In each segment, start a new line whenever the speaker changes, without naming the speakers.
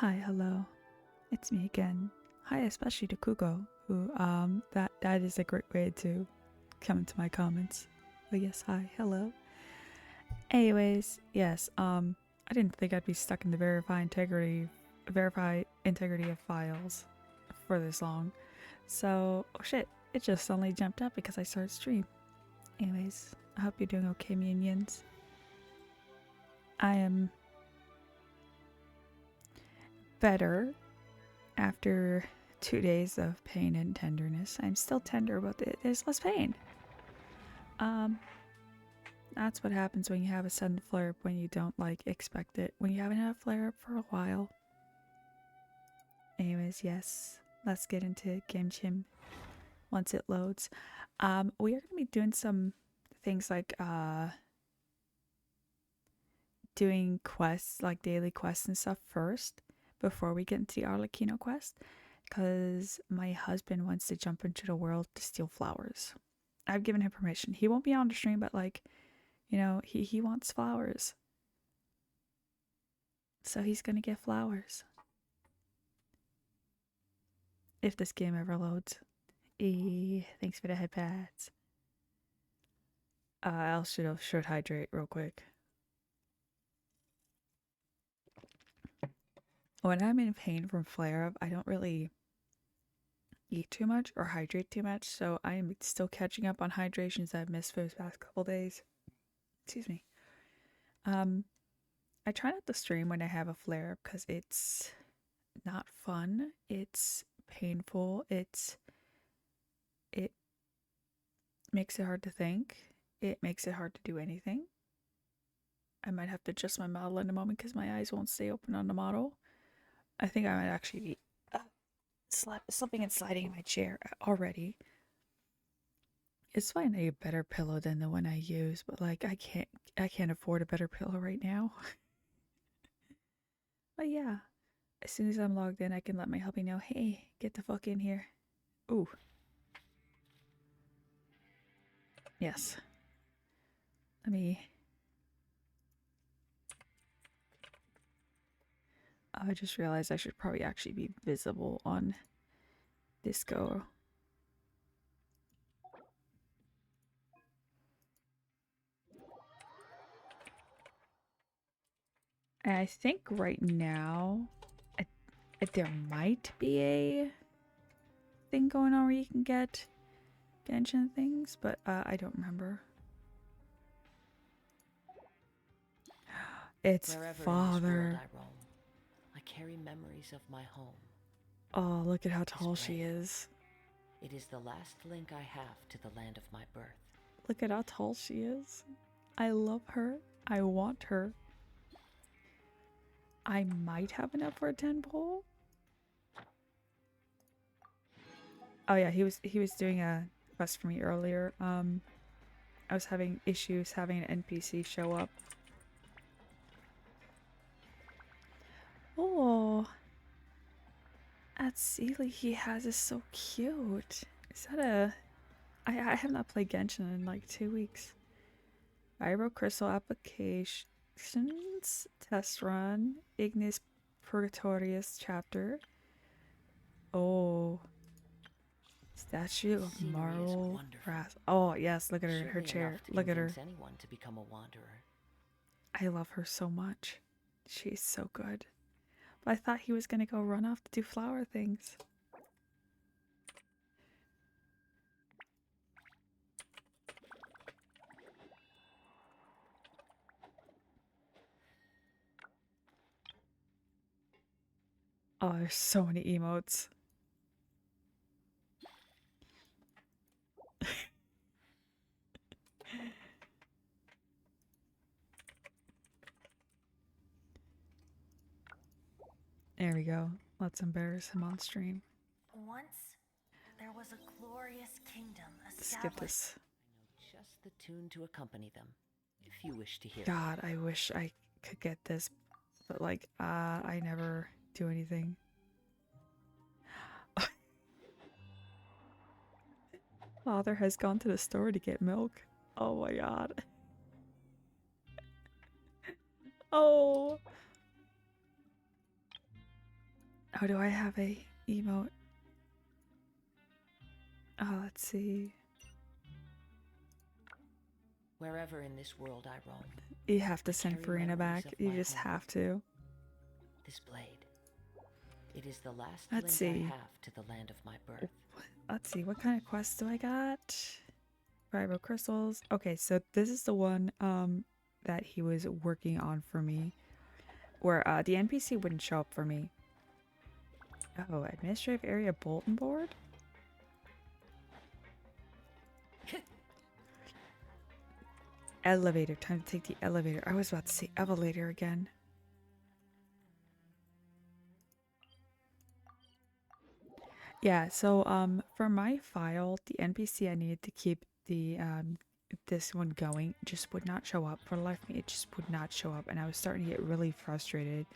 Hi, hello. It's me again. Hi, especially to Kugo, who that is a great way to come into my comments. But yes, hi, hello. Anyways, yes, I didn't think I'd be stuck in the verify integrity of files for this long. So, oh shit, it just suddenly jumped up because I started stream. Anyways, I hope you're doing okay, minions. I am better after 2 days of pain and tenderness. I'm still tender, but there's less pain. Um, that's what happens when you have a sudden flare up when you don't like expect it. When you haven't had a flare up for a while. Anyways, yes, let's get into Genshin once it loads. We are gonna be doing some things like doing quests, like daily quests and stuff first before we get into the Arlecchino quest, because my husband wants to jump into the world to steal flowers. I've given him permission. He won't be on the stream, but like, you know, he wants flowers. So he's gonna get flowers. If this game ever loads. Thanks for the headpads. I should hydrate real quick. When I'm in pain from flare up, I don't really eat too much or hydrate too much, so I am still catching up on hydrations I've missed for the past couple days. Excuse me. I try not to stream when I have a flare up because it's not fun. It's painful. It makes it hard to think. It makes it hard to do anything. I might have to adjust my model in a moment because my eyes won't stay open on the model. I think I might actually be slipping and sliding in my chair already. It's fine a better pillow than the one I use, but like I can't afford a better pillow right now. But yeah, as soon as I'm logged in, I can let my hubby know, hey, get the fuck in here. Ooh. Yes. Let me. I just realized I should probably actually be visible on Disco. And I think right now, there might be a thing going on where you can get Genshin things, but I don't remember. It's
Wherever
father.
in this world I roam, I carry memories of my home.
Oh, look at how tall she is.
It is the last link I have to the land of my birth.
Look at how tall she is. I love her. I want her. I might have enough for a 10 pole. Oh yeah, he was doing a quest for me earlier. I was having issues having an NPC show up. Oh, that Sealy he has is so cute. Is that a... I have not played Genshin in like 2 weeks. Vibro Crystal Applications Test Run. Ignis Purgatorius Chapter. Oh. Statue of Marl Brass. Oh, yes, look at her, her chair. Look at her.
Anyone to become a wanderer.
I love her so much. She's so good. But I thought he was gonna go run off to do flower things. Oh, there's so many emotes. There we go. Let's embarrass him on stream.
Once there was a glorious kingdom
Skip
established.
this.
I know just the tune to accompany them, if you wish to hear.
God, I wish I could get this, but like, I never do anything. Father has gone to the store to get milk. Oh my god. Oh. Oh, do I have a emote? Oh, let's see.
Wherever in this world I roam,
You have to send
carry
Farina
memories
back.
of
You
my
just
home.
have to.
This blade. It is the last
Let's
link
see.
I have to the land of my birth.
Let's see. What kind of quests do I got? Vibro crystals. Okay, so this is the one that he was working on for me, where the NPC wouldn't show up for me. Oh, administrative area bulletin board. Elevator. Time to take the elevator. I was about to say elevator again. Yeah, so for my file, the NPC I needed to keep the this one going just would not show up. For the life of me, it just would not show up, and I was starting to get really frustrated.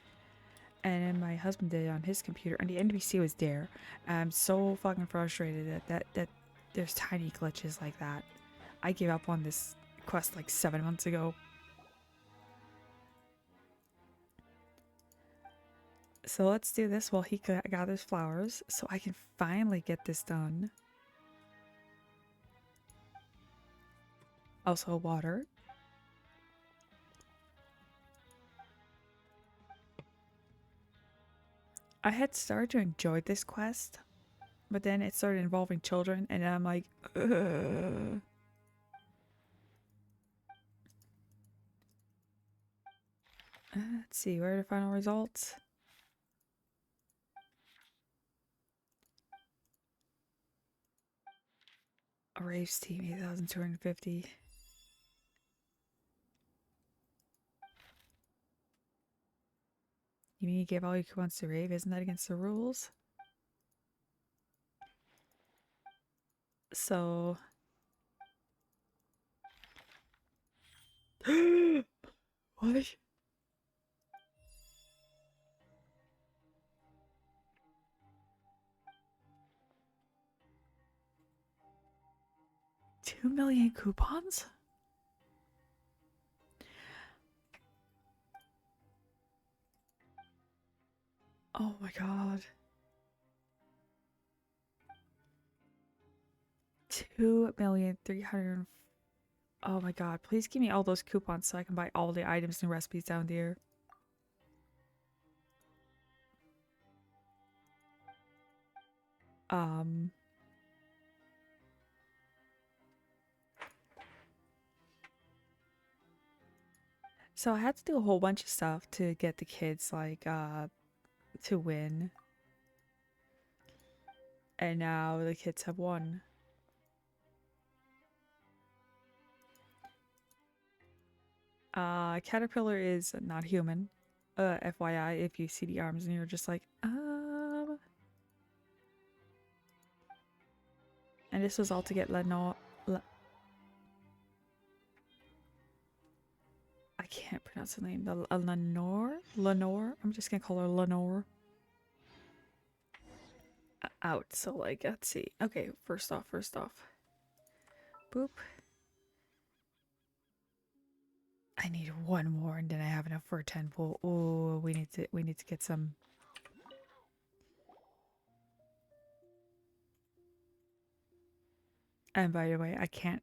And then my husband did it on his computer, and the NPC was there. And I'm so fucking frustrated that there's tiny glitches like that. I gave up on this quest like 7 months ago. So let's do this while he gathers flowers, so I can finally get this done. Also water. I had started to enjoy this quest, but then it started involving children, and I'm like, ugh. Let's see, where are the final results? A raves team, 8,250. You mean you gave all your coupons to rave? Isn't that against the rules? So... What? $2 million coupons? Oh my god. 2,300,000. Oh my god, please give me all those coupons so I can buy all the items and recipes down there. So I had to do a whole bunch of stuff to get the kids like to win. And now the kids have won. Caterpillar is not human. FYI, if you see the arms and you're just like, And this was all to get Lenore. I can't pronounce the name. Lenore? Lenore? I'm just gonna call her Lenore. Out. So, like, let's see. Okay, first off. Boop. I need one more, and then I have enough for a 10 pool. Oh, we need to get some. And by the way, I can't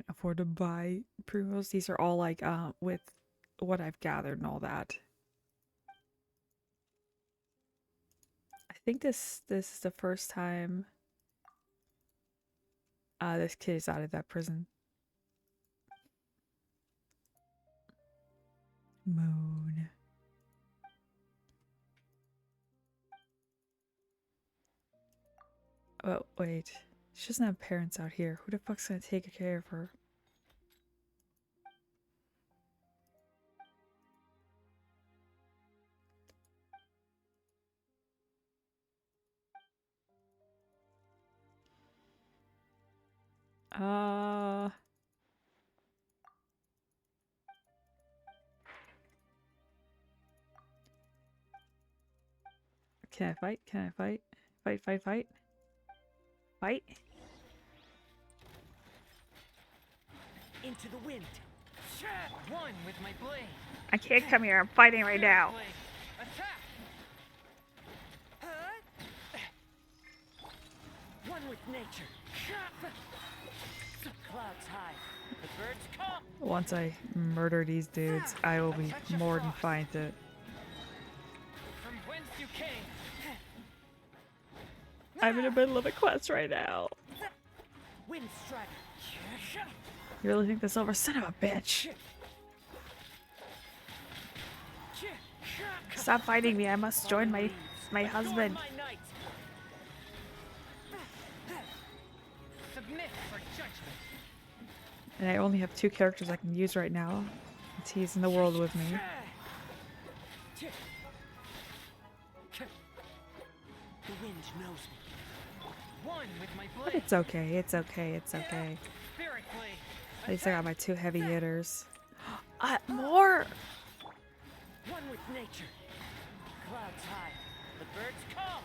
afford to buy pre-rolls. These are all like with what I've gathered and all that. I think this is the first time this kid is out of that prison. Moon. Oh, wait. She doesn't have parents out here. Who the fuck's gonna take care of her? Can I fight? Can I fight? Fight. Fight?
Into the wind. One with my blade.
I can't come here. I'm fighting right now.
Blade. Attack! One with nature. Clouds high. The birds come.
Once I murder these dudes, I will be more than fine to.
From whence you came.
I'm in the middle of a quest right now.
Wind strider.
You really think this over? Son of a bitch! Stop fighting me! I must join my husband.
My knight. Submit for judgment.
And I only have 2 characters I can use right now. Since he's in the world with me.
The wind knows me. One with my
But
blade.
it's okay. It's okay. It's okay.
Spirit blade.
At least I got my 2 heavy hitters. More!
One with nature. Clouds high. The birds come.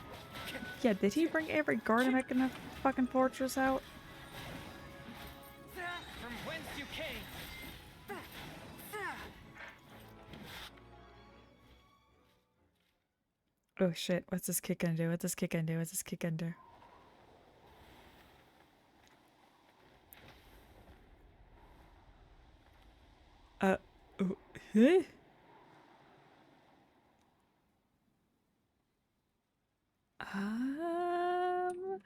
Yeah, did he bring every Gardemek in the fucking fortress out?
From whence you came.
Oh shit, what's this kick gonna do? What's this kick gonna do? What's this kick gonna do? Oh, huh? Um,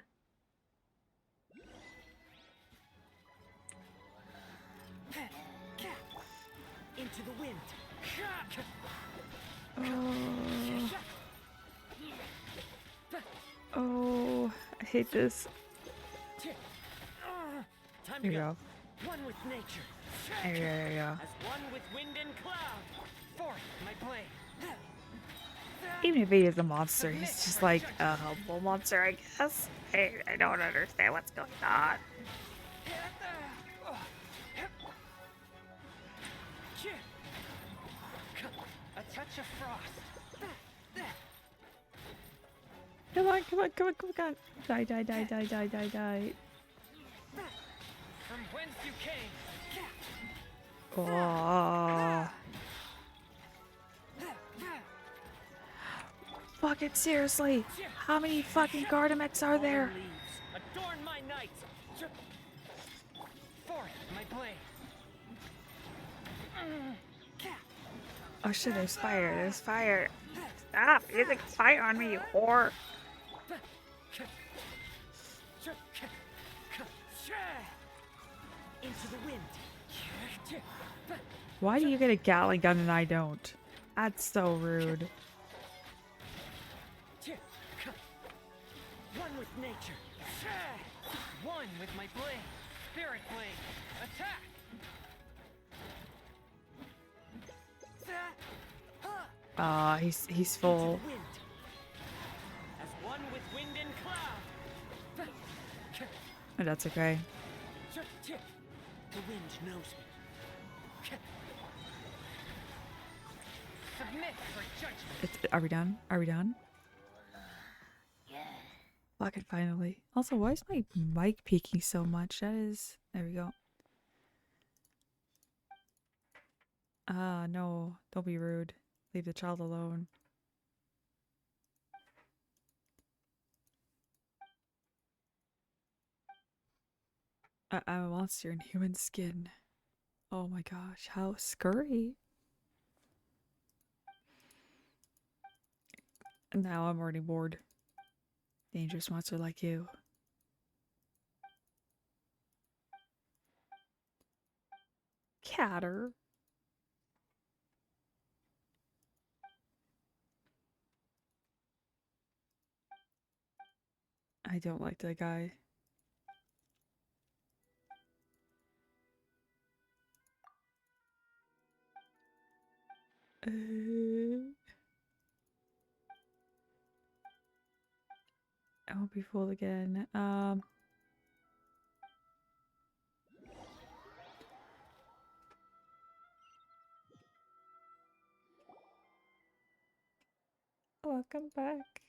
Into the wind.
oh, I hate this.
Time
Here
to
you
go.
go.
One with nature.
There you go.
As one with wind and cloud. Forth my blade.
Even if he is a monster, he's just like a helpful monster, I guess. I don't understand what's going on.
A touch of frost.
Come on, come on, come on, come on. Die, die, die, die, die, die, die.
From whence you came.
Oh. Fucking seriously, how many fucking Gardemex are there?
Leaves. Adorn my knight. Forth my blade.
Oh shit, there's fire, there's fire. Stop using fire on me, you whore.
Into the wind.
Why do you get a Gatling gun and I don't? That's so rude.
One with nature. One with my blade. Spirit blade. Attack.
He's full.
Into the wind. As one with wind and cloud.
Oh, that's okay.
The wind knows me. Submit for judgment.
Are we done? Are we done? Fucking finally. Also, why is my mic peaking so much? That is... There we go. No. Don't be rude. Leave the child alone. I'm a monster in human skin. Oh my gosh, how scurry. And now I'm already bored. Dangerous monster like you. Catter. I don't like that guy. I won't be fooled again. Welcome back.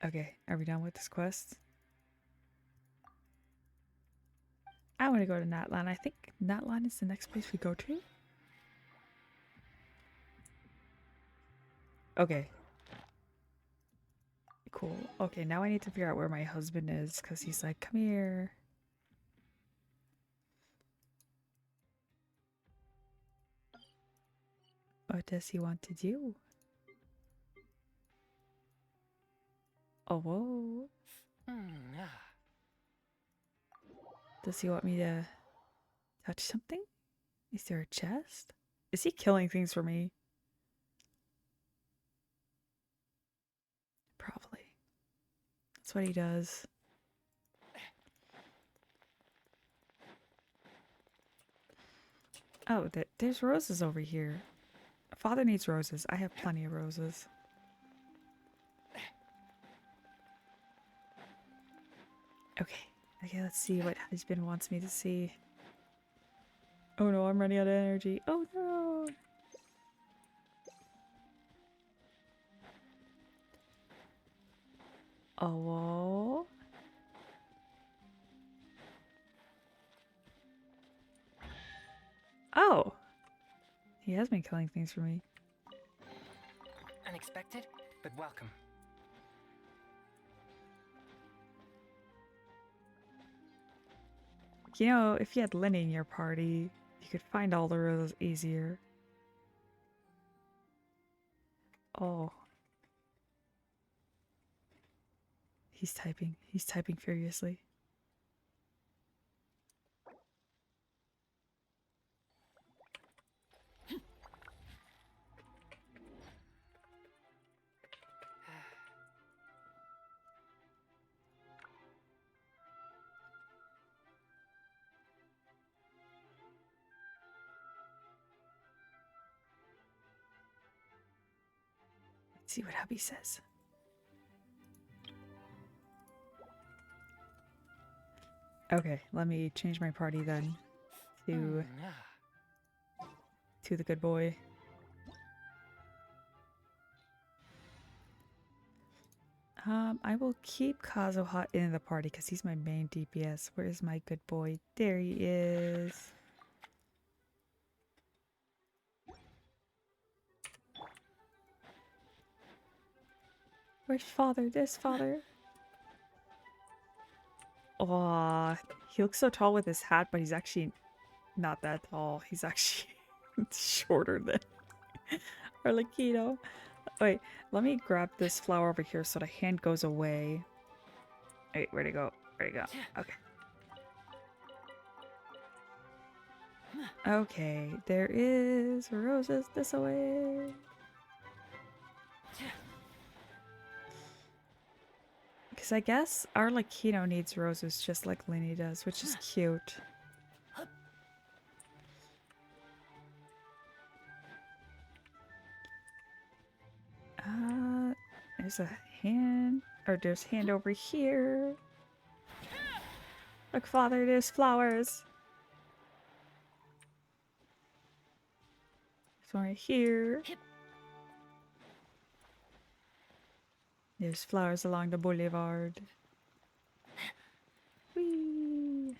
Okay, are we done with this quest? I want to go to Natlan. I think Natlan is the next place we go to. Okay. Cool. Okay, now I need to figure out where my husband is because he's like, come here. What does he want to do? Oh, whoa. Does he want me to touch something? Is there a chest? Is he killing things for me? Probably. That's what he does. Oh, there's roses over here. Father needs roses. I have plenty of roses. Okay. Okay, let's see what husband wants me to see. Oh no, I'm running out of energy. Oh no! Oh. Oh! He has been killing things for me.
Unexpected, but welcome.
You know, if you had Lenny in your party, you could find all the roses easier. Oh. He's typing. He's typing furiously. Let's see what hubby says. Okay, let me change my party then to the good boy. I will keep Kazuha in the party because he's my main DPS. Where is my good boy? There he is. Where's father? There's father. Oh, he looks so tall with his hat, but he's actually not that tall. He's actually shorter than Arlecchino. Wait, let me grab this flower over here so the hand goes away. Wait, where'd it go? Where'd it go? Okay. Okay, there is roses this way. Because I guess Arlecchino needs roses just like Linny does, which is cute. There's a hand, or there's hand over here. Look, father, there's flowers. There's one right here. There's flowers along the boulevard. Whee!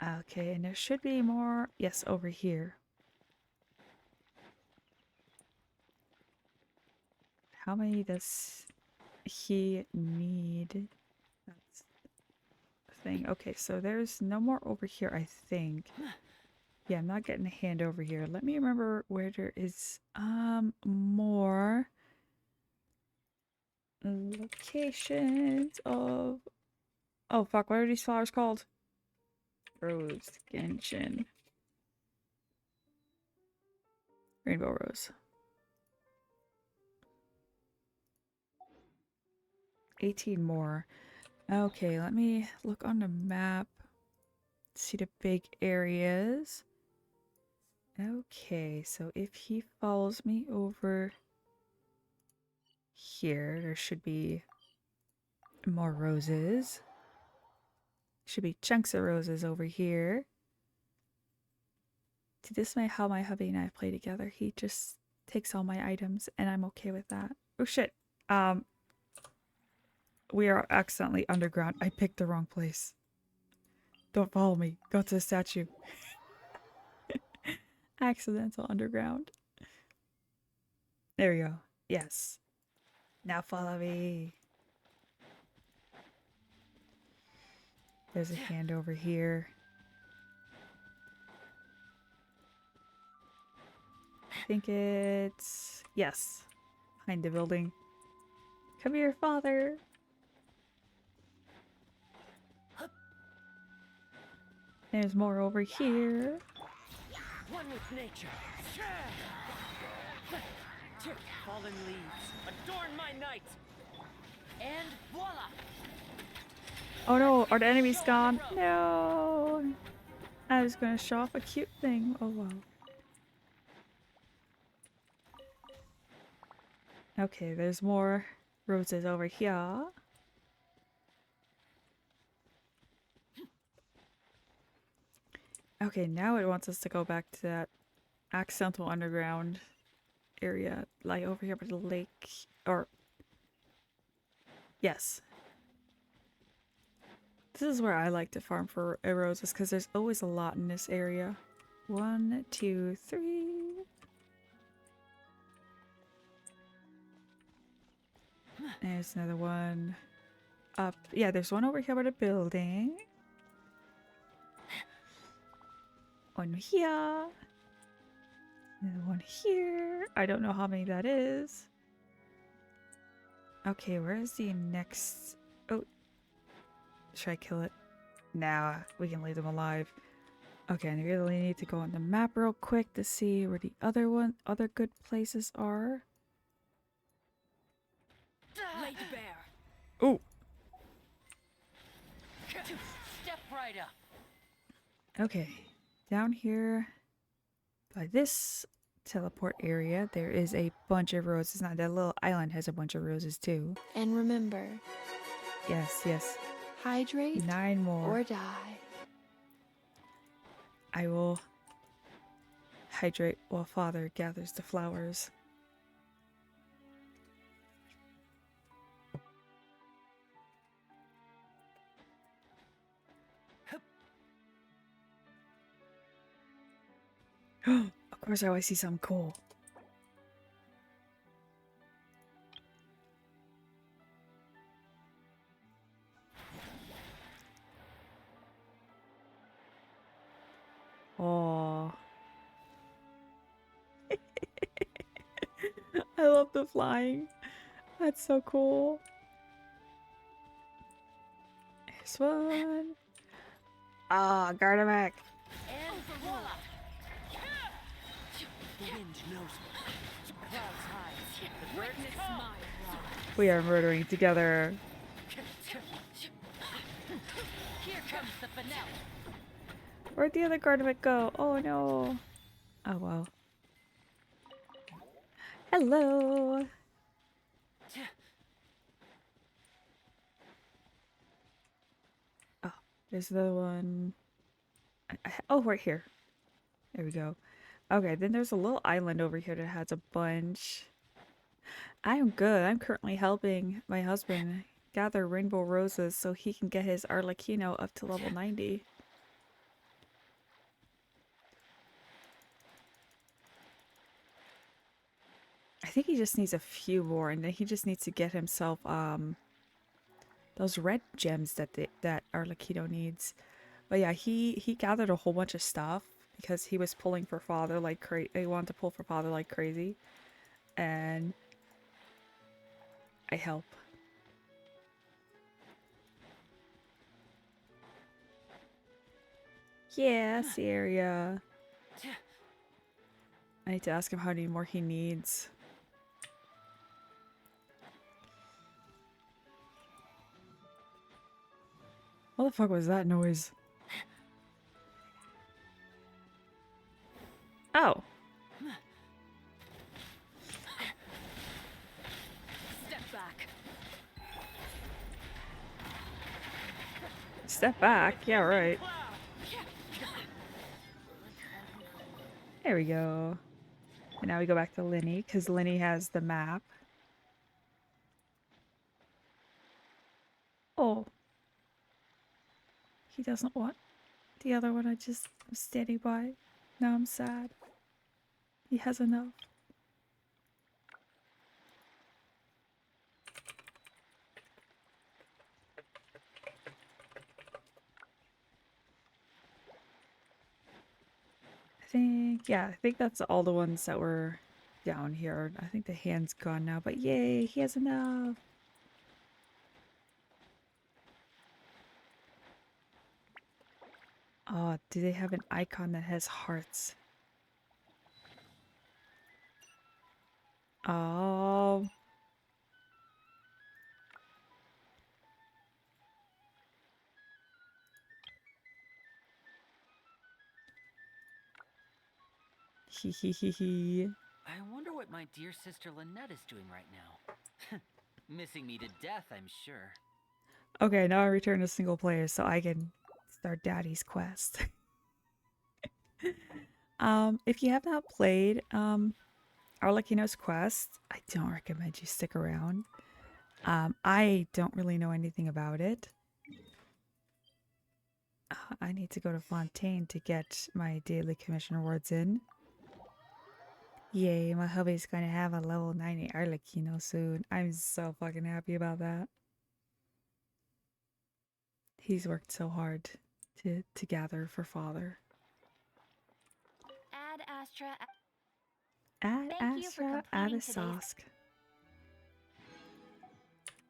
Okay, and there should be more. Yes, over here. How many does he need? That's the thing. Okay, so there's no more over here, I think. Yeah, I'm not getting a hand over here. Let me remember where there is more locations of... Oh fuck, what are these flowers called? Rose, Genshin. Rainbow rose. 18 more. Okay, let me look on the map. See the big areas. Okay, so if he follows me over here, there should be more roses. Should be chunks of roses over here. See, this is how my hubby and I play together. He just takes all my items, and I'm okay with that. Oh shit. We are accidentally underground. I picked the wrong place. Don't follow me. Go to the statue. Accidental underground. There we go. Yes. Now follow me. There's a hand over here. I think it's... Yes. Behind the building. Come here, father. There's more over here.
One with nature. Fallen leaves, adorn my night. And voila!
Oh no, are the enemies gone? No. I was gonna show off a cute thing. Oh well. Okay, there's more roses over here. Okay, now it wants us to go back to that accidental underground area, like over here by the lake, or... Yes. This is where I like to farm for roses, because there's always a lot in this area. 1, 2, 3... There's another one up. Yeah, there's one over here by the building. One here. Another one here. I don't know how many that is. Okay, where is the next... Oh. Should I kill it? Nah, we can leave them alive. Okay, I really need to go on the map real quick to see where the other good places are.
Laid bare.
Oh!
Step right up.
Okay, down here by this teleport area, there is a bunch of roses. Now, that little island has a bunch of roses too.
And remember,
Yes, yes.
hydrate
9 more.
or die.
I will hydrate while father gathers the flowers. Of course, I always see something cool. Oh. I love the flying. That's so cool. Here's one. Ah, Gardemek.
And voila! The wind knows me. Clouds high. The burden is mine.
We are murdering together.
Here comes the finale.
Where'd the other Gardemek go? Oh no. Oh well. Hello. Oh, there's the one. Oh, right here. There we go. Okay, then there's a little island over here that has a bunch. I'm good. I'm currently helping my husband gather rainbow roses so he can get his Arlecchino up to level 90. I think he just needs a few more, and then he just needs to get himself those red gems that Arlecchino needs. But yeah, he gathered a whole bunch of stuff because he was pulling for father like crazy. He wanted to pull for father like crazy, and I help. Yeah, Sierra. I need to ask him how many more he needs. What the fuck was that noise? Oh.
Step back.
Step back. Yeah, right. There we go. And now we go back to Linny, because Linny has the map. Oh. He doesn't want the other one. I'm standing by. Now I'm sad. He has enough. I think that's all the ones that were down here. I think the hand's gone now, but yay, he has enough. Oh, do they have an icon that has hearts? Oh. Hee hee hee hee.
I wonder what my dear sister Lynette is doing right now. Missing me to death, I'm sure.
Okay, now I return to single player so I can start Daddy's quest. If you have not played Arlecchino's quest, I don't recommend you stick around. I don't really know anything about it. I need to go to Fontaine to get my daily commission rewards in. Yay, my hubby's gonna have a level 90 Arlecchino soon. I'm so fucking happy about that. He's worked so hard to gather for father.
Ad Astra.
Add
Thank you for
Astra, add a
completing today's-
Sosk.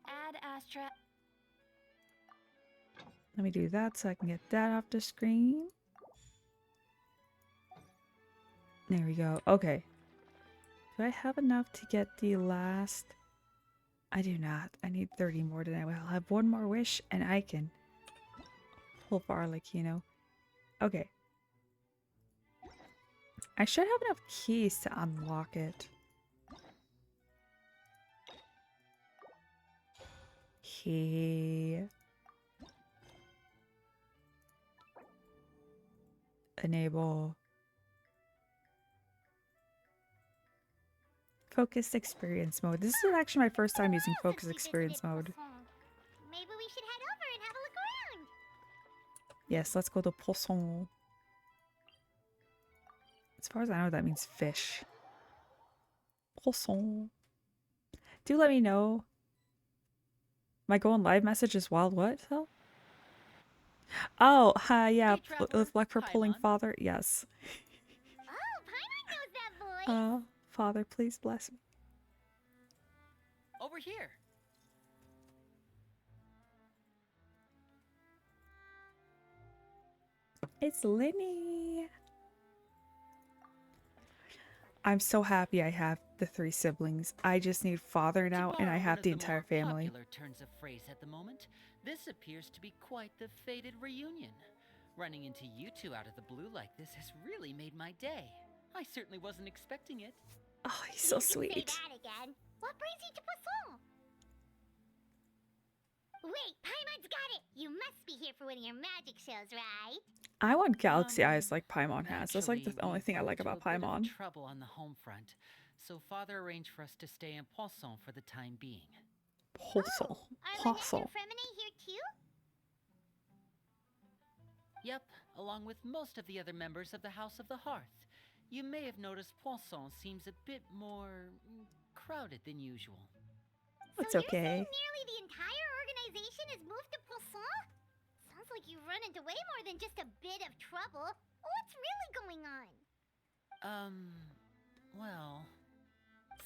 Ad Astra.
Let me do that so I can get that off the screen. There we go. Okay. Do I have enough to get the last? I do not. I need 30 more than I will. I'll have one more wish and I can pull for Arlecchino. Okay. I should have enough keys to unlock it. Key. Enable. Focused experience mode. This is actually my first time using focused experience mode.
Maybe we should head over and have a look around.
Yes, let's go to Poisson. As far as I know, that means fish. Poisson. Do let me know. My going live message is wild what, though? Oh, yeah.
Hey, traveler.
With luck for pulling
Paimon.
father. Yes.
Oh, Paimon knows that voice.
Father, please bless me.
Over here.
It's Linny. I'm so happy I have the 3 siblings. I just need father now, and I
To borrow
have
one
the
of
entire
more
family.
Popular turns of phrase at the moment. This appears to be quite the fated reunion. Running into you two out of the blue like this has really made my day. I certainly wasn't expecting it.
Oh, he's so
You can say
sweet.
that again. What brings you to Poisson? Wait, Paimon's got it. You must be here for one of your magic shows, right?
I want galaxy eyes like Paimon has. That's like
Actually,
the only
we
thing I
run
like
into
about
a bit of
Paimon.
trouble on the home front, so Father arranged for us to stay in Poisson for the time being.
Poisson.
Are Lynette
Poisson.
and Fremine here too?
Yep, along with most of the other members of the House of the Hearth. You may have noticed Poisson seems a bit more crowded than usual.
It's
So
okay.
you're saying nearly the entire organization has moved to Poisson? Sounds like you've run into way more than just a bit of trouble. What's really going on?
Well...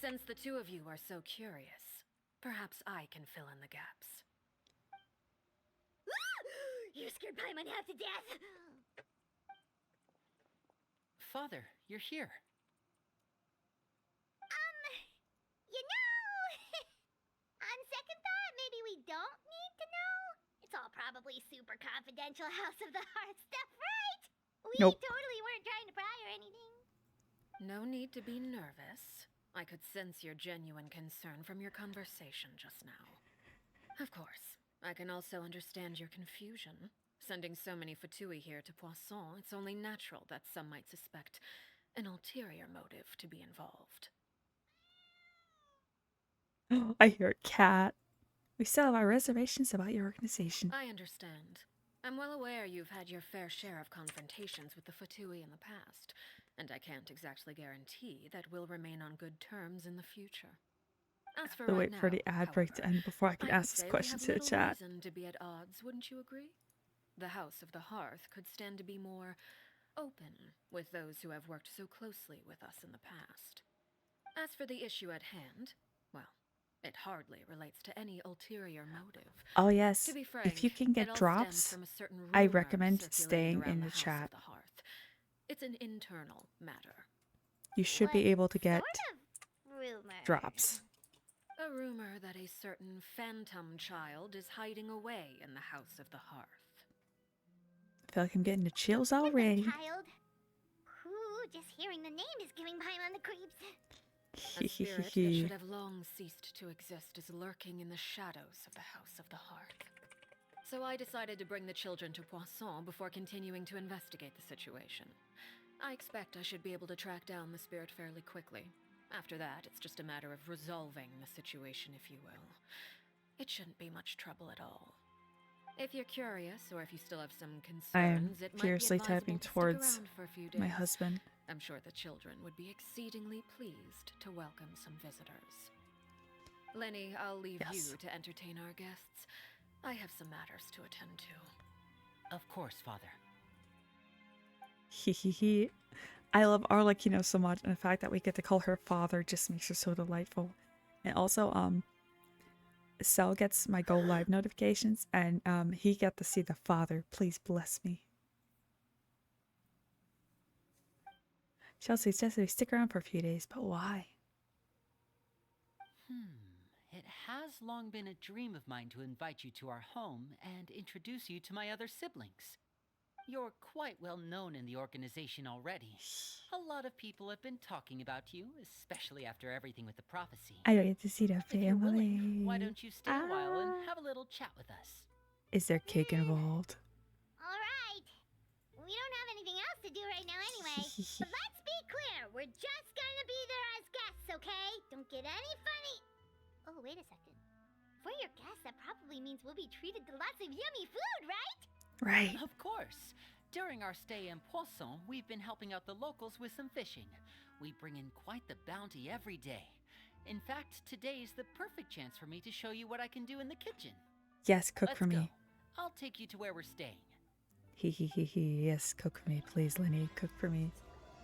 Since the two of you are so curious, perhaps I can fill in the gaps.
You scared Paimon half to death.
Father, you're here.
You know, on second thought, maybe we don't need to know. It's all probably super confidential House of the Heart stuff, right? We
Nope.
totally weren't trying to pry or anything.
No need to be nervous. I could sense your genuine concern from your conversation just now. Of course, I can also understand your confusion. Sending so many Fatui here to Poisson, it's only natural that some might suspect an ulterior motive to be involved.
I hear a cat. We still have our reservations about your organization.
I understand. I'm well aware you've had your fair share of confrontations with the Fatui in the past, and I can't exactly guarantee that we'll remain on good terms in the future. As for
To
right
wait for
now,
the ad break to
however,
end before I can
I would
ask this
say we
question
have
to the
little
chat.
reason to be at odds, wouldn't you agree? The House of the Hearth could stand to be more open with those who have worked so closely with us in the past. As for the issue at hand, well, it hardly relates to any ulterior motive.
Oh
To
yes,
be frank,
if you can
it
get
all stems
drops,
from a certain
I
rumor
recommend
circulating
staying
around
in
the
the
House
chat.
of the Hearth. It's an internal matter.
You should
What
be able to get
sort of rumor?
drops.
A rumor that a certain phantom child is hiding away in the House of the Hearth.
I feel like I'm getting the chills
Phantom
already.
child? Ooh, just hearing the name is giving Paimon the creeps.
A spirit that should have long ceased to exist is lurking in the shadows of the House of the Hearth. So I decided to bring the children to Poisson before continuing to investigate the situation. I expect I should be able to track down the spirit fairly quickly. After that, it's just a matter of resolving the situation, if you will. It shouldn't be much trouble at all. If you're curious, or if you still have some
I am
concerns, it might be
fiercely
advisable
typing
to stick
towards
around for a few days.
my husband.
I'm sure the children would be exceedingly pleased to welcome some visitors. Lenny, I'll leave
Yes.
you to entertain our guests. I have some matters to attend to.
Of course, Father.
Hehehe. I love Arlecchino so much, and the fact that we get to call her father just makes her so delightful. And also, Cell gets my Go Live notifications, and he got to see the father. Please bless me. Chelsea says we stick around for a few days, but why?
It has long been a dream of mine to invite you to our home and introduce you to my other siblings. You're quite well known in the organization already. A lot of people have been talking about you, especially after everything with the prophecy.
I don't get to see the
If you're willing,
family.
why don't you stay a while and have a little chat with us?
Is there cake involved?
Alright. We don't have anything else to do right now anyway. But let's be clear, we're just gonna be there as guests, okay? Don't get any funny. Oh, wait a second. For your guests, that probably means we'll be treated to lots of yummy food, right?
Right.
Of course. During our stay in Poisson, we've been helping out the locals with some fishing. We bring in quite the bounty every day. In fact, today is the perfect chance for me to show you what I can do in the kitchen.
Yes, cook
Let's
for
go.
me.
I'll take you to where we're staying.
He. Yes, cook for me, please, Lenny. Cook for me.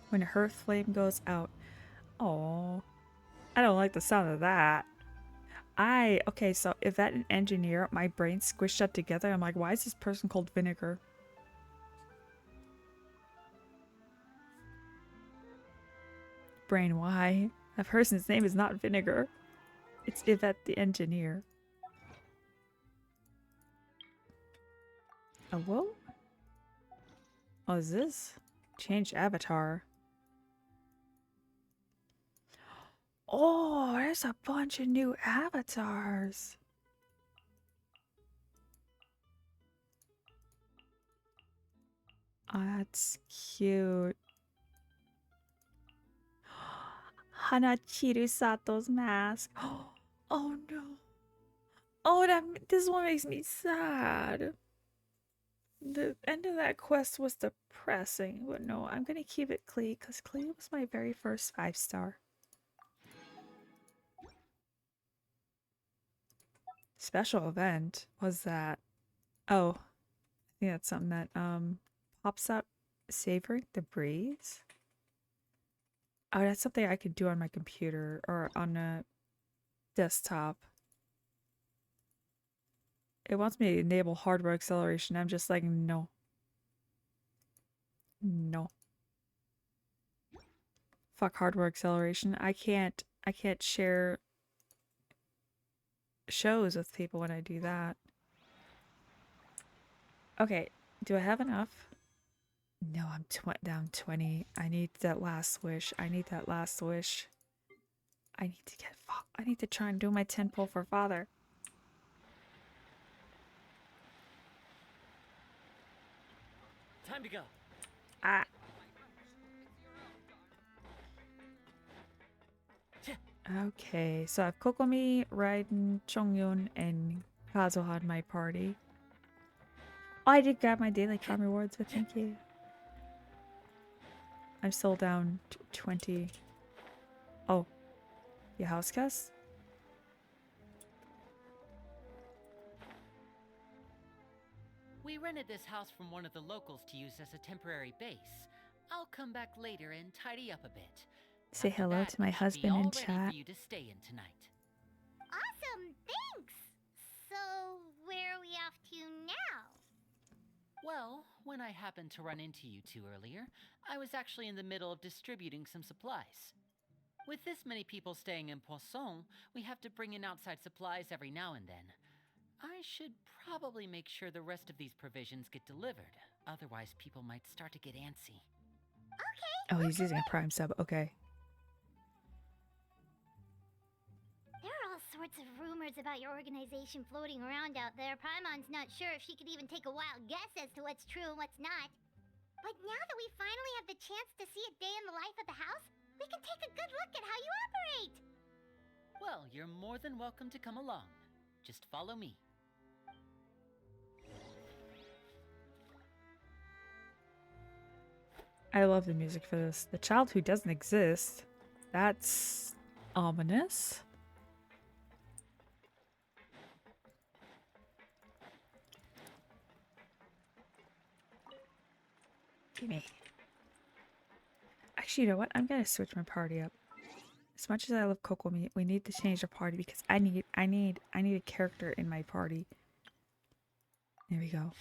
When a hearth flame goes out. Oh, I don't like the sound of that. Okay, so Yvette and engineer, my brain squished that together. I'm like, why is this person called Vinegar? Brain, why? That person's name is not Vinegar. It's Yvette the engineer. Oh, whoa? What is this? Change avatar. Oh, there's a bunch of new avatars. Oh, that's cute. Hanachiru Sato's mask. Oh no. Oh, this one makes me sad. The end of that quest was depressing, but no, I'm gonna keep it Klee, because Klee was my very first 5-star. Special event was that. Oh, I think that's something that pops up, savoring the breeze. Oh, that's something I could do on my computer or on a desktop. It wants me to enable hardware acceleration. I'm just like, no. No. Fuck hardware acceleration. I can't share shows with people when I do that. Okay, do I have enough? No, I'm down 20. I need that last wish. I need that last wish. I need to try and do my 10 pull for father.
Time to go.
Ah. Okay, so I have Kokomi, Raiden, Chongyun, and Kazuha in my party. Oh, I did grab my daily charm rewards, but thank you. I'm still down 20. Oh, your house guest?
We rented this house from one of the locals to use as a temporary base. I'll come back later and tidy up a bit.
Say
After
hello
that,
to my
I should be
husband
all
in
ready
chat.
for you to stay in tonight.
Awesome, thanks! So, where are we off to now?
Well, when I happened to run into you two earlier, I was actually in the middle of distributing some supplies. With this many people staying in Poisson, we have to bring in outside supplies every now and then. I should probably make sure the rest of these provisions get delivered. Otherwise, people might start to get antsy.
Okay.
Oh, he's using a Prime sub. Okay.
There are all sorts of rumors about your organization floating around out there. Paimon's not sure if she could even take a wild guess as to what's true and what's not. But now that we finally have the chance to see a day in the life of the house, we can take a good look at how you operate.
Well, you're more than welcome to come along. Just follow me.
I love the music for this. The child who doesn't exist. That's ominous. Gimme. Actually, you know what? I'm gonna switch my party up. As much as I love Coco Meat, we need to change the party because I need a character in my party. There we go.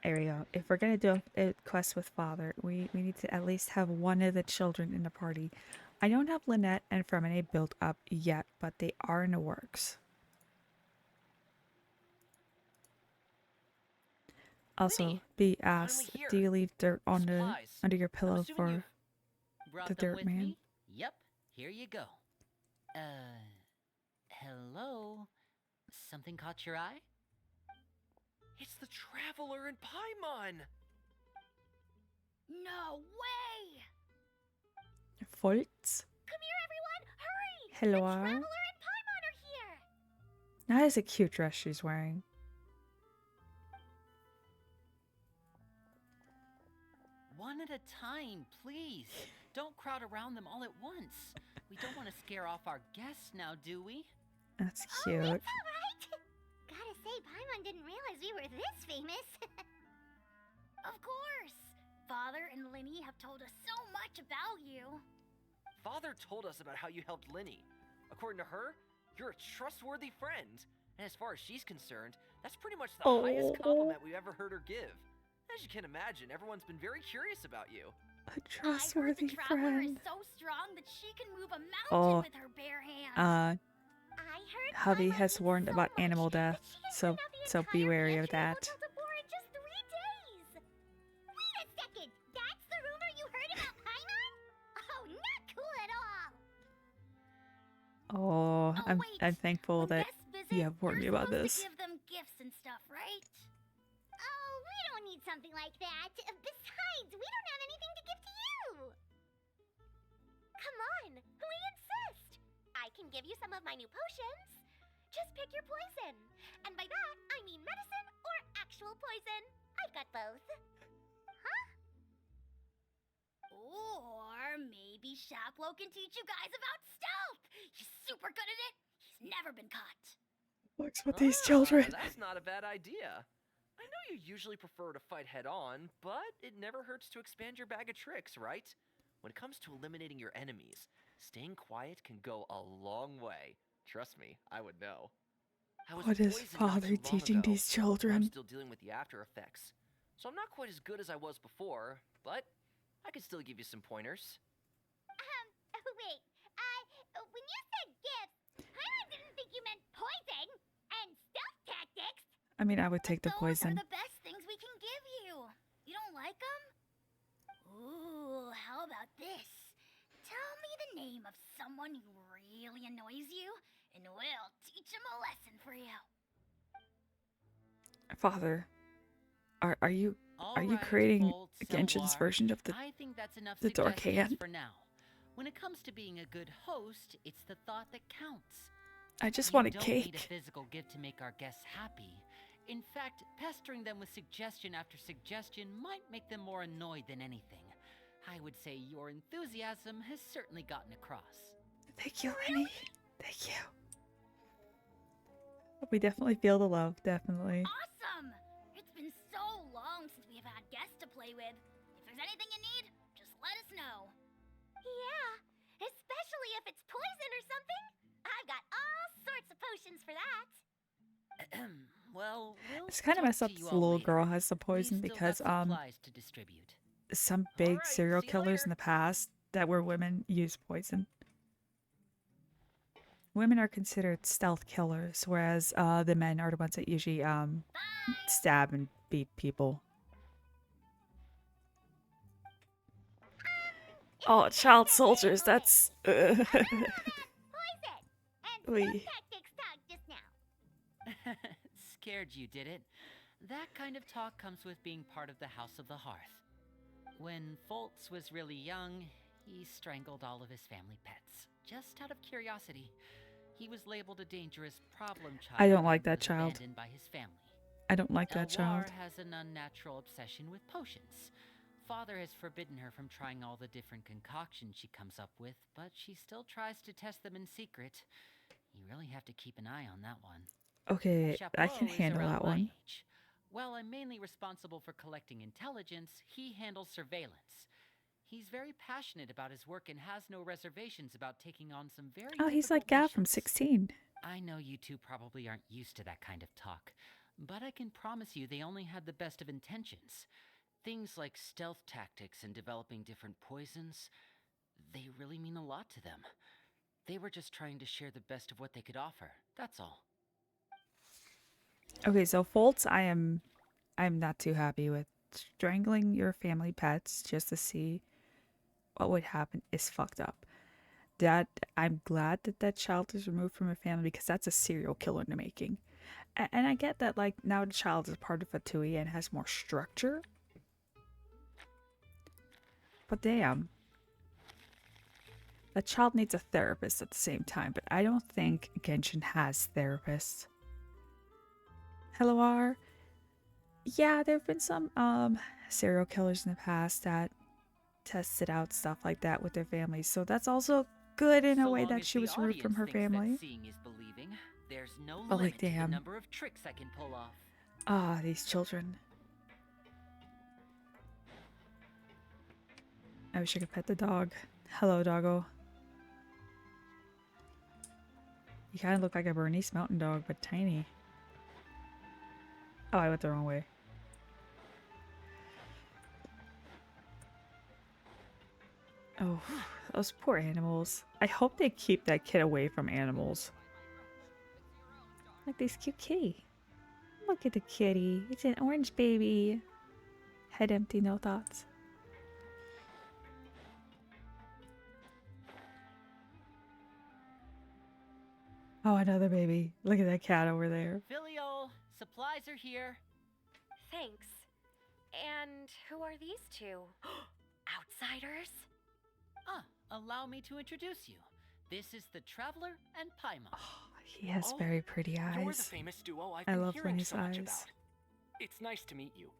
There we go. If we're gonna do a quest with Father, we need to at least have one of the children in the party. I don't have Lynette and Fremine built up yet, but they are in the works. Also,
Linny,
be asked,
finally
do
here.
you leave dirt on the
Supplies.
under your
I'm
pillow
assuming
for
you've
Brought
the
them
dirt
with
man?
me? Yep, here you go. Hello? Something caught your eye?
It's the Traveler in Paimon!
No way!
Foltz?
Come here, everyone! Hurry!
Hello.
The Traveler and Paimon are here!
That is a cute dress she's wearing.
One at a time, please. Don't crowd around them all at once. We don't want to scare off our guests now, do we?
That's
Oh,
cute.
it's alright! Gotta say, Paimon didn't realize we were this famous. Of course! Father and Linny have told us so much about you.
Father told us about how you helped Linny. According to her, you're a trustworthy friend. And as far as she's concerned, that's pretty much the highest compliment we've ever heard her give. As you can imagine, everyone's been very curious about you.
A trustworthy
I heard the Traveler
friend.
is so strong that she can move a mountain
Oh,
with her bare hands.
Uh,
I heard
hubby
Paimon
has
eats
warned
so
about
much
animal
that
death,
she can
so
clean out the
so be
entire
wary of
pantry and
that.
hotel decor in just 3 days. Wait a second! That's the rumor you heard about Paimon? Oh, not cool at all!
Oh, I'm
wait.
thankful
When
that
guests visit,
you have warned me
we're
about
supposed
this.
to give them gifts and stuff, right? Oh, we don't need something like that. Besides, we don't have anything to give to you. Come on, we insist. I can give you some of my new potions. Just pick your poison. And by that, I mean medicine or actual poison. I've got both. Huh? Or maybe Shaplo can teach you guys about stealth. He's super good at it. He's never been caught.
What's with these children?
That's not a bad idea. I know you usually prefer to fight head on, but it never hurts to expand your bag of tricks, right? When it comes to eliminating your enemies, staying quiet can go a long way. Trust me, I would know. I was
What is
poisoned not
Father
too long
teaching
ago.
these
I'm
children?
still dealing with the after effects. So I'm not quite as good as I was before, but I can still give you some pointers.
Wait. When you said gifts, Paimon didn't think you meant poison and stealth tactics.
I mean, I would take the
Those
poison.
are the best things we can give you. You don't like them? Ooh, how about this? Tell me the name of someone who really annoys you, and we'll teach him a lesson for you.
Father, are you
All
you
right,
creating
Bolt,
Genshin's
Selwar.
version of the?
I think that's enough
the dark
suggestions
hand?
for now. When it comes to being a good host, it's the thought that counts.
I just
You
want a
don't need a
cake.
physical gift to make our guests happy. In fact, pestering them with suggestion after suggestion might make them more annoyed than anything. I would say your enthusiasm has certainly gotten across.
Thank you, Lenny. Thank you. We definitely feel the love, definitely.
Awesome! It's been so if it's poison or something. I've got all sorts of potions for that.
Well, we'll
It's kind of
talk
messed
to
up
you
that the
all
little
later.
girl has the
We
poison
still
because
got supplies to distribute.
some
All
big
right,
serial
see you
killers
later.
in the past that were women use poison. Women are considered stealth killers, whereas the men are the ones that usually stab and beat people. Oh, child soldiers, that's
Poison! And
Oy.
some tactics talk just now.
Scared you, did it? That kind of talk comes with being part of the House of the Hearth. When Foltz was really young, he strangled all of his family pets. Just out of curiosity. He was labeled a dangerous problem child.
I don't like
and
that
was
child.
abandoned by his family.
I don't like that child.
Elwar has an unnatural obsession with potions. Father has forbidden her from trying all the different concoctions she comes up with, but she still tries to test them in secret. You really have to keep an eye on that one.
Okay, I can
Chapeau is
handle
around
that
my
one.
age. While I'm mainly responsible for collecting intelligence, he handles surveillance. He's very passionate about his work and has no reservations about taking on some very
Oh, he's like
difficult
Gav from
missions.
16.
I know you two probably aren't used to that kind of talk, but I can promise you they only had the best of intentions. Things like stealth tactics and developing different poisons, they really mean a lot to them. They were just trying to share the best of what they could offer, that's all.
Okay, so Foltz, I'm not too happy with. Strangling your family pets just to see what would happen is fucked up. That I'm glad that that child is removed from her family because that's a serial killer in the making. And I get that like now the child is part of a TUI and has more structure. But damn. That child needs a therapist at the same time, but I don't think Genshin has therapists. Hello, R. Yeah, there have been some serial killers in the past that tested out stuff like that with their families, so that's also good in a
So
way
long
that
as
she
the
was removed from
audience
her
thinks that
family.
seeing is believing, there's no
But,
limit
like,
to the
damn.
number of tricks I can pull off.
Ah, these children. I wish I could pet the dog. Hello, doggo. You kind of look like a Bernese mountain dog, but tiny. Oh, I went the wrong way. Oh, those poor animals. I hope they keep that kid away from animals. Like this cute kitty. Look at the kitty. It's an orange baby. Head empty, no thoughts. Oh, another baby. Look at that cat over there.
Filial, supplies are here.
Thanks. And who are these two? Outsiders?
Allow me to introduce you. This is the Traveler and Paimon.
He has
Oh,
very pretty
You're the
eyes.
famous duo I've
I
been
love
hearing
Lenny's
so much
eyes.
about. It's nice to meet you.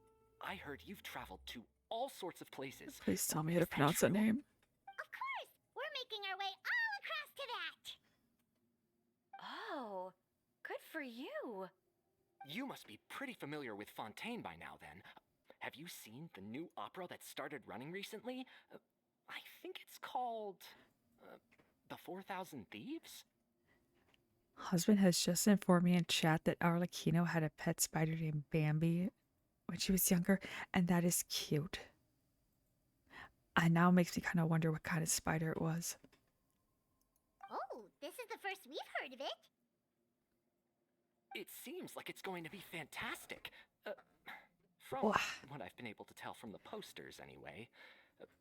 I heard you've traveled to all sorts of places.
Please tell me how to
Is that
pronounce that
true?
name.
Of course! We're making our way all across to that!
Oh, good for you.
You must be pretty familiar with Fontaine by now, then. Have you seen the new opera that started running recently? I think it's called... The 4,000 Thieves?
Husband has just informed me in chat that Arlecchino had a pet spider named Bambi when she was younger, and that is cute. And now makes me kind of wonder what kind of spider it was.
Oh, this is the first we've heard of it.
It seems like it's going to be fantastic. From
Wah.
what I've been able to tell from the posters, anyway.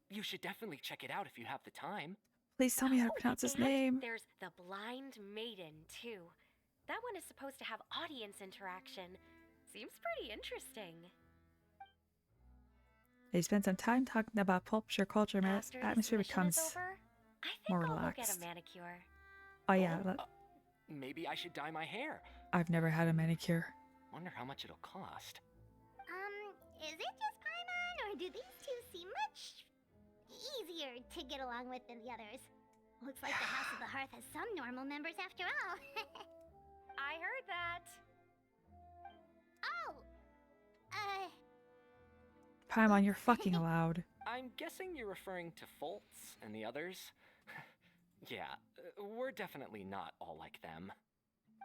You should definitely check it out if you have the time.
Please tell me how to
Oh,
pronounce his
and
name.
There's the Blind Maiden, too. That one is supposed to have audience interaction. Seems pretty interesting.
They spend some time talking about pulp culture.
After
Atmosphere
this mission is
becomes
over, I think
more
I'll go get
relaxed.
a manicure.
Oh yeah,
Maybe I should dye my hair.
I've never had a manicure.
Wonder how much it'll cost.
Is it just Paimon, or do these two seem much easier to get along with than the others? Looks like the House of the Hearth has some normal members after all.
I heard that.
Oh!
Paimon, you're fucking loud.
I'm guessing you're referring to Foltz and the others.
Yeah, we're definitely not all like them.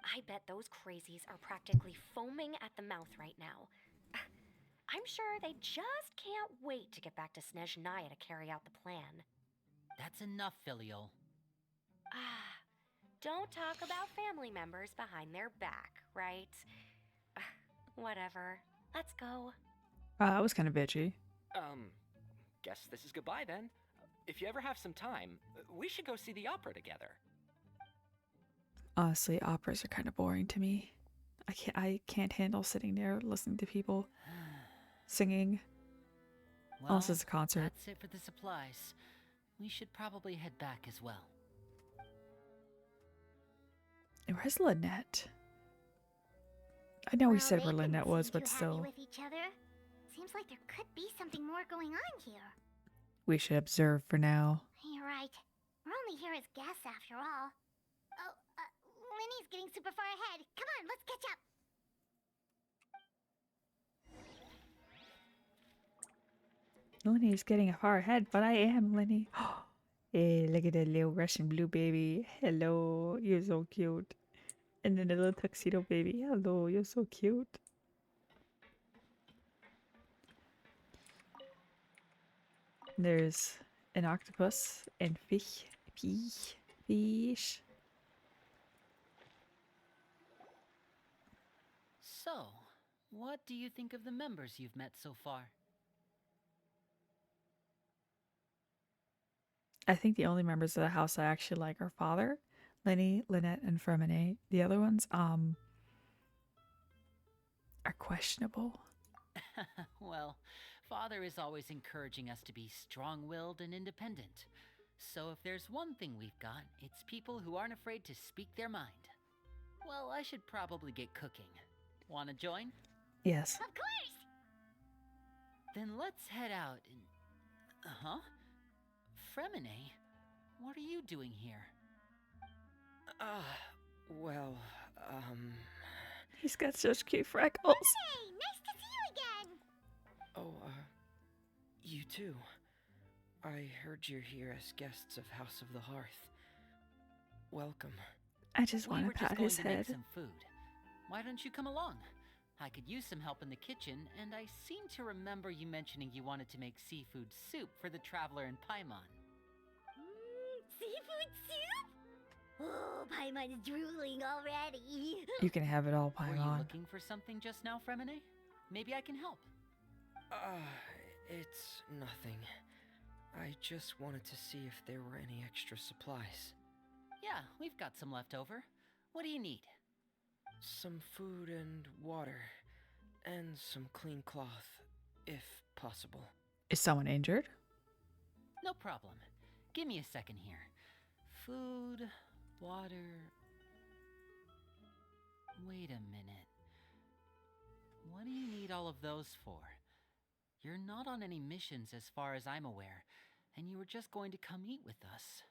I bet those crazies are practically foaming at the mouth right now. I'm sure they just can't wait to get back to Snezhnaya to carry out the plan.
That's enough, Filial.
Ah, don't talk about family members behind their back, right? Whatever. Let's go.
That was kind of bitchy.
Guess this is goodbye then. If you ever have some time, we should go see the opera together.
Honestly, operas are kind of boring to me. I can't handle sitting there listening to people singing.
Well,
Unless it's a concert.
that's it for the supplies. We should probably head back as well.
Where's Lynette? I know we
Well,
said
they
where
didn't
Lynette was,
seem
but
too
still.
happy with each other. Seems like there could be something more going on here.
We should observe for now.
You're right. We're only here as guests after all. Oh, Linny's getting super far ahead. Come on, let's catch up.
Linny's getting far ahead, but I am Linny. Hey, look at that little Russian blue baby. Hello, you're so cute. And then the little tuxedo baby. Hello, you're so cute. There's an octopus and fish. Fish.
So, what do you think of the members you've met so far?
I think the only members of the house I actually like are Father, Lenny, Lynette, and Fremine. The other ones, are questionable.
Well, Father is always encouraging us to be strong-willed and independent. So if there's one thing we've got, it's people who aren't afraid to speak their mind. Well, I should probably get cooking. Wanna join?
Yes.
Of course!
Then let's head out and... Uh-huh. Fremine, what are you doing here?
Well,
He's got such cute freckles.
Hey, nice to see you again!
Oh, you too. I heard you're here as guests of House of the Hearth. Welcome.
I just
We
want
were
to
just
pat
going
his
to make
head.
some food. Why don't you come along? I could use some help in the kitchen, and I seem to remember you mentioning you wanted to make seafood soup for the traveler in Paimon.
Seafood soup? Oh, Paimon's drooling already.
You can have it all,
Were you
Paimon.
looking for something just now, Fremine? Maybe I can help.
It's nothing. I just wanted to see if there were any extra supplies.
Yeah, we've got some left over. What do you need?
Some food and water. And some clean cloth, if possible.
Is someone injured?
No problem. Give me a second here. Food, water... Wait a minute. What do you need all of those for? You're not on any missions as far as I'm aware, and you were just going to come eat with us.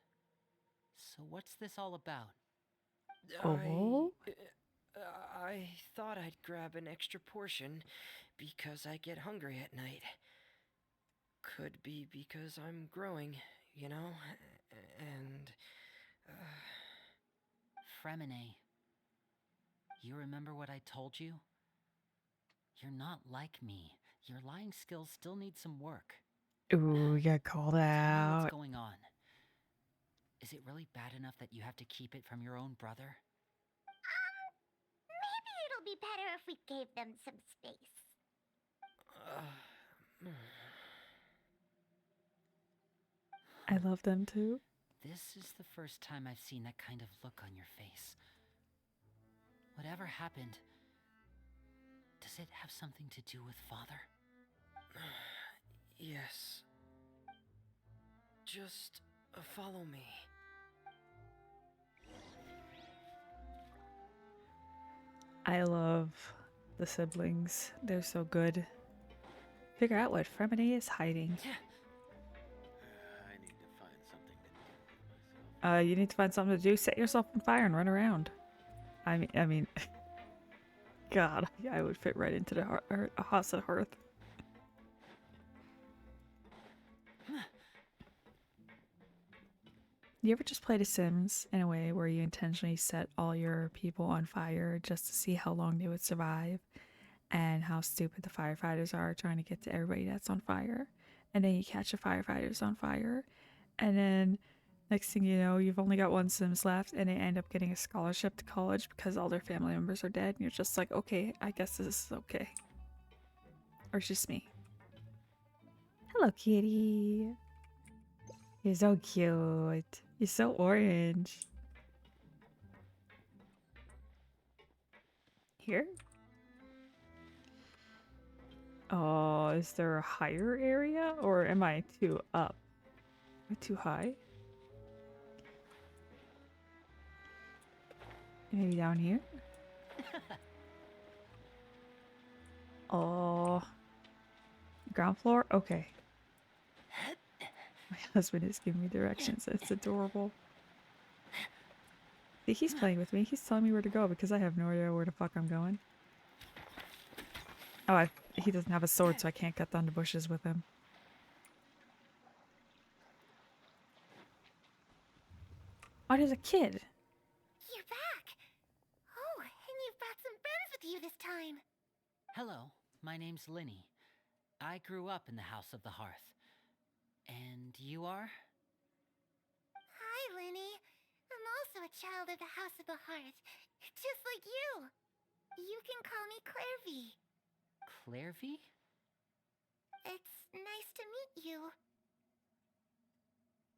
So what's this all about?
Oh?
I thought I'd grab an extra portion because I get hungry at night. Could be because I'm growing, you know, and...
Fremine, you remember what I told you? You're not like me. Your lying skills still need some work.
Ooh, you got called
Tell me
out.
what's going on. Is it really bad enough that you have to keep it from your own brother?
Maybe it'll be better if we gave them some space.
I love them too.
This is the first time I've seen that kind of look on your face. Whatever happened, does it have something to do with Father?
Yes. Just follow me.
I love the siblings. They're so good. Figure out what Fremine is hiding.
I need to find something to do with myself.
You need to find something to do. Set yourself on fire and run around. I mean, God, I would fit right into the house of hearth. You ever just play The Sims in a way where you intentionally set all your people on fire just to see how long they would survive and how stupid the firefighters are trying to get to everybody that's on fire? And then you catch the firefighters on fire, and then next thing you know, you've only got one Sims left, and they end up getting a scholarship to college because all their family members are dead. And you're just like, okay, I guess this is okay. Or it's just me. Hello, kitty. You're so cute. You're so orange. Here? Oh, is there a higher area? Or am I too up? Am I too high? Maybe down here? Oh. Ground floor? Okay. My husband is giving me directions. It's adorable. See, he's playing with me. He's telling me where to go because I have no idea where the fuck I'm going. Oh, he doesn't have a sword, so I can't cut down the bushes with him. Oh, there's a kid.
You're back! Oh, and you've brought some friends with you this time.
Hello, my name's Linny. I grew up in the House of the Hearth. And you are?
Hi, Linny. I'm also a child of the House of the Hearth, just like you. You can call me Clairvy.
Clairvy?
It's nice to meet you.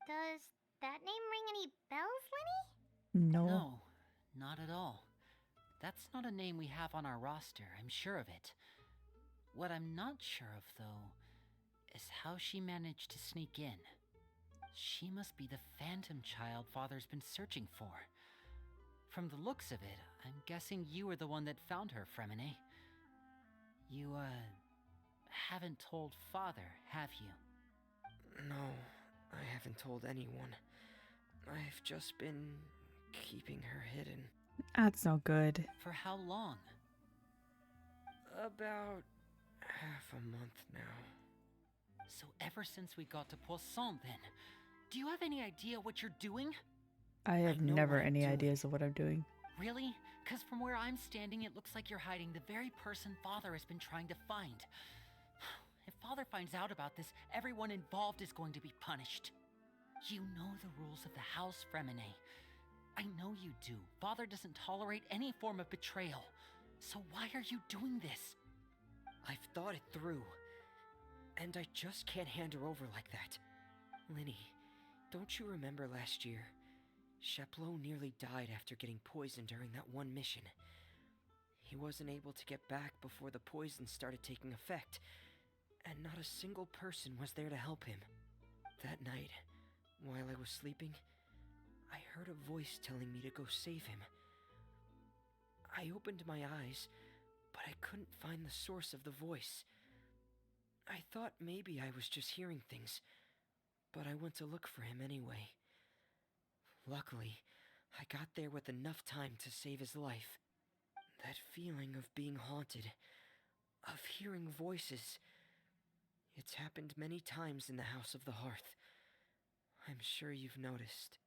Does that name ring any bells, Linny?
No.
No, not at all. That's not a name we have on our roster, I'm sure of it. What I'm not sure of, though, is how she managed to sneak in. She must be the phantom child Father's been searching for. From the looks of it, I'm guessing you were the one that found her, Fremine. You, haven't told Father, have you?
No, I haven't told anyone. I've just been keeping her hidden.
That's no good.
For how long?
About half a month now.
So ever since we got to Poisson, then. Do you have any idea what you're doing?
I have
know
never
what I'm
any
doing.
ideas of what I'm doing.
Really? Because from where I'm standing, it looks like you're hiding the very person Father has been trying to find. If Father finds out about this, everyone involved is going to be punished. You know the rules of the house, Fremine. I know you do. Father doesn't tolerate any form of betrayal. So why are you doing this?
I've thought it through. And I just can't hand her over like that. Linny, don't you remember last year? Sheplo nearly died after getting poisoned during that one mission. He wasn't able to get back before the poison started taking effect, and not a single person was there to help him. That night, while I was sleeping, I heard a voice telling me to go save him. I opened my eyes, but I couldn't find the source of the voice. I thought maybe I was just hearing things, but I went to look for him anyway. Luckily, I got there with enough time to save his life. That feeling of being haunted, of hearing voices, it's happened many times in the House of the Hearth. I'm sure you've noticed.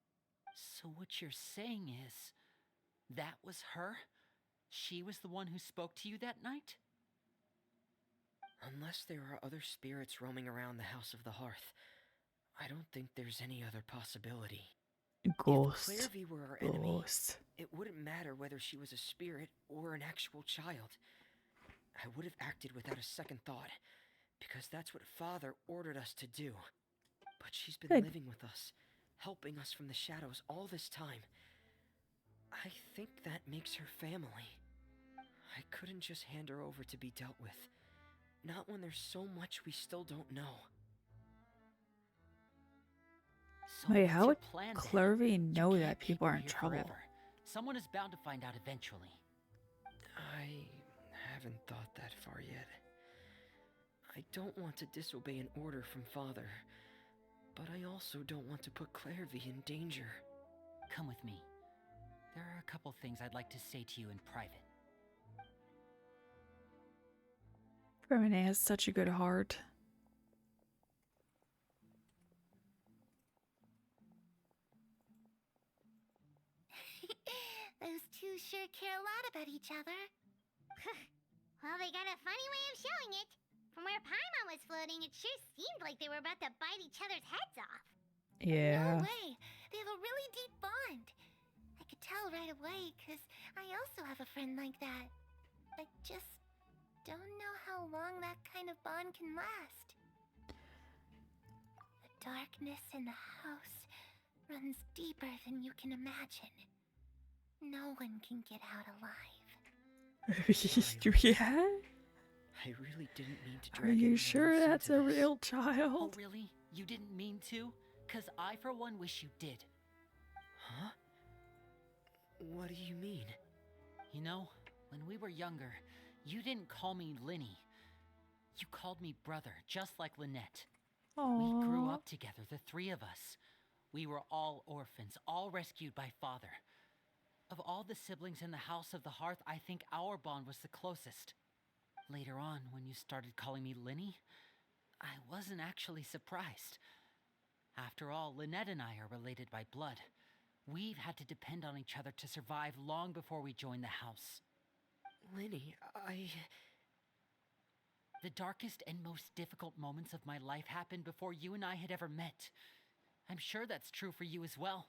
So what you're saying is, that was her? She was the one who spoke to you that night?
Unless there are other spirits roaming around the House of the Hearth, I don't think there's any other possibility.
Ghost.
If Clairvy were our enemy,
Ghost.
it wouldn't matter whether she was a spirit or an actual child. I would have acted without a second thought, because that's what Father ordered us to do. But she's been
Good.
living with us, helping us from the shadows all this time. I think that makes her family. I couldn't just hand her over to be dealt with. Not when there's so much we still don't know.
So
Wait,
what's
how
your
would
plan, then?
Clairvy
You
know
can't
that
keep
people
her
are in
here
trouble?
forever. Someone is bound to find out eventually.
I haven't thought that far yet. I don't want to disobey an order from Father, but I also don't want to put Clairvy in danger.
Come with me. There are a couple things I'd like to say to you in private.
Renee has such a good heart.
sure care a lot about each other. Well, they got a funny way of showing it. From where Paimon was floating, it sure seemed like they were about to bite each other's heads off.
Yeah.
No way. They have a really deep bond. I could tell right away, because I also have a friend like that. I just don't know how long that kind of bond can last. The darkness in the house runs deeper than you can imagine. No one can get out alive.
Yeah?
I really didn't mean to
Are
drag
you
anyone
sure
else
that's
into
a
this.
real
Oh,
child?
really? You didn't mean to? 'Cause I, for one, wish you did.
Huh? What do you mean?
You know, when we were younger, you didn't call me Linny. You called me brother, just like Lynette. We grew
Aww.
up together, the three of us. We were all orphans, all rescued by father. Of all the siblings in the House of the Hearth, I think our bond was the closest. Later on, when you started calling me Linny, I wasn't actually surprised. After all, Lynette and I are related by blood. We've had to depend on each other to survive long before we joined the house.
Linny,
The darkest and most difficult moments of my life happened before you and I had ever met. I'm sure that's true for you as well.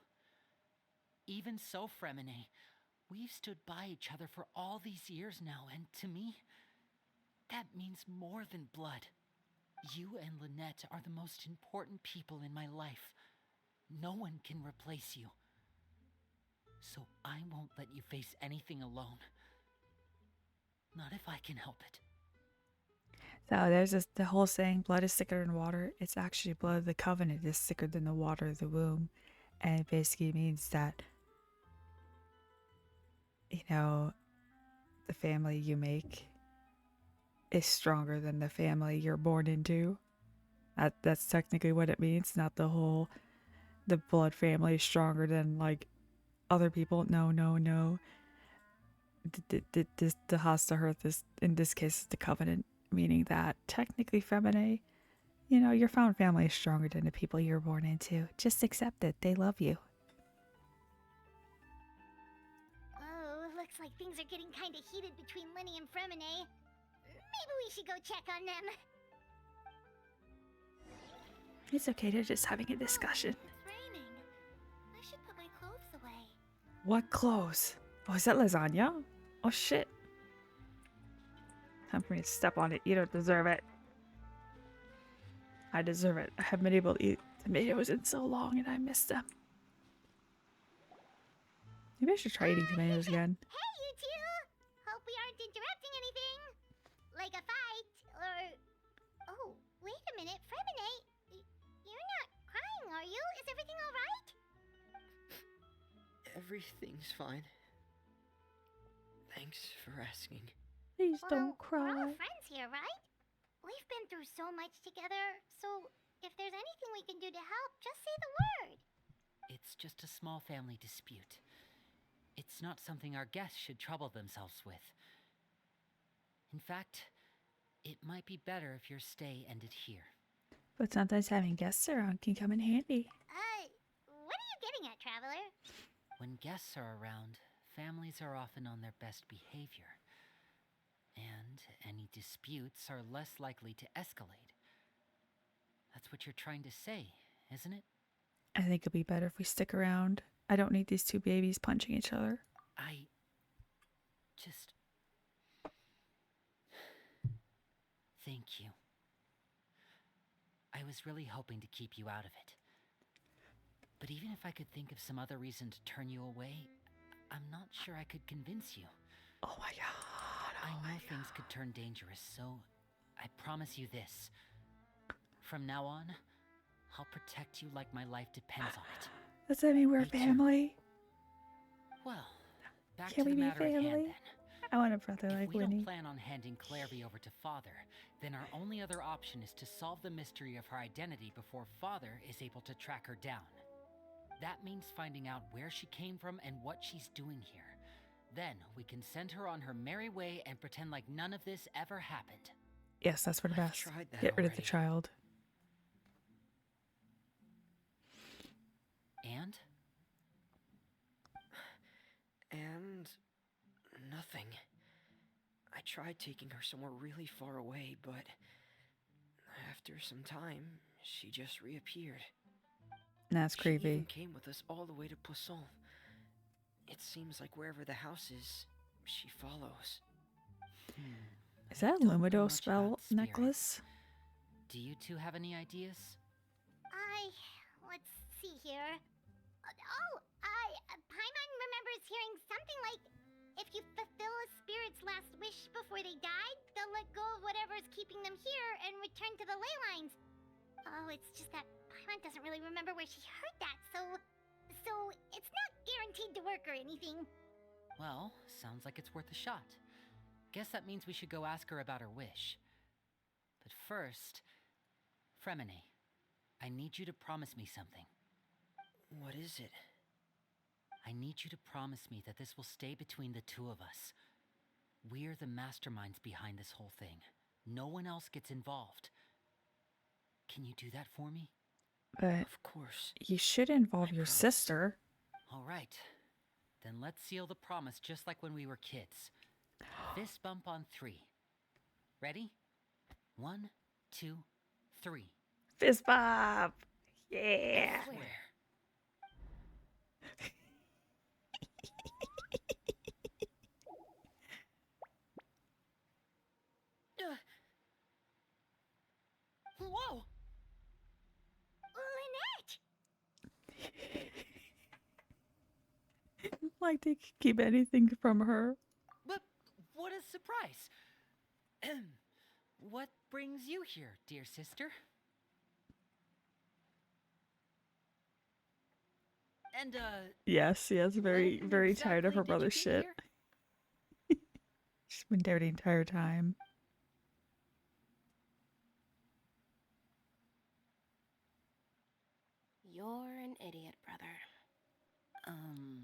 Even so, Fremine, we've stood by each other for all these years now, and to me, that means more than blood. You and Lynette are the most important people in my life. No one can replace you. So I won't let you face anything alone. Not if I can help it.
So there's the whole saying, blood is thicker than water. It's actually blood of the covenant is thicker than the water of the womb. And it basically means that, you know, the family you make is stronger than the family you're born into. That's technically what it means, not the whole, the blood family is stronger than, like, other people. No, no, no. The House to Hearth is, in this case, is the covenant, meaning that technically Femine, you know, your found family is stronger than the people you're born into. Just accept it. They love you.
Oh, looks like things are getting kind of heated between Linny and Fremine. Maybe we should go check on them.
It's okay, they're just having a discussion.
It's raining. I should put my clothes away.
What clothes? Oh, is that lasagna? Oh shit. Time for me to step on it. You don't deserve it. I deserve it. I haven't been able to eat tomatoes in so long and I miss them. Maybe I should try eating tomatoes again.
Hey, you two! Hope we aren't interrupting anything. Like a fight, or... Oh, wait a minute, Fremine. You're not crying, are you? Is everything alright?
Everything's fine. Thanks for asking.
Please
Well,
don't
we're all
cry.
friends here, right? We've been through so much together, so if there's anything we can do to help, just say the word.
It's just a small family dispute. It's not something our guests should trouble themselves with. In fact, it might be better if your stay ended here.
But sometimes having guests around can come in handy.
What are you getting at, Traveler?
When guests are around, families are often on their best behavior. And any disputes are less likely to escalate. That's what you're trying to say, isn't it?
I think it'll be better if we stick around. I don't need these two babies punching each other.
I just... Thank you. I was really hoping to keep you out of it. But even if I could think of some other reason to turn you away, I'm not sure I could convince you.
Oh my god.
I know things could turn dangerous, so I promise you this. From now on, I'll protect you like my life depends on it.
Does that mean we're
Me too.
family?
Well, back
Can
to
we
the
be
matter at hand
family?
then.
I want a brother
If
like
we
Winnie.
don't plan on handing Clairby over to Father, then our only other option is to solve the mystery of her identity before Father is able to track her down. That means finding out where she came from and what she's doing here. Then we can send her on her merry way and pretend like none of this ever happened.
Yes, that's for the
I've
best.
tried that
Get rid of the
already.
child.
And?
And nothing. I tried taking her somewhere really far away, but after some time, she just reappeared.
That's
She even
creepy.
came with us all the way to Poisson. It seems like wherever the house is, she follows.
Is that a
Don't know
Lumido
much
spell
about spirits.
necklace?
Do you two have any ideas?
Let's see here. Paimon remembers hearing something like, if you fulfill a spirit's last wish before they died, they'll let go of whatever's keeping them here and return to the ley lines. Oh, it's just that Paimon doesn't really remember where she heard that, so it's not guaranteed to work or anything.
Well, sounds like it's worth a shot. Guess that means we should go ask her about her wish. But first, Fremine, I need you to promise me something.
What is it?
I need you to promise me that this will stay between the two of us. We're the masterminds behind this whole thing. No one else gets involved. Can you do that for me?
But
Of course.
you should involve
I
your
promise.
sister.
All right. Then let's seal the promise just like when we were kids. Fist bump on 3. Ready? 1, 2, 3.
Fist bump! Yeah!
Swear.
Whoa!
Lynette!
Like they could keep anything from her.
But what a surprise! What brings you here, dear sister? And,
Yes, very,
when
very tired of her
exactly did you
brother's
get
shit.
here?
She's been there the entire time.
You're an idiot, brother.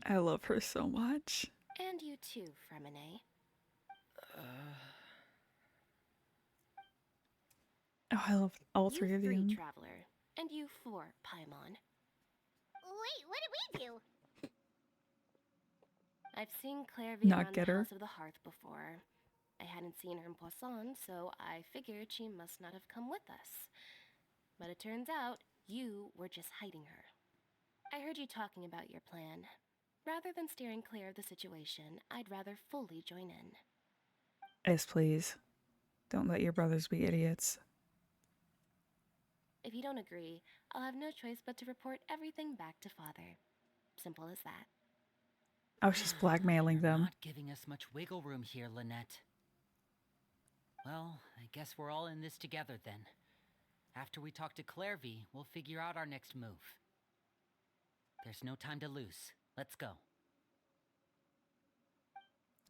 I love her so much.
And you too, Fremine.
Oh, I love all
You
three of
3,
them.
Traveler. And you 4, Paimon.
Wait, what did we do?
I've seen Clairvy
Not
around
get
the
her.
House of the Hearth before. I hadn't seen her in Poisson, so I figured she must not have come with us. But it turns out you were just hiding her. I heard you talking about your plan. Rather than steering clear of the situation, I'd rather fully join in.
Yes, please. Don't let your brothers be idiots.
If you don't agree, I'll have no choice but to report everything back to Father. Simple as that.
Oh, she's blackmailing
You're
them.
not giving us much wiggle room here, Lynette. Well, I guess we're all in this together then. After we talk to Clairvy, we'll figure out our next move. There's no time to lose. Let's go.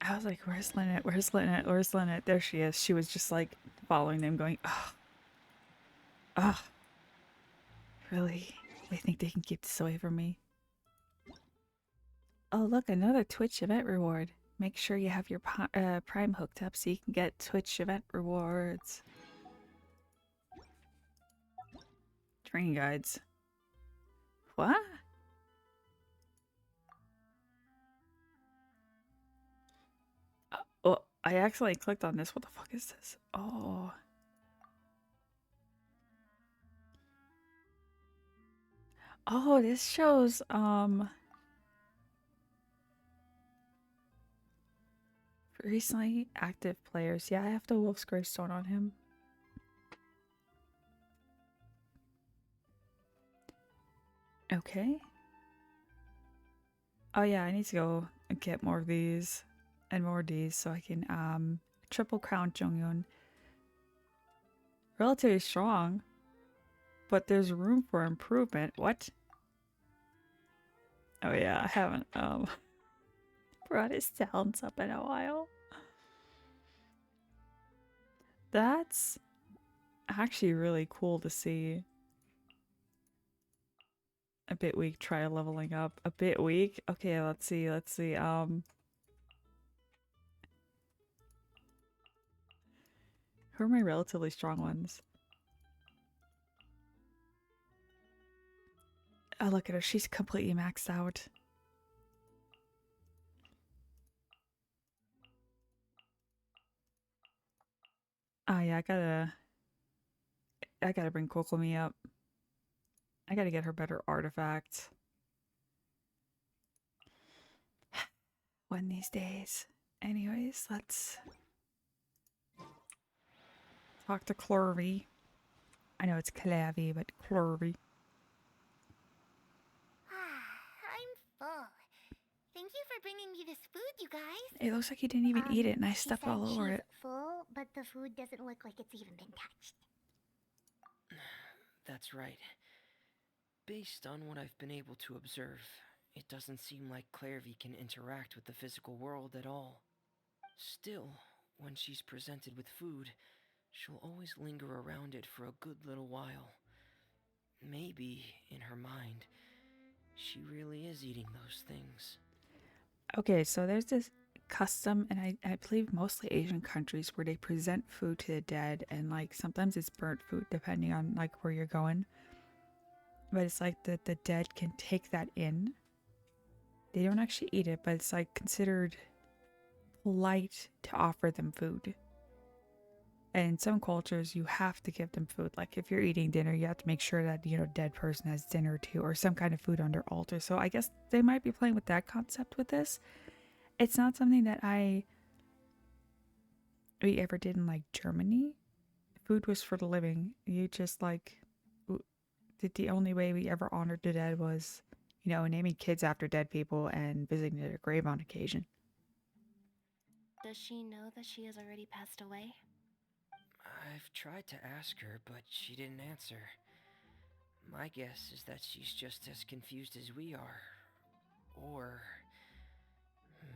I was like, where's Lynette? Where's Lynette? Where's Lynette? There she is. She was just like following them going, ugh. Ugh. Really? They think they can keep this away from me? Oh, look, another Twitch event reward. Make sure you have your Prime hooked up so you can get Twitch event rewards. Training guides. What? Oh, I accidentally clicked on this. What the fuck is this? Oh. Oh, this shows, recently active players. Yeah, I have the Wolf's Gravestone on him. Okay. Oh yeah, I need to go and get more of these and more of these so I can triple crown Jongyun. Relatively strong, but there's room for improvement. What? Oh yeah, I haven't brought his talents up in a while. That's actually really cool to see. A bit weak, try leveling up. A bit weak? Okay, let's see. Who are my relatively strong ones? Oh, look at her. She's completely maxed out. Oh yeah, I gotta bring Kokomi up. I gotta get her better artifacts. One these days. Anyways, let's talk to Clorvy. I know it's Clavy, but Clorvy.
I'm full. Thank you for bringing me this food, you guys.
It looks like you didn't even eat it, and I
She
stepped
said
all over
she's
it.
full, but the food doesn't look like it's even been touched.
That's right. Based on what I've been able to observe, it doesn't seem like Clairvy can interact with the physical world at all. Still, when she's presented with food, she'll always linger around it for a good little while. Maybe, in her mind, she really is eating those things.
Okay, so there's this custom, and I believe mostly Asian countries, where they present food to the dead, and like sometimes it's burnt food depending on like where you're going. But it's like the dead can take that in. They don't actually eat it, but it's like considered polite to offer them food. And in some cultures, you have to give them food. Like if you're eating dinner, you have to make sure that, you know, dead person has dinner too, or some kind of food on their altar. So I guess they might be playing with that concept with this. It's not something that we ever did in like Germany. Food was for the living. You just like the only way we ever honored the dead was, you know, naming kids after dead people and visiting their grave on occasion.
Does she know that she has already passed away?
I've tried to ask her, but she didn't answer. My guess is that she's just as confused as we are. Or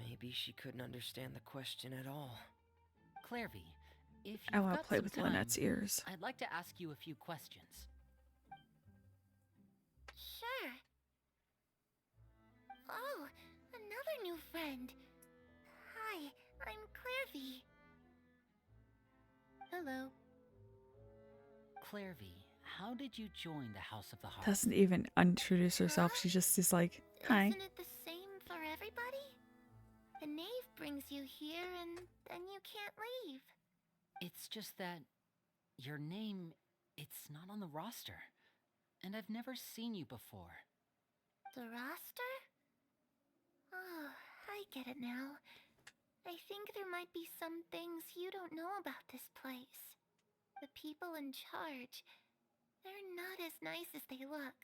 maybe she couldn't understand the question at all.
Clairvy, if
I
you've
want to
got
play
some
with
time,
Lynette's ears.
I'd like to ask you a few questions.
Sure. Oh, another new friend. Hi, I'm Clairvy.
Hello.
Clairvy, how did you join the House of the Heart?
Doesn't even introduce herself. She just is like, hi.
Isn't it the same for everybody? The knave brings you here and then you can't leave.
It's just that your name, it's not on the roster. And I've never seen you before.
The roster? Oh, I get it now. I think there might be some things you don't know about this place. The people in charge, they're not as nice as they look.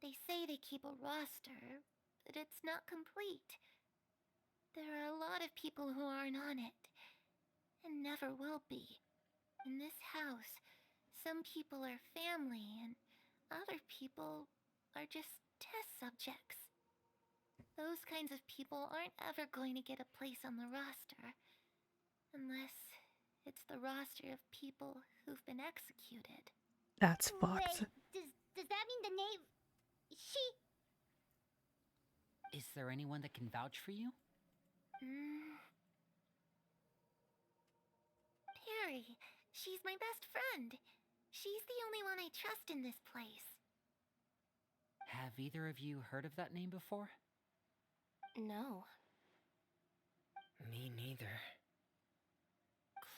They say they keep a roster, but it's not complete. There are a lot of people who aren't on it, and never will be. In this house, some people are family, and other people are just test subjects. Those kinds of people aren't ever going to get a place on the roster, unless it's the roster of people who've been executed.
That's fucked.
Wait, does that mean the knave... She...
Is there anyone that can vouch for you?
Perry. She's my best friend. She's the only one I trust in this place.
Have either of you heard of that name before?
No.
Me neither.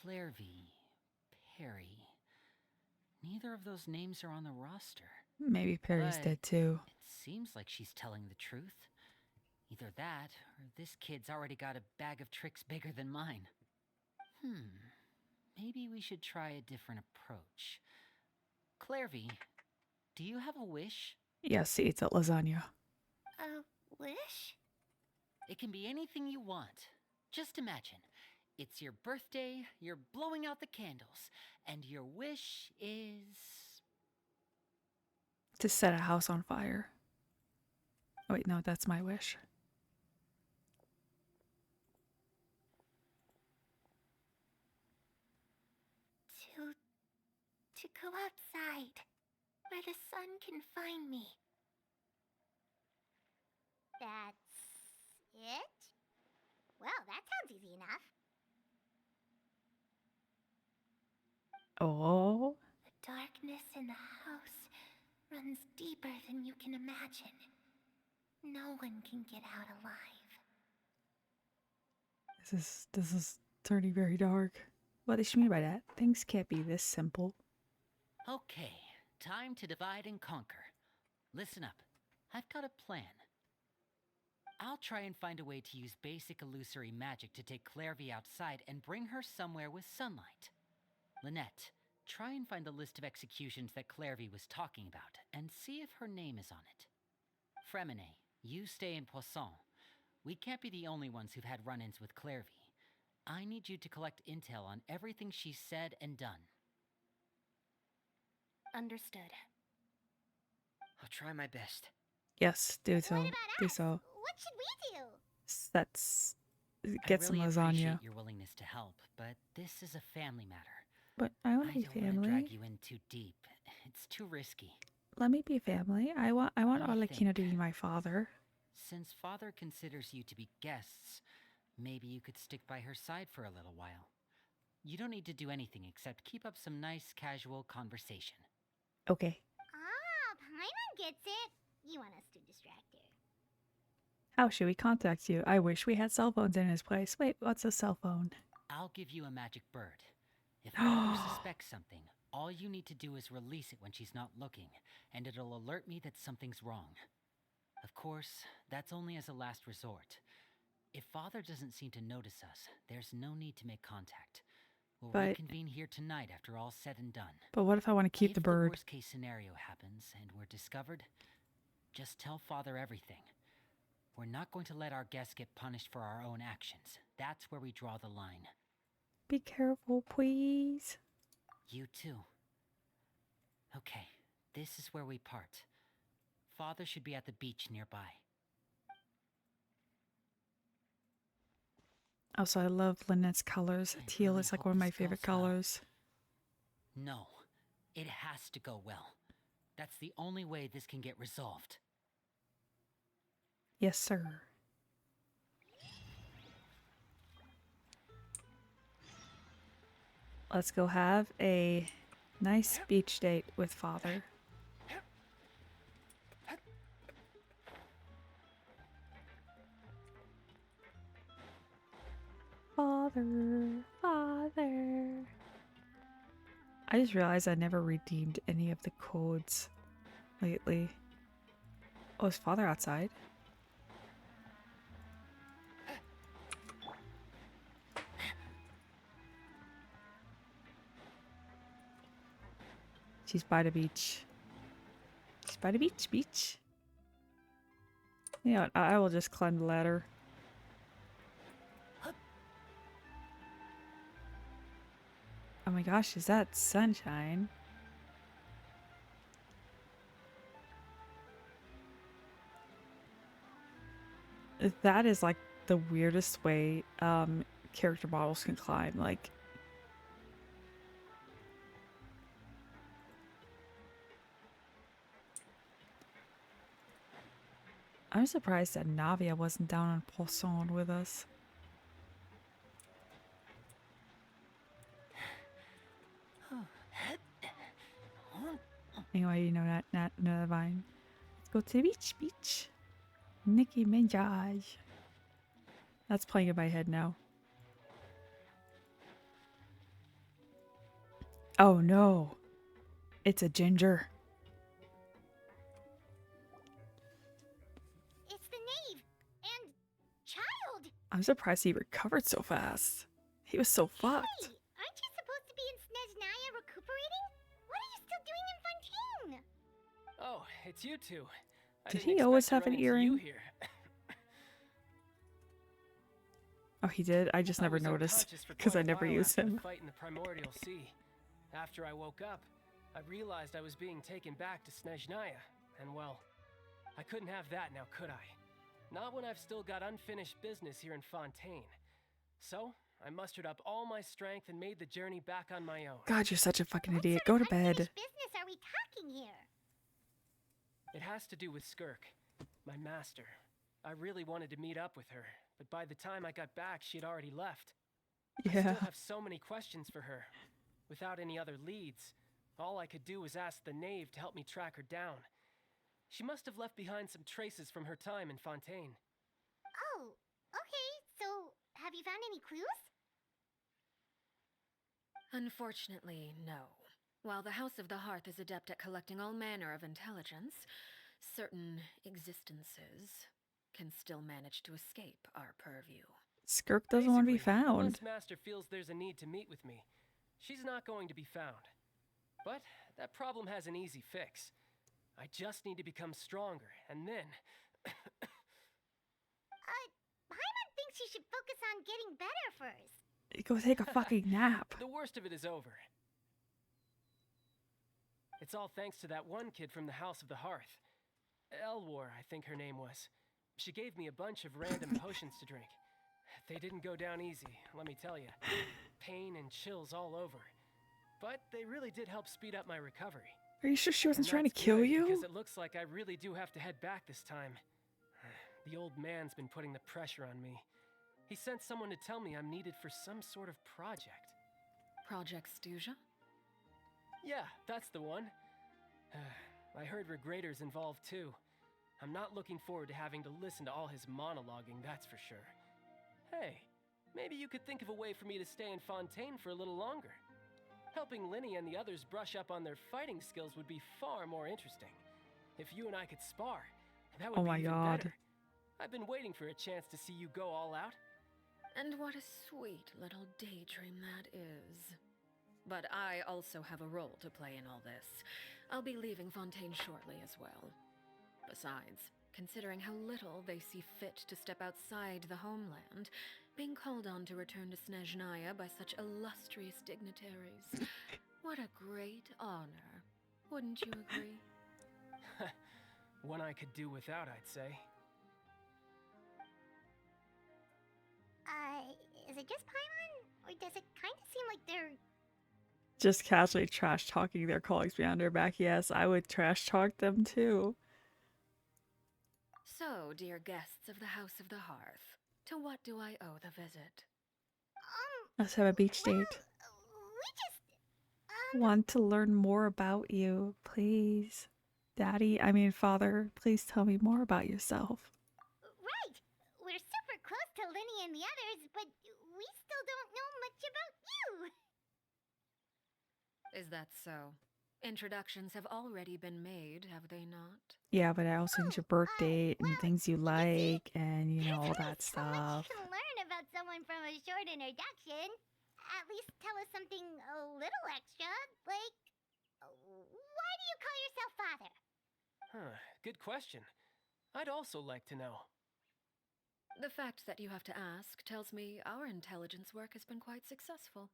Clairvy, Perry. Neither of those names are on the roster.
Maybe Perry's
But
dead too.
It seems like she's telling the truth. Either that, or this kid's already got a bag of tricks bigger than mine. Maybe we should try a different approach. Clairvy, do you have a wish?
Yeah, see, it's a lasagna.
A wish?
It can be anything you want. Just imagine. It's your birthday, you're blowing out the candles, and your wish is...
To set a house on fire. Oh, wait, no, that's my wish.
To go outside, where the sun can find me. That's it? Well, that sounds easy enough.
Oh.
The darkness in the house runs deeper than you can imagine. No one can get out alive.
This is turning very dark. What does she mean by that? Things can't be this simple.
Okay, time to divide and conquer. Listen up. I've got a plan. I'll try and find a way to use basic illusory magic to take Clairvy outside and bring her somewhere with sunlight. Lynette, try and find the list of executions that Clairvy was talking about and see if her name is on it. Fremine, you stay in Poisson. We can't be the only ones who've had run-ins with Clairvy. I need you to collect intel on everything she's said and done.
Understood.
I'll try my best.
Yes, do so.
What about
Do
us?
so.
What should we do?
That's get
I
some
really
lasagna.
appreciate your willingness to help, but this is a family matter.
But I want
I
to be
don't want to
family.
drag you in too deep. It's too risky.
Let me be family. I want
Let me
Arlecchino to
think.
be my father.
Since Father considers you to be guests, maybe you could stick by her side for a little while. You don't need to do anything except keep up some nice, casual conversation.
Okay.
Ah, Paimon gets it. You want us to distract her.
How should we contact you? I wish we had cell phones in his place. Wait, what's a cell phone?
I'll give you a magic bird. If Father suspects something, all you need to do is release it when she's not looking, and it'll alert me that something's wrong. Of course, that's only as a last resort. If Father doesn't seem to notice us, there's no need to make contact. We'll
But-
reconvene here tonight after all's said and done.
But what if I want to keep the
If
bird?
the worst case scenario happens and we're discovered, just tell Father everything. We're not going to let our guests get punished for our own actions. That's where we draw the line.
Be careful, please.
You too. Okay, this is where we part. Father should be at the beach nearby.
Also, I love Lynette's colors.
I
Teal
really
is like
hope
one of my
this
favorite
goes well.
colors.
No, it has to go well. That's the only way this can get resolved.
Yes, sir. Let's go have a nice beach date with Father. Father, Father. I just realized I never redeemed any of the codes lately. Oh, is Father outside? She's by the beach. She's by the beach. You know what, I will just climb the ladder. Oh my gosh, is that sunshine? That is like the weirdest way character models can climb. Like, I'm surprised that Navia wasn't down on Poisson with us. Anyway, you know that vine. Let's go to the beach. Nicki Minaj. That's playing in my head now. Oh no. It's a ginger.
It's the knave and child.
I'm surprised he recovered so fast. He was so fucked.
Hey, aren't you supposed to be in Snezhnaya recuperating? What are you still doing in Fontaine?
Oh, it's you two. I
Did
didn't
he always
expect to
have an
run into you
earring?
here.
Oh, he did? I just never
was
noticed
unconscious for
because
quite
I
a
never
while
used
after the
him.
fight in the primordial sea. After I woke up, I realized I was being taken back to Snezhnaya, and well, I couldn't have that now, could I? Not when I've still got unfinished business here in Fontaine. So, I mustered up all my strength and made the journey back on my own.
God, you're such a fucking
What
idiot.
sort
Go
of
to bed.
unfinished business are we talking here?
It has to do with Skirk, my master. I really wanted to meet up with her, but by the time I got back, she had already left. I
Yeah.
still have so many questions for her. Without any other leads, all I could do was ask the knave to help me track her down. She must have left behind some traces from her time in Fontaine.
Oh, okay. So, have you found any clues?
Unfortunately, no. While the House of the Hearth is adept at collecting all manner of intelligence, certain existences can still manage to escape our purview.
Skirk doesn't want to be
Basically,
found.
unless Master feels there's a need to meet with me, she's not going to be found. But that problem has an easy fix. I just need to become stronger, and then...
Paimon thinks you should focus on getting better first.
Go take a fucking nap.
The worst of it is over. It's all thanks to that one kid from the House of the Hearth. Elwar, I think her name was. She gave me a bunch of random potions to drink. They didn't go down easy, let me tell you. Pain and chills all over. But they really did help speed up my recovery.
Are you sure she wasn't
And
trying to
that's
kill
good,
you?
Because it looks like I really do have to head back this time. The old man's been putting the pressure on me. He sent someone to tell me I'm needed for some sort of project.
Project Stuja?
Yeah, that's the one. I heard Regrader's involved too. I'm not looking forward to having to listen to all his monologuing, that's for sure. Hey, maybe you could think of a way for me to stay in Fontaine for a little longer. Helping Linny and the others brush up on their fighting skills would be far more interesting. If you and I could spar, that would
Oh
be
my
even
God.
better. I've been waiting for a chance to see you go all out.
And what a sweet little daydream that is. But I also have a role to play in all this. I'll be leaving Fontaine shortly as well. Besides, considering how little they see fit to step outside the homeland, being called on to return to Snezhnaya by such illustrious dignitaries, what a great honor. Wouldn't you agree?
One I could do without, I'd say.
Is it just Paimon? Or does it kind of seem like they're...
Just casually trash talking their colleagues behind their back. Yes, I would trash talk them too.
So, dear guests of the House of the Hearth, to what do I owe the visit?
Let's have a beach date.
we just...
Want to learn more about you, please. Father, please tell me more about yourself.
Right! We're super close to Linny and the others, but we still don't know much about you!
Is that so? Introductions have already been made, have they not?
Yeah, but I also need your birth date and things you like and, you know, all that
So much
stuff.
you can learn about someone from a short introduction. At least tell us something a little extra, like... Why do you call yourself father?
Huh, good question. I'd also like to know.
The fact that you have to ask tells me our intelligence work has been quite successful.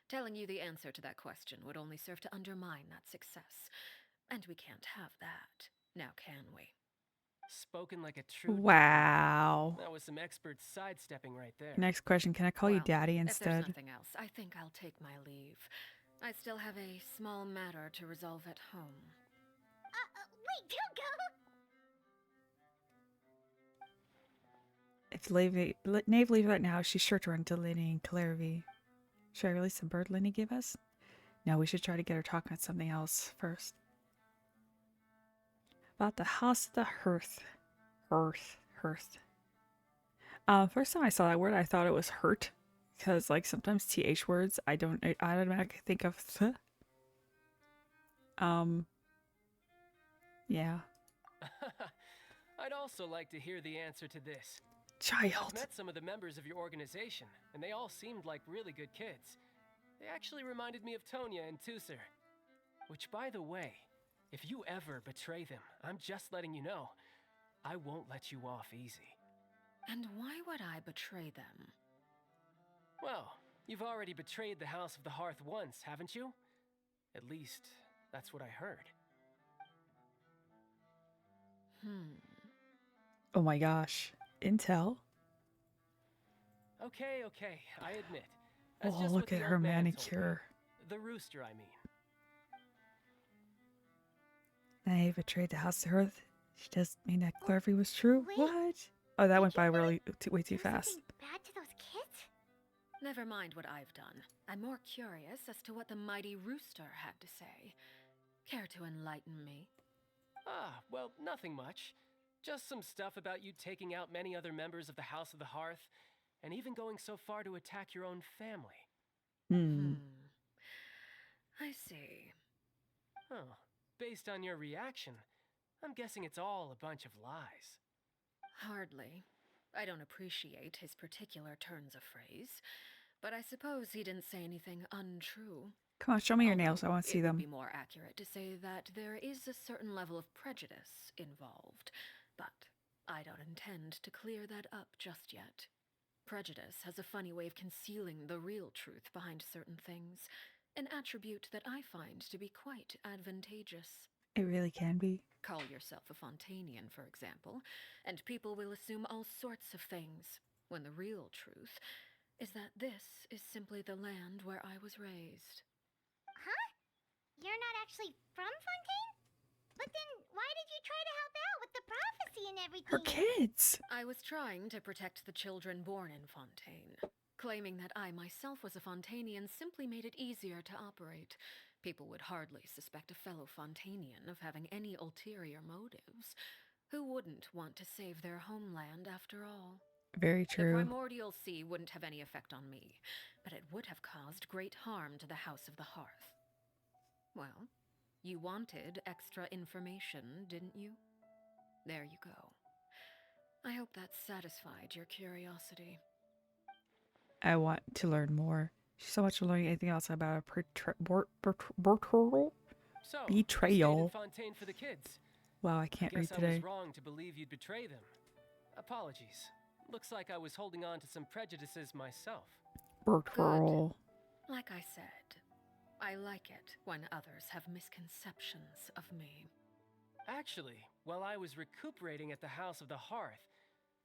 Telling you the answer to that question would only serve to undermine that success. And we can't have that, now can we?
Spoken like a true...
Wow.
That was some expert sidestepping right there.
Next question, can I call you
Well,
Daddy
If there's
instead?
nothing else, I think I'll take my leave. I still have a small matter to resolve at home.
Wait, don't go!
If Nave leaves right now, she's sure to run to Linny and Clairvy. Should I release the bird Linny gave us? No, we should try to get her talking about something else first. About the House of the Hearth. Hearth. First time I saw that word, I thought it was hurt. Because, like, sometimes TH words, I automatically think of th. Yeah.
I'd also like to hear the answer to this.
Child.
I've met some of the members of your organization, and they all seemed like really good kids. They actually reminded me of Tonya and Tusser. Which, by the way, if you ever betray them, I'm just letting you know, I won't let you off easy.
And why would I betray them?
Well, you've already betrayed the House of the Hearth once, haven't you? At least, that's what I heard.
Oh my gosh. Intel?
Okay, I admit.
Oh,
That's just
look
what the
at her
old man told me.
manicure.
The rooster, I mean.
I betrayed the House of Earth. She doesn't mean that Clairvy was true?
Wait.
What? Oh, that went by really way too
Do
fast.
something bad to those kids?
Never mind what I've done. I'm more curious as to what the mighty rooster had to say. Care to enlighten me?
Ah, well, nothing much. Just some stuff about you taking out many other members of the House of the Hearth, and even going so far to attack your own family.
I see.
Oh, based on your reaction, I'm guessing it's all a bunch of lies.
Hardly. I don't appreciate his particular turns of phrase, but I suppose he didn't say anything untrue.
Come on, show me your
Although
nails. I want to see
it would
them.
be more accurate to say that there is a certain level of prejudice involved, but I don't intend to clear that up just yet. Prejudice has a funny way of concealing the real truth behind certain things, an attribute that I find to be quite advantageous.
It really can be.
Call yourself a Fontanian, for example, and people will assume all sorts of things, when the real truth is that this is simply the land where I was raised.
Huh? You're not actually from Fontaine? But then why did you try to help out with the prophecy and everything?
Her kids!
I was trying to protect the children born in Fontaine. Claiming that I myself was a Fontanian simply made it easier to operate. People would hardly suspect a fellow Fontanian of having any ulterior motives. Who wouldn't want to save their homeland after all?
Very
The
true.
primordial sea wouldn't have any effect on me, but it would have caused great harm to the House of the Hearth. Well, you wanted extra information, didn't you? There you go. I hope that satisfied your curiosity.
I want to learn more. She's so much to learning anything else about a betrayal.
So, you stayed in
Betrayal.
Fontaine for the kids.
Wow, I can't read
Guess I
today.
was wrong to believe you'd betray them. Apologies. Looks like I was holding on to some prejudices myself.
Betrayal.
Like I said, I like it when others have misconceptions of me.
Actually, while I was recuperating at the House of the Hearth,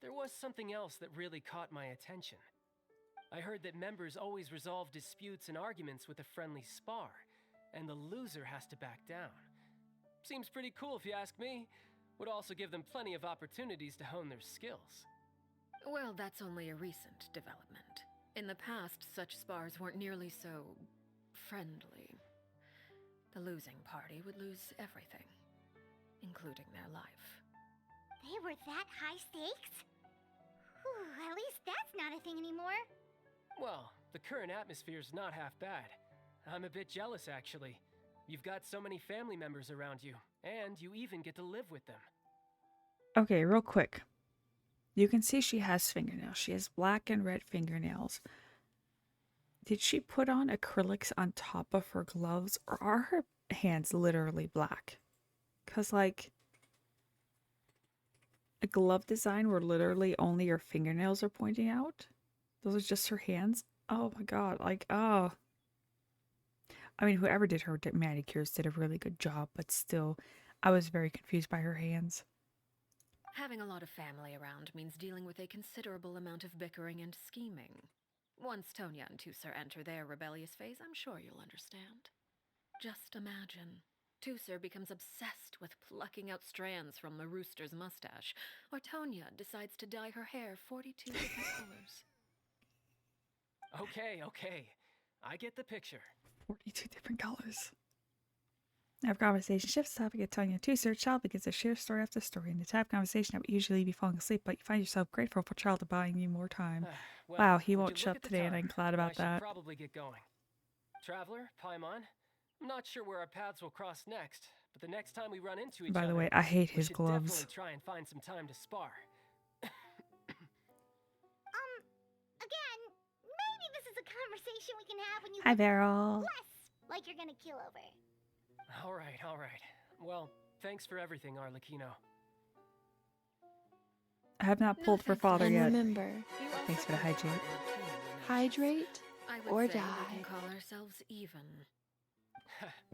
there was something else that really caught my attention. I heard that members always resolve disputes and arguments with a friendly spar, and the loser has to back down. Seems pretty cool if you ask me. Would also give them plenty of opportunities to hone their skills.
Well, that's only a recent development. In the past, such spars weren't nearly so friendly. The losing party would lose everything, including their life.
They were that high stakes? Whew, at least that's not a thing anymore.
Well, the current atmosphere's not half bad. I'm a bit jealous, actually. You've got so many family members around you, and you even get to live with them.
Okay, real quick. You can see she has fingernails. She has black and red fingernails. Did she put on acrylics on top of her gloves, or are her hands literally black? Because, like, a glove design where literally only your fingernails are pointing out? Those are just her hands? Oh my god, like, oh. I mean, whoever did her manicures did a really good job, but still, I was very confused by her hands.
Having a lot of family around means dealing with a considerable amount of bickering and scheming. Once Tonya and Tusser enter their rebellious phase, I'm sure you'll understand. Just imagine. Tusser becomes obsessed with plucking out strands from the rooster's mustache, or Tonya decides to dye her hair 42 different colors.
Okay. I get the picture.
42 different colors. Our conversation shifts. Topic at Tonya Tusser. Child begins to share story after story. In the type of conversation that would usually be falling asleep, but you find yourself grateful for child to buying you more time.
Well,
Wow, he
would
won't
you
shut
look at the
today, and I'm
time?
glad about
I should
that.
probably get going. Traveler, Paimon, I'm not sure where our paths will cross next, but the next time we run into each
By
other,
the way, I hate
we
his
should
gloves.
definitely try and find some time to spar.
Again, maybe this is a conversation we can have when you
Hi,
look
Beryl.
less like you're gonna kill over.
All right. Well, thanks for everything, Arlecchino.
I have not pulled for father
And
yet.
remember,
You also
Thanks for the
provide
hygiene.
routine in
hydrate
I would
or
say we
die.
can call ourselves even.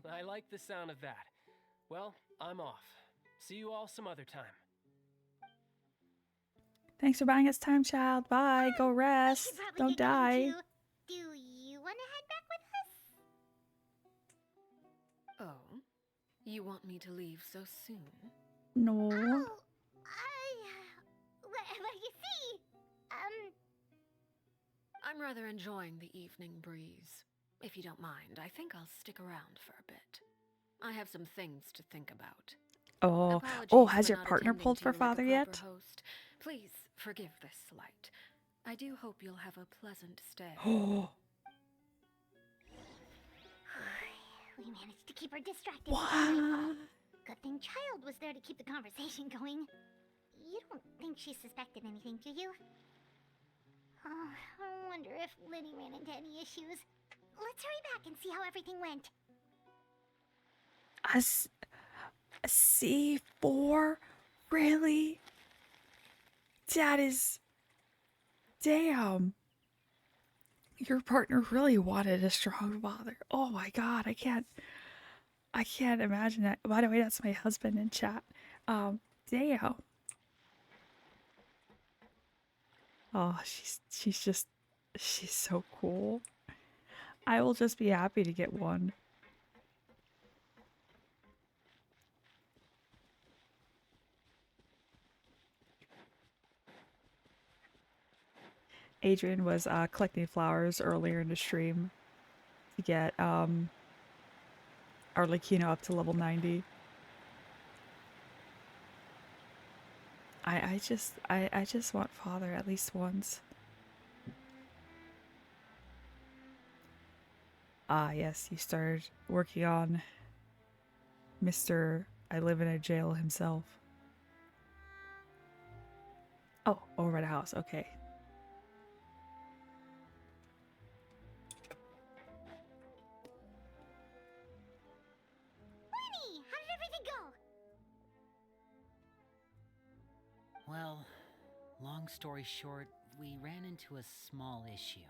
I like the sound of that. Well, I'm off. See you all some other time.
Thanks for buying us time, child. Bye. Go
We
rest.
should probably
Don't
get going,
die.
too. Do you want to head back with us?
Oh? You want me to leave so soon?
No.
Well, you see,
I'm rather enjoying the evening breeze. If you don't mind, I think I'll stick around for a bit. I have some things to think about.
Oh.
Apologies
Oh, has
for
your
not
partner
attending
pulled
to
for
you like a
father
proper
yet?
host. Please forgive this slight. I do hope you'll have a pleasant stay.
Oh.
We managed to keep her distracted. with the nightfall.
What?
Good thing Child was there to keep the conversation going. You don't think she suspected anything, do you? Oh, I wonder if Liddy ran into any issues. Let's hurry back and see how everything went.
A C4? Really? That is... Damn. Your partner really wanted a strong father. Oh my god, I can't imagine that. By the way, that's my husband in chat. Damn. Oh, she's so cool. I will just be happy to get one. Adrian was collecting flowers earlier in the stream to get Arlecchino up to level 90. I just want father at least once. Ah, yes, you started working on Mr. I live in a jail himself. Oh, over at a house, okay.
Winnie, how did everything go?
Well, long story short, we ran into a small issue.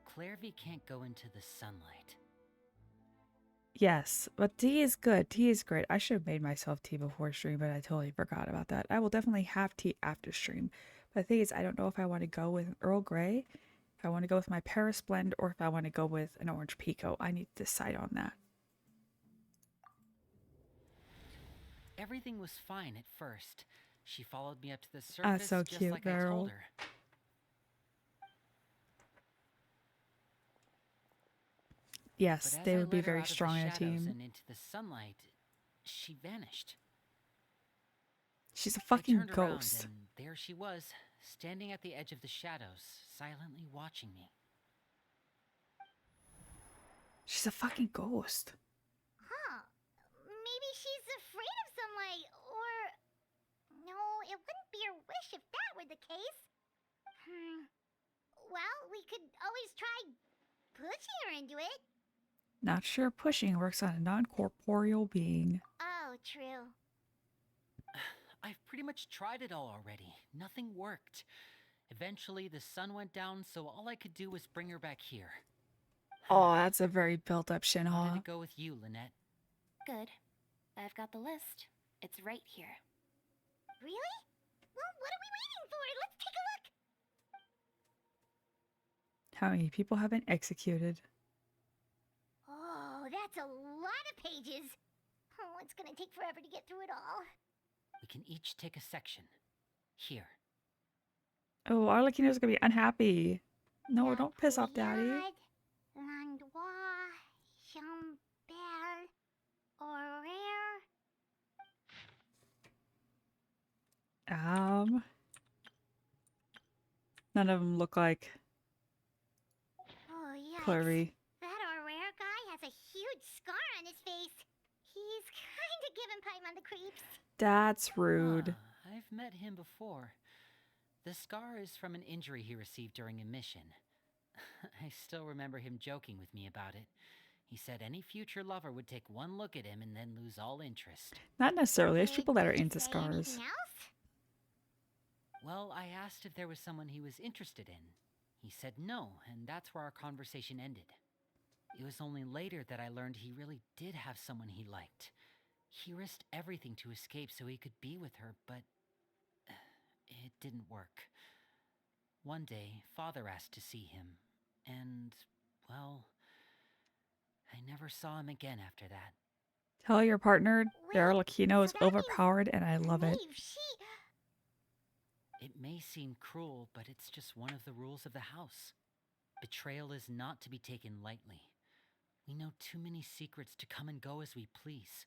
Clairvy can't go into the sunlight.
Yes, but tea is good. Tea is great. I should have made myself tea before stream, but I totally forgot about that. I will definitely have tea after stream. But the thing is, I don't know if I want to go with Earl Grey, if I want to go with my Paris blend, or if I want to go with an orange pico. I need to decide on that.
Everything was fine at first. She followed me up to the surface
So
just
cute,
like I
Beryl.
told her.
Yes,
But as
they
I
would be
led her
very
out of the
strong in a
shadows
team.
and into the sunlight, she vanished.
She's a
I
fucking
turned around
ghost.
and there she was, standing at the edge of the shadows, silently watching me.
She's a fucking ghost.
Huh. Maybe she's afraid of sunlight, or... No, it wouldn't be her wish if that were the case. Well, we could always try pushing her into it.
Not sure pushing works on a non-corporeal being.
Oh, true.
I've pretty much tried it all already. Nothing worked. Eventually, the sun went down, so all I could do was bring her back here.
Oh, that's a very built-up
How
Shinha.
did it go with you, Lynette?
Good. I've got the list. It's right here.
Really? Well, what are we waiting for? Let's take a look.
How many people have been executed?
Oh, that's a lot of pages. Oh, it's gonna take forever to get through it all.
We can each take a section. Here.
Oh, Arlecchino's gonna be unhappy. No, don't piss off Daddy.
Landois, Chambert, Aurere.
None of them look like
Oh, yikes.
Clary.
That Aurere guy has a huge scar on his face. He's kinda giving Paimon the creeps.
That's rude.
Ah, I've met him before. The scar is from an injury he received during a mission. I still remember him joking with me about it. He said any future lover would take one look at him and then lose all interest.
Not necessarily. There's
Did
people that are
he
into
say
scars.
anything else?
Well, I asked if there was someone he was interested in. He said no, and that's where our conversation ended. It was only later that I learned he really did have someone he liked. He risked everything to escape so he could be with her, but it didn't work. One day, Father asked to see him, and, well, I never saw him again after that.
Tell your partner
Wait,
Arlecchino is
so that means
overpowered and I love it.
Maeve,
It may seem cruel, but it's just one of the rules of the house. Betrayal is not to be taken lightly. We know too many secrets to come and go as we please.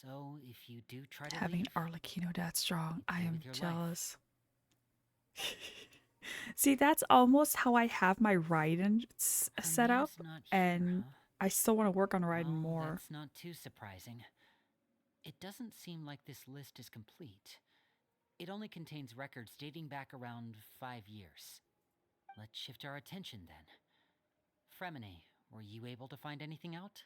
So, if you do try to
Having
leave,
Arlecchino that strong, I
play
am
with your life.
jealous. See, that's almost how I have my Raiden set up,
Her name's not
and
here, huh?
I still want to work on writing
Well,
more.
that's not too surprising. It doesn't seem like this list is complete. It only contains records dating back around 5 years. Let's shift our attention then. Fremine, were you able to find anything out?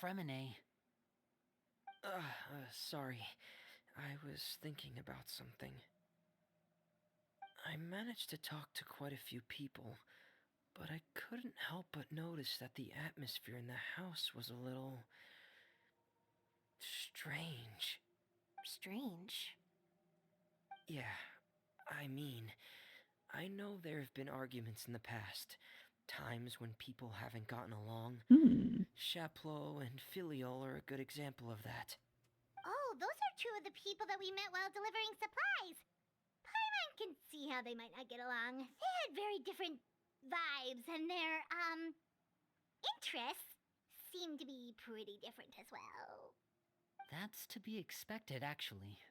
Fremine.
Sorry. I was thinking about something. I managed to talk to quite a few people, but I couldn't help but notice that the atmosphere in the house was a little strange.
Strange.
Yeah, I mean, I know there have been arguments in the past, times when people haven't gotten along. Chaplot and Filial are a good example of that.
Oh, those are two of the people that we met while delivering supplies. Paimon can see how they might not get along. They had very different vibes, and their, interests seem to be pretty different as well.
That's to be expected, actually.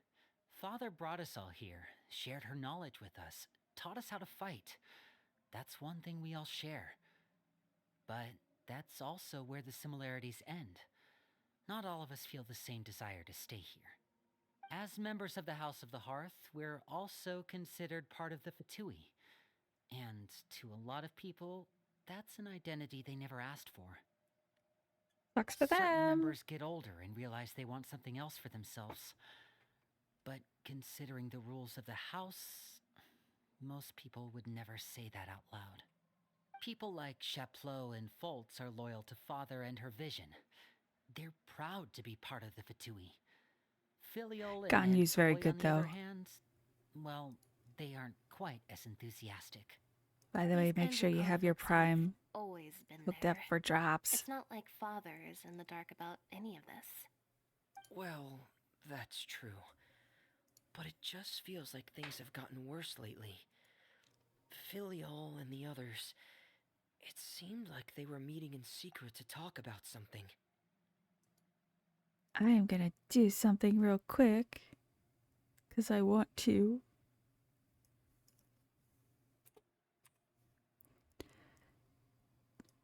Father brought us all here, shared her knowledge with us, taught us how to fight. That's one thing we all share. But that's also where the similarities end. Not all of us feel the same desire to stay here. As members of the House of the Hearth, we're also considered part of the Fatui. And to a lot of people, that's an identity they never asked for.
Sucks for
Certain
them.
members get older and realize they want something else for themselves. But considering the rules of the house, most people would never say that out loud. People like Chaplot and Foltz are loyal to Father and her vision. They're proud to be part of the Fatui. Filial and
Ganyu's very
Toy,
good,
on the other
though.
hand, well, they aren't quite as enthusiastic.
By the way,
These
make
kinds
sure
of
you have your
conflicts
Prime
always been
hooked up
there.
for drops.
It's not like Father is in the dark about any of this.
Well, that's true. But it just feels like things have gotten worse lately. Filial and the others, it seemed like they were meeting in secret to talk about something.
I am gonna do something real quick. Because I want to.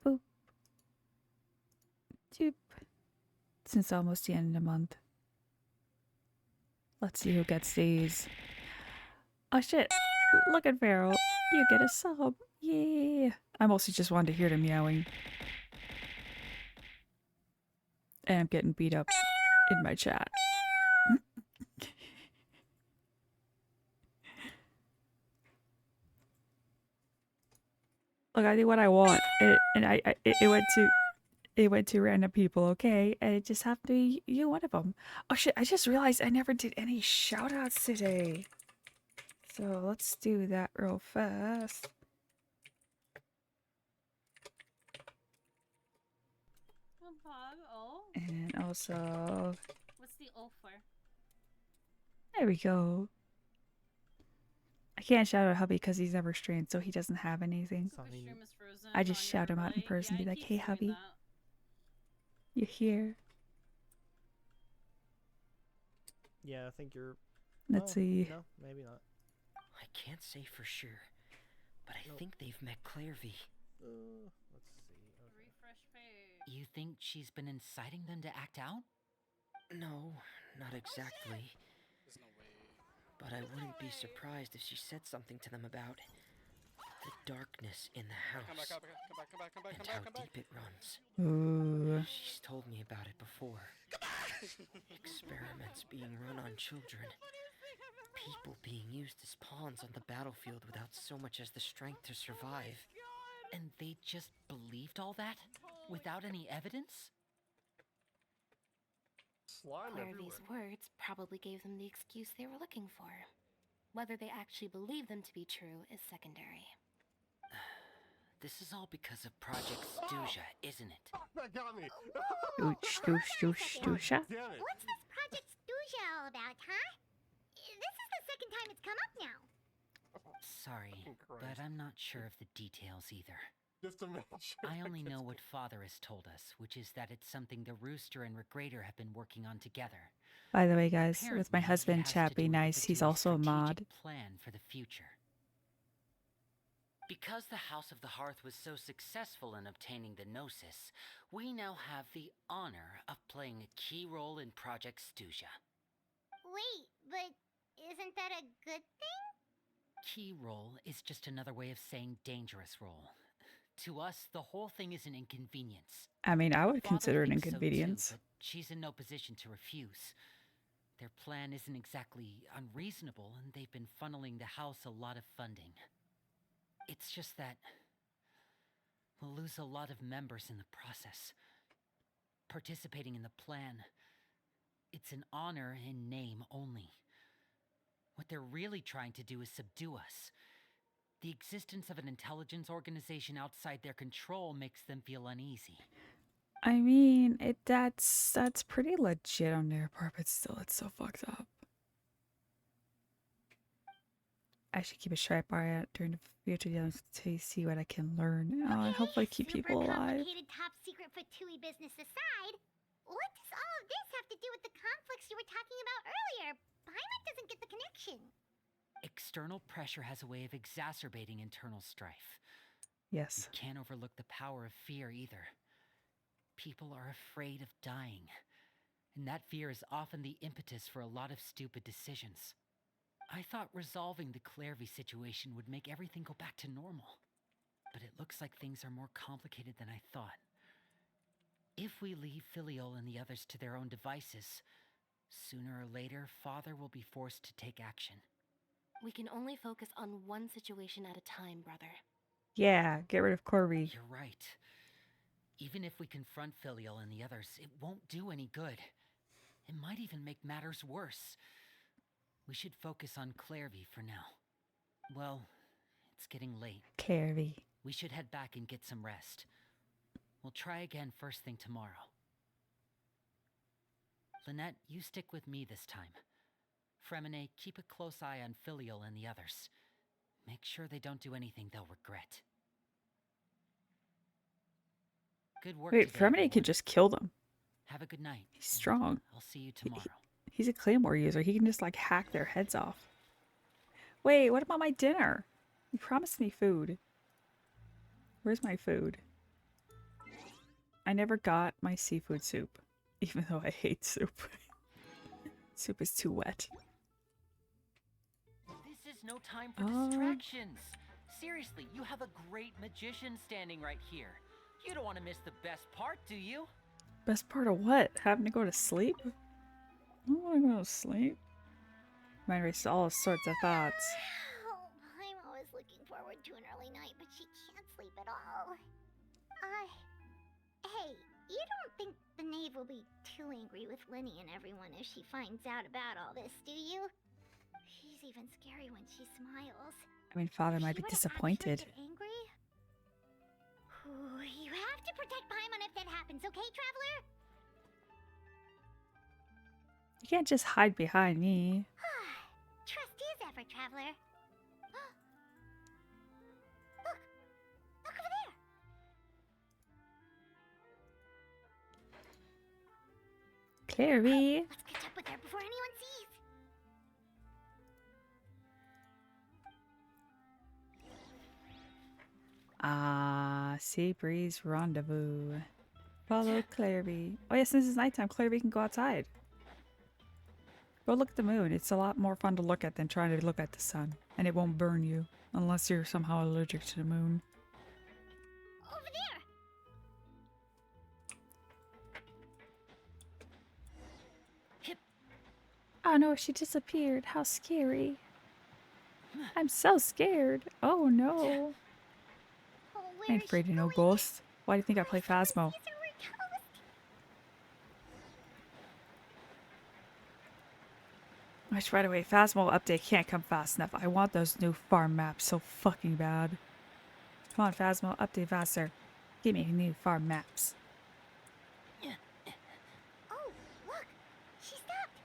Boop. Doop. Since almost the end of the month. Let's see who gets these. Oh shit. Look at Farrell. You get a sub. Yeah. I mostly just wanted to hear them meowing. And I'm getting beat up in my chat. Look, I do what I want. It went to random people, okay? And it just happened to be you, one of them. Oh shit, I just realized I never did any shoutouts today. So let's do that real fast. And also...
What's the O for?
There we go. I can't shout out hubby because he's never streamed, so he doesn't have anything. I just shout him out in person, be like, hey hubby, you here?
Yeah, I think you're...
Let's see.
No, maybe not.
I can't say for sure, but I think they've met Clairvy.
Let's see. Okay.
Refresh page.
You think she's been inciting them to act out?
No, not exactly. But I wouldn't be surprised if she said something to them about the darkness in the house and how deep it runs.
Ooh.
She's told me about it before. Experiments being run on children. People being used as pawns on the battlefield without so much as the strength to survive.
And they just believed all that? Without any evidence?
Clairvy's words probably gave them the excuse they were looking for. Whether they actually believe them to be true is secondary.
This is all because of Project Stuja, isn't it?
That got me.
Stoosha?
What's this Project Stuja all about, huh? This is the second time it's come up now.
Sorry, but I'm not sure of the details either.
Just to make sure.
I only know what Father has told us, which is that it's something the Rooster and Regrader have been working on together.
By the way, guys, with
Apparently,
my
it
husband,
has
chat
to
be
do with the
nice. He's
Fatui's
also a mod.
strategic plan for the future. Because the House of the Hearth was so successful in obtaining the Gnosis, we now have the honor of playing a key role in Project Stuja.
Wait, but isn't that a good thing?
Key role is just another way of saying dangerous role. To us, the whole thing is an inconvenience.
I mean, I would
Father
consider it an
thinks so too,
inconvenience.
but she's in no position to refuse. Their plan isn't exactly unreasonable, and they've been funneling the house a lot of funding. It's just that we'll lose a lot of members in the process. Participating in the plan, it's an honor in name only. What they're really trying to do is subdue us. The existence of an intelligence organization outside their control makes them feel uneasy.
I mean, that's pretty legit on their part, but still, it's so fucked up. I should keep a sharp eye out during the future games to see what I can learn, and hopefully keep people alive.
Complicated top secret Fatui business aside, what does all of this have to do with the conflicts you were talking about earlier? Paimon doesn't get the connection.
External pressure has a way of exacerbating internal strife.
Yes.
You can't overlook the power of fear either. People are afraid of dying, and that fear is often the impetus for a lot of stupid decisions. I thought resolving the Clairvy situation would make everything go back to normal, but it looks like things are more complicated than I thought. If we leave Filiol and the others to their own devices, sooner or later, Father will be forced to take action.
We can only focus on one situation at a time, brother.
Yeah, get rid of Corby.
You're right. Even if we confront Filial and the others, it won't do any good. It might even make matters worse. We should focus on Clairvy for now. Well, it's getting late.
Clairvy.
We should head back and get some rest. We'll try again first thing tomorrow. Lynette, you stick with me this time. Fremine, keep a close eye on Filial and the others. Make sure they don't do anything they'll regret. Good work
Wait,
today,
Fremine
everyone.
can just kill them.
Have a good night.
He's strong.
I'll see you tomorrow.
He's a Claymore user. He can just like hack their heads off. Wait, what about my dinner? You promised me food. Where's my food? I never got my seafood soup, even though I hate soup. Soup is too wet.
This is no time for distractions. Seriously, you have a great magician standing right here. You don't want to miss the best part, do you?
Best part of what? Having to go to sleep? I don't want to go to sleep. Mind races all sorts of thoughts.
Oh, I'm always looking forward to an early night, but she can't sleep at all. Hey, you don't think the knave will be too angry with Lenny and everyone if she finds out about all this, do you? She's even scary when she smiles.
I mean, Father
If
might
she
be
were to
disappointed.
actually get angry? Ooh, you have to protect Paimon if that happens, okay, Traveler?
You can't just hide behind me.
Trust is ever, Traveler. Look! Look over there!
Clairvy.
Let's catch up with her before anyone sees.
Ah, Sea Breeze Rendezvous. Follow Clairvy. Oh yeah, since it's nighttime, Clairvy can go outside. Go look at the moon. It's a lot more fun to look at than trying to look at the sun. And it won't burn you, unless you're somehow allergic to the moon.
Over there!
Oh no, she disappeared. How scary. I'm so scared. Oh no.
Oh,
I
where
ain't
is
afraid
she
of no
going?
ghosts. Why do you think I play Phasmo?
These are we're toast.
Which, by the way, Phasmo update can't come fast enough. I want those new farm maps so fucking bad. Come on, Phasmo, update faster. Give me new farm maps.
Oh, look! She stopped!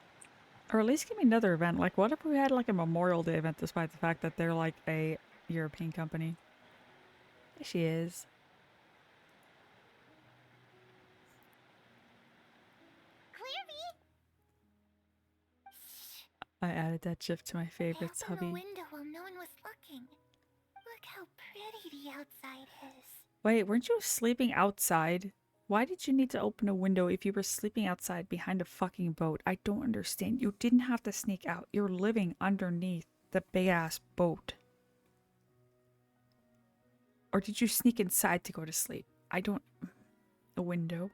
Or at least give me another event. Like, what if we had like a Memorial Day event despite the fact that they're like a European company? There she is.
Clairvy!
I added that GIF to my favorites,
Open the
hubby.
window while no one was looking. Look how pretty the outside is.
Wait, weren't you sleeping outside? Why did you need to open a window if you were sleeping outside behind a fucking boat? I don't understand. You didn't have to sneak out. You're living underneath the big ass boat. Or did you sneak inside to go to sleep? I don't... A window.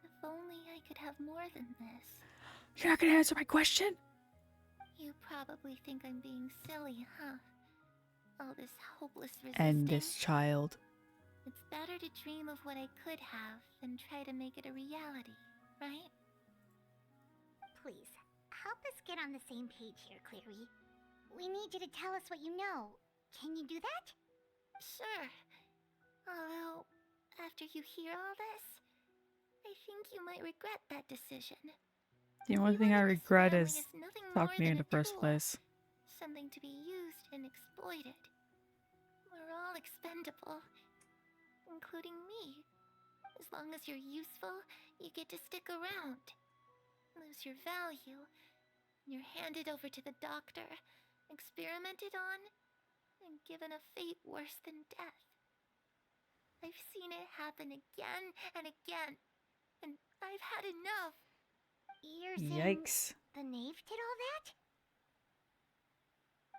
If only I could have more than this.
You're not gonna answer my question?
You probably think I'm being silly, huh? All this hopeless resisting.
And this child.
It's better to dream of what I could have than try to make it a reality, right? Please, help us get on the same page here, Clary. We need you to tell us what you know. Can you do that? Sure. Although, after you hear all this, I think you might regret that decision.
The only thing I regret is talking to you in the first place.
Something to be used and exploited. We're all expendable, including me. As long as you're useful, you get to stick around. Lose your value, you're handed over to the doctor, experimented on, and given a fate worse than death. I've seen it happen again and again, and I've had enough. You're saying
Yikes.
the knave did all that?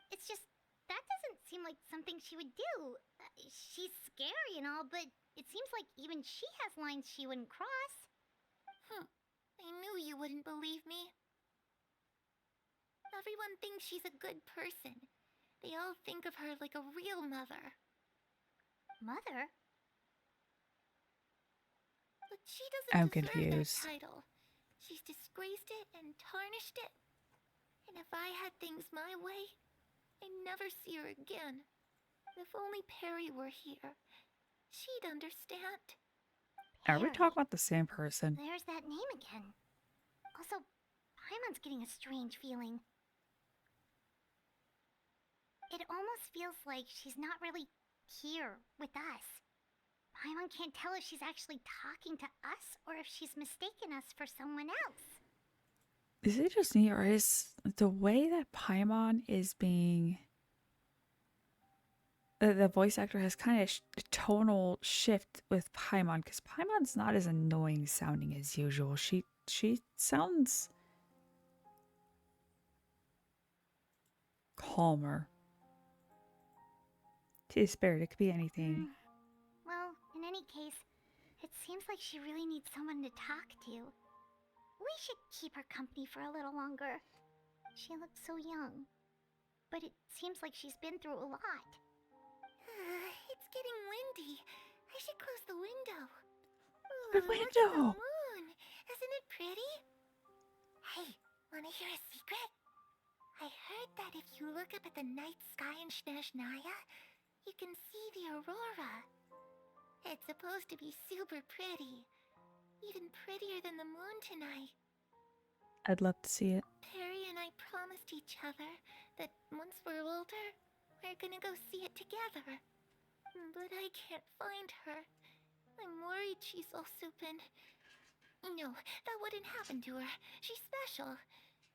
It's just, that doesn't seem like something she would do. She's scary and all, but it seems like even she has lines she wouldn't cross. I knew you wouldn't believe me. Everyone thinks she's a good person. They all think of her like a real mother. Mother? But she doesn't
I'm
deserve
confused.
that title. She's disgraced it and tarnished it. And if I had things my way, I'd never see her again. If only Perry were here, she'd understand.
Are we talking about the same person?
There's that name again. Also, Paimon's getting a strange feeling. It almost feels like she's not really here with us. Paimon can't tell if she's actually talking to us or if she's mistaken us for someone else.
Is it just me, or is the way that Paimon is being... The voice actor has kind of a tonal shift with Paimon, because Paimon's not as annoying sounding as usual. She sounds calmer. She's spared. It could be anything.
Well, in any case, it seems like she really needs someone to talk to. We should keep her company for a little longer. She looks so young. But it seems like she's been through a lot. It's getting windy. I should close the window.
The
Look at
window!
the moon. Isn't it pretty? Hey, wanna hear a secret? I heard that if you look up at the night sky in Snezhnaya, you can see the aurora. It's supposed to be super pretty. Even prettier than the moon tonight.
I'd love to see it.
Perry and I promised each other that once we're older, we're gonna go see it together. But I can't find her. I'm worried she's also been... No, that wouldn't happen to her. She's special.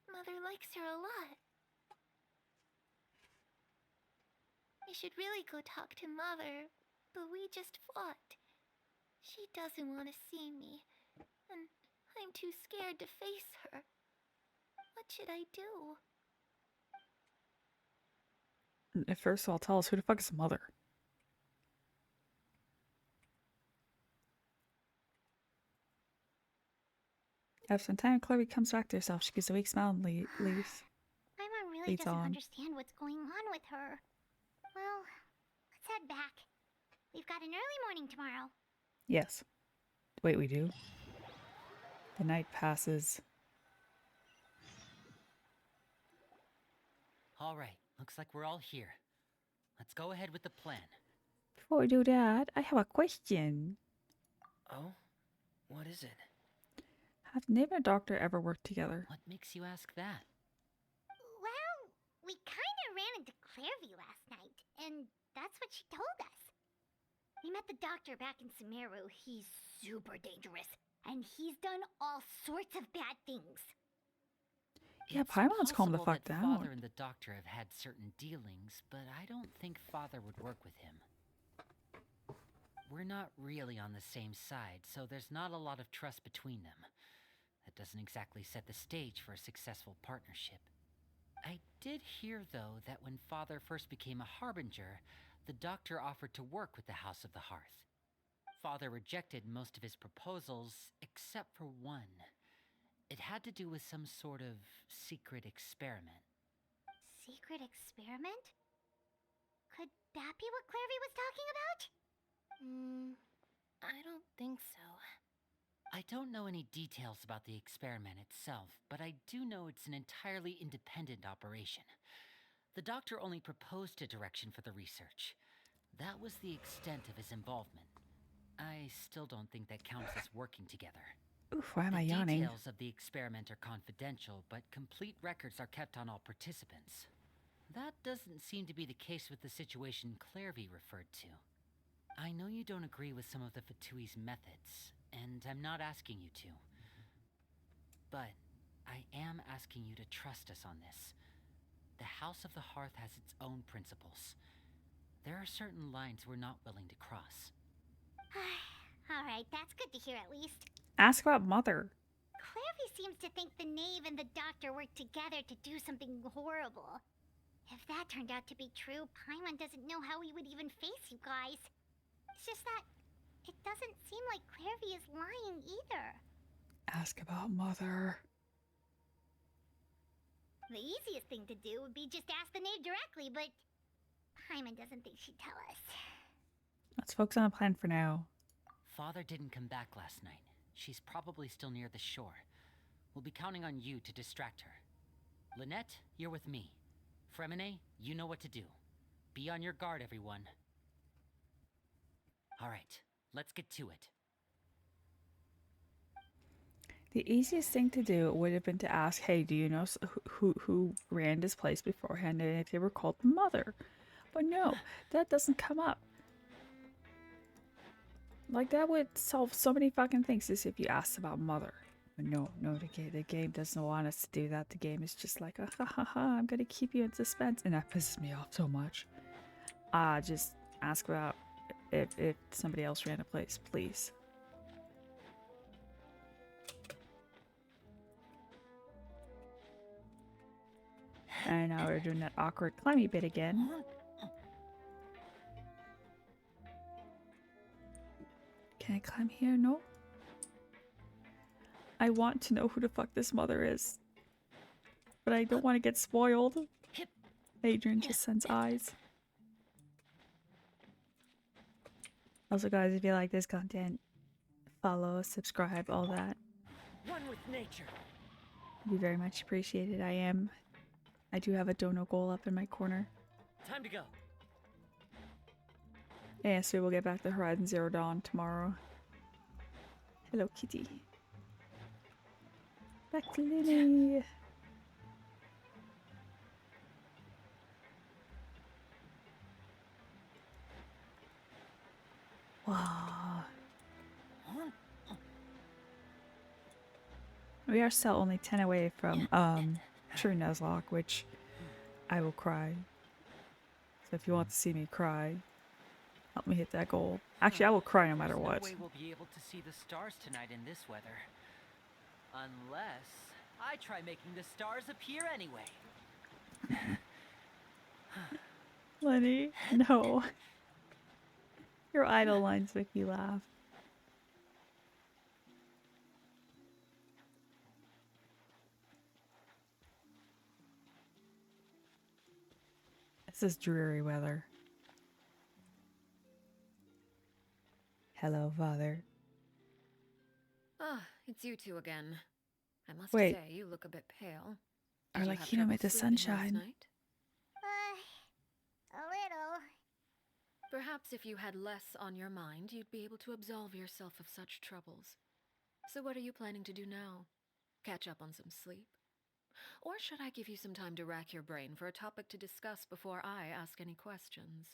Mother likes her a lot. I should really go talk to Mother, but we just fought. She doesn't want to see me, and I'm too scared to face her. What should I do?
First of all, tell us, who the fuck is Mother? After some time, Chloe comes back to herself. She gives a weak smile and leaves.
Paimon really
Leads
doesn't
on.
understand what's going on with her. Well, let's head back. We've got an early morning tomorrow.
Yes. Wait, we do? The night passes.
All right, looks like we're all here. Let's go ahead with the plan.
Before we do that, I have a question.
Oh? What is it?
Have Nib and a doctor ever worked together?
What makes you ask that?
Well, we kinda ran into Clairview last night, and that's what she told us. We met the doctor back in Sumeru. He's super dangerous, and he's done all sorts of bad things.
Yeah,
It's
Paimon's calm the
possible
fuck
that
down.
Father and the doctor have had certain dealings, but I don't think Father would work with him. We're not really on the same side, so there's not a lot of trust between them. That doesn't exactly set the stage for a successful partnership. I did hear, though, that when Father first became a harbinger, the doctor offered to work with the House of the Hearth. Father rejected most of his proposals, except for one. It had to do with some sort of secret experiment.
Secret experiment? Could that be what Clairvy was talking about?
I don't think so.
I don't know any details about the experiment itself, but I do know it's an entirely independent operation. The doctor only proposed a direction for the research. That was the extent of his involvement. I still don't think that counts as working together.
Oof, why am I
The
yawning?
details of the experiment are confidential, but complete records are kept on all participants. That doesn't seem to be the case with the situation Clairvy referred to. I know you don't agree with some of the Fatui's methods, and I'm not asking you to. But I am asking you to trust us on this. The House of the Hearth has its own principles. There are certain lines we're not willing to cross.
Alright, that's good to hear at least.
Ask about Mother.
Clairvy seems to think the knave and the doctor worked together to do something horrible. If that turned out to be true, Paimon doesn't know how he would even face you guys. It's just that it doesn't seem like Clairvy is lying either.
Ask about Mother.
The easiest thing to do would be just ask the knave directly, but Paimon doesn't think she'd tell us.
Let's focus on a plan for now.
Father didn't come back last night. She's probably still near the shore. We'll be counting on you to distract her. Lynette, you're with me. Fremine, you know what to do. Be on your guard, everyone. Alright, let's get to it.
The easiest thing to do would have been to ask, hey, do you know who ran this place beforehand and if they were called Mother? But no, that doesn't come up. Like, that would solve so many fucking things as if you asked about Mother. But no, the game doesn't want us to do that. The game is just like, ha ha ha, I'm gonna keep you in suspense. And that pisses me off so much. Just ask about if somebody else ran a place, please. And now we're doing that awkward climby bit again. Can I climb here? No. I want to know who the fuck this Mother is. But I don't want to get spoiled. Adrian just sends eyes. Also, guys, if you like this content, follow, subscribe, all that.
One with nature.
Would be very much appreciated. I do have a dono goal up in my corner.
Time to go.
Yeah, so we'll get back to Horizon Zero Dawn tomorrow. Hello, kitty. Back to Lily. Wow. We are still only 10 away from True Nuzlocke, which I will cry. So if you want to see me cry, help me hit that goal. Actually, I will cry no matter what.
There's no way we'll be able to see the stars tonight in this weather. Unless I try making the stars appear anyway.
Lenny, no. Your idle lines make me laugh. This is dreary weather. Hello, Father.
Ah, it's you two again. I must
Wait.
say, you look a bit pale.
Or
Did you
like,
have
you know,
trouble
with the
sleeping last
sunshine.
night?
A little.
Perhaps if you had less on your mind, you'd be able to absolve yourself of such troubles. So what are you planning to do now? Catch up on some sleep? Or should I give you some time to rack your brain for a topic to discuss before I ask any questions?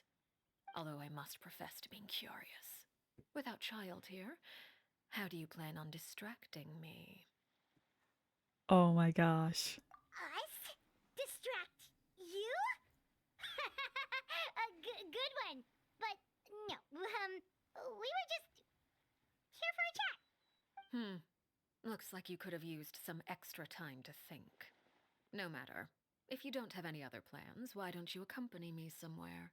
Although I must profess to being curious. Without child here, how do you plan on distracting me?
Oh my gosh.
Us? Distract you? A good one. But no, we were just here for a chat.
Looks like you could have used some extra time to think. No matter. If you don't have any other plans, why don't you accompany me somewhere?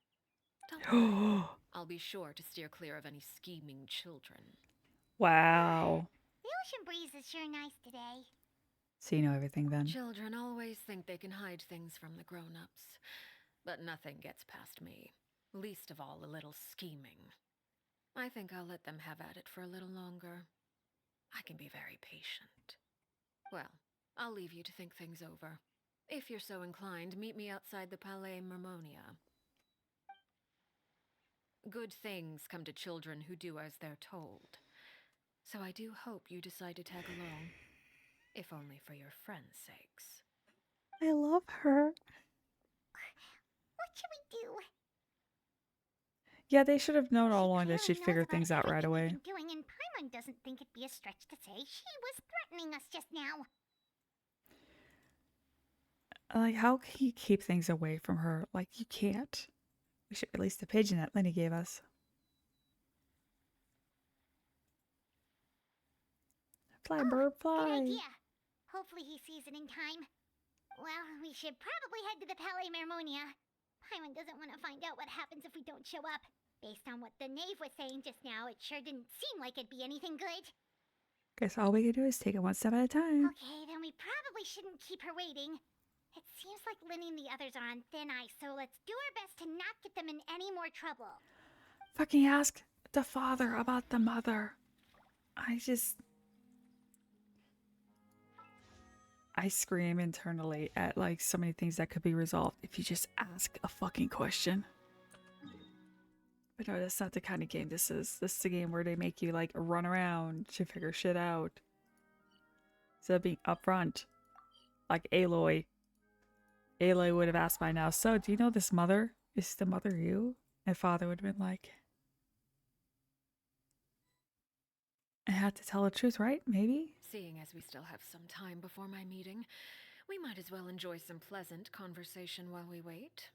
Don't worry. I'll be sure to steer clear of any scheming children.
Wow.
The ocean breeze is sure nice today.
So you know everything then.
Children always think they can hide things from the grown-ups. But nothing gets past me. Least of all a little scheming. I think I'll let them have at it for a little longer. I can be very patient. Well, I'll leave you to think things over. If you're so inclined, meet me outside the Palais Mermonia. Good things come to children who do as they're told. So I do hope you decide to tag along. If only for your friends' sakes.
I love her.
What should we do?
Yeah, they should have known all along that she'd figure things out right away.
We've been doing, and Paimon doesn't think it'd be a stretch to say she was threatening us just now.
Like, how can you keep things away from her? Like, you can't. We should release the pigeon that Lenny gave us. Fly, bird, fly.
Good idea. Hopefully he sees it in time. Well, we should probably head to the Palais Mermonia. Paimon doesn't want to find out what happens if we don't show up. Based on what the knave was saying just now, it sure didn't seem like it'd be anything good.
Guess all we can do is take it one step at a time.
Okay, then we probably shouldn't keep her waiting. It seems like Lenny and the others are on thin ice, so let's do our best to not get them in any more trouble.
Fucking ask the father about the mother. I scream internally at like so many things that could be resolved if you just ask a fucking question. But no, that's not the kind of game this is. This is a game where they make you like run around to figure shit out. Instead of being upfront. Like Aloy. Aloy would have asked by now, so do you know this mother? Is the mother you? And father would have been like, I had to tell the truth, right? Maybe?
Seeing as we still have some time before my meeting, we might as well enjoy some pleasant conversation while we wait.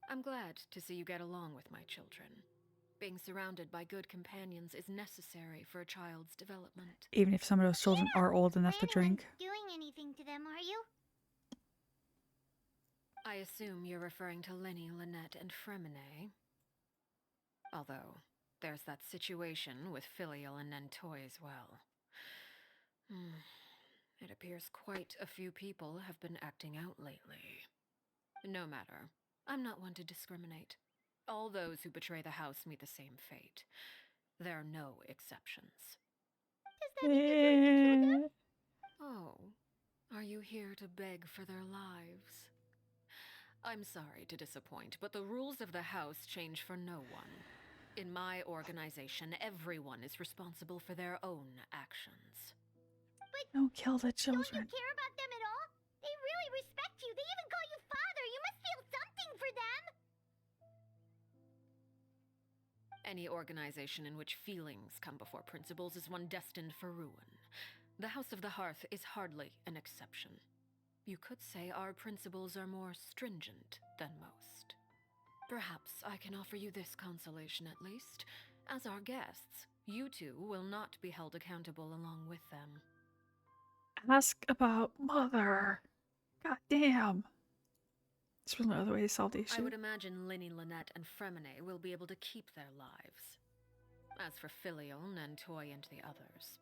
I'm glad to see you get along with my children. Being surrounded by good companions is necessary for a child's development.
Even if some of those children are old enough to drink.
Doing anything to them, are you?
I assume you're referring to Lenny, Lynette, and Fremine. Although, there's that situation with Filial and Nentoy as well. It appears quite a few people have been acting out lately. No matter. I'm not one to discriminate. All those who betray the house meet the same fate. There are no exceptions.
Does that mean you're going to kill them?
Oh, are you here to beg for their lives? I'm sorry to disappoint, but the rules of the house change for no one. In my organization, everyone is responsible for their own actions.
But
don't kill the children.
Don't you care about them at all? They really respect you. They even call you father. You must feel something for them.
Any organization in which feelings come before principles is one destined for ruin. The House of the Hearth is hardly an exception. You could say our principles are more stringent than most. Perhaps I can offer you this consolation at least. As our guests, you two will not be held accountable along with them.
Ask about mother. God damn. There's really no other way to solve the issue.
I would imagine Lenny, Lynette, and Fremine will be able to keep their lives. As for Filial, Nentoy, and the others,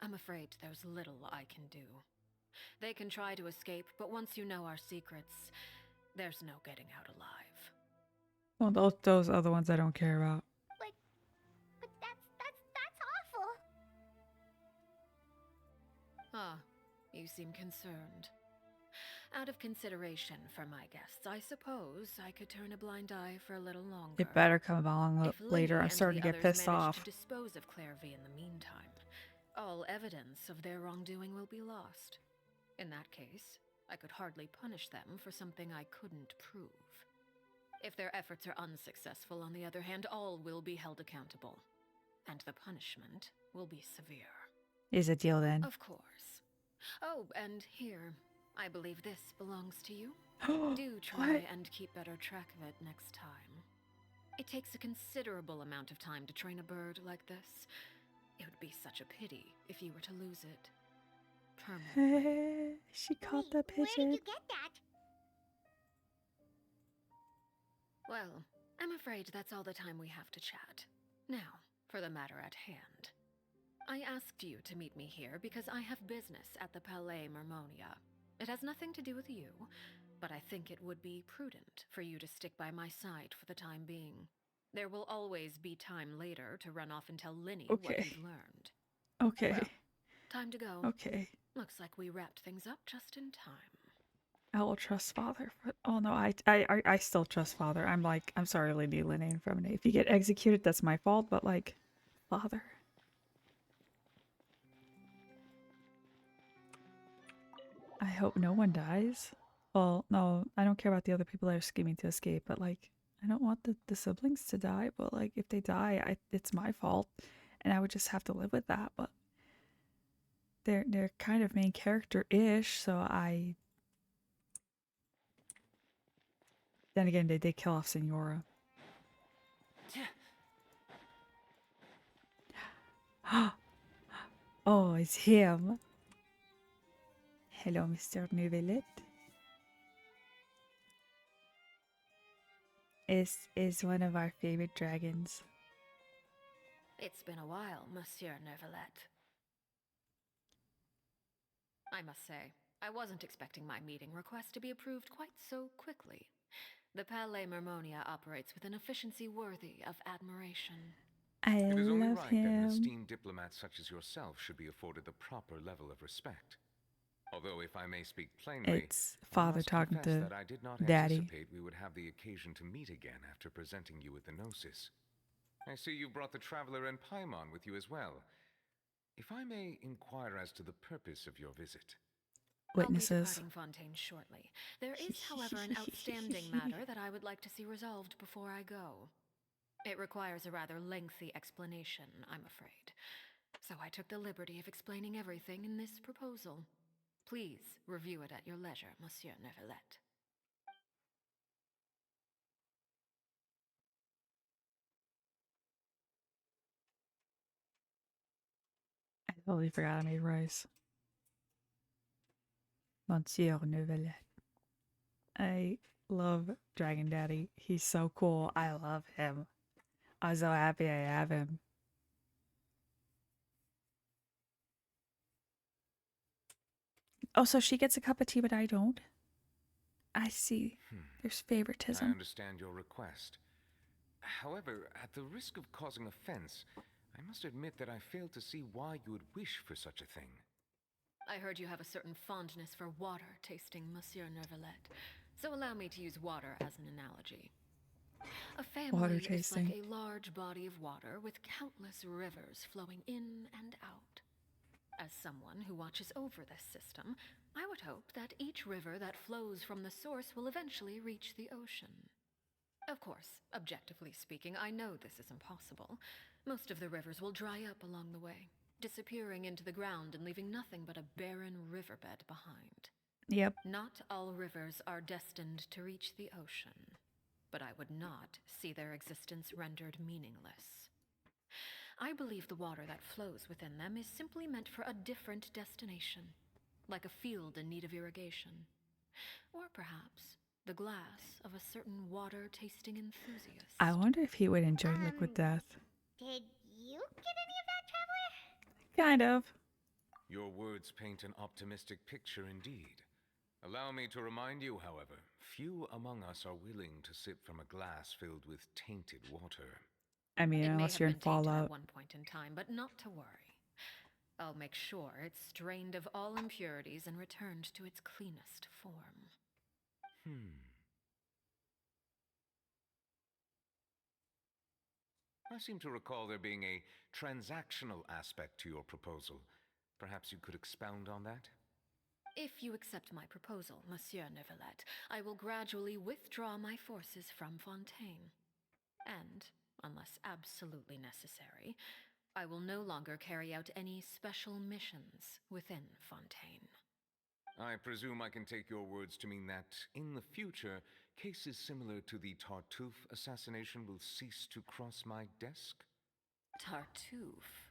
I'm afraid there's little I can do. They can try to escape, but once you know our secrets, there's no getting out alive.
Well, those other ones I don't care about.
But that's awful.
Ah, you seem concerned. Out of consideration for my guests, I suppose I could turn a blind eye for a little longer.
It better come along
If
later.
Lenny
I'm starting to
and the
get pissed
others manage
off.
to dispose of Claire V in the meantime, all evidence of their wrongdoing will be lost. In that case, I could hardly punish them for something I couldn't prove. If their efforts are unsuccessful, on the other hand, all will be held accountable. And the punishment will be severe.
Is a deal then?
Of course. Oh, and here, I believe this belongs to you. Do try
What?
and keep better track of it next time. It takes a considerable amount of time to train a bird like this. It would be such a pity if you were to lose it permanently.
She caught
Wait,
the
where did
pigeon.
you get that?
Well, I'm afraid that's all the time we have to chat. Now, for the matter at hand. I asked you to meet me here because I have business at the Palais Mermonia. It has nothing to do with you, but I think it would be prudent for you to stick by my side for the time being. There will always be time later to run off and tell Linny what
Okay.
you've learned.
Okay.
Well, time to go.
Okay.
Looks like we wrapped things up just in time.
I will trust father. But oh no, I still trust father. I'm sorry, Lady Linnea and Feminine. If you get executed, that's my fault. But like, father. I hope no one dies. Well, no, I don't care about the other people that are scheming to escape. But like, I don't want the siblings to die. But like, if they die, it's my fault, and I would just have to live with that. But they're kind of main character-ish, so I. Then again, they did kill off Senora. Oh, it's him. Hello, Mr. Neuvillette. Is one of our favorite dragons.
It's been a while, Monsieur Neuvillette. I must say, I wasn't expecting my meeting request to be approved quite so quickly. The Palais Mermonia operates with an efficiency worthy of admiration.
I
It is only
love
right that an
him.
esteemed diplomat such as yourself should be afforded the proper level of respect. Although, if I may speak plainly,
It's
I
father
must
talking
confess
to
that I did not
daddy.
anticipate we would have the occasion to meet again after presenting you with the Gnosis. I see you brought the Traveler and Paimon with you as well. If I may inquire as to the purpose of your visit.
Witnesses.
I'll be departing Fontaine shortly. There is, however, an outstanding matter that I would like to see resolved before I go. It requires a rather lengthy explanation, I'm afraid. So I took the liberty of explaining everything in this proposal. Please review it at your leisure, Monsieur Neuvillette.
I totally forgot I made rice. Monsieur Neuvillette. I love Dragon Daddy. He's so cool. I love him. I'm so happy I have him. Oh, so she gets a cup of tea, but I don't? I see. There's favoritism.
I understand your request. However, at the risk of causing offense, I must admit that I fail to see why you would wish for such a thing.
I heard you have a certain fondness for water tasting, Monsieur Neuvillette. So allow me to use water as an analogy. A family is like a large body of water with countless rivers flowing in and out. As someone who watches over this system, I would hope that each river that flows from the source will eventually reach the ocean. Of course, objectively speaking, I know this is impossible. Most of the rivers will dry up along the way, disappearing into the ground and leaving nothing but a barren riverbed behind.
Yep.
Not all rivers are destined to reach the ocean, but I would not see their existence rendered meaningless. I believe the water that flows within them is simply meant for a different destination, like a field in need of irrigation. Or perhaps the glass of a certain water-tasting enthusiast.
I wonder if he would enjoy liquid death.
Did you get any of that, Traveler?
Kind of.
Your words paint an optimistic picture indeed. Allow me to remind you, however, few among us are willing to sip from a glass filled with tainted water.
I mean, unless you're in Fallout.
At one point in time, but not to worry. I'll make sure it's strained of all impurities and returned to its cleanest form.
I seem to recall there being a transactional aspect to your proposal. Perhaps you could expound on that?
If you accept my proposal, Monsieur Neuvillette, I will gradually withdraw my forces from Fontaine. And, unless absolutely necessary, I will no longer carry out any special missions within Fontaine.
I presume I can take your words to mean that, in the future, cases similar to the Tartuffe assassination will cease to cross my desk?
Tartuffe.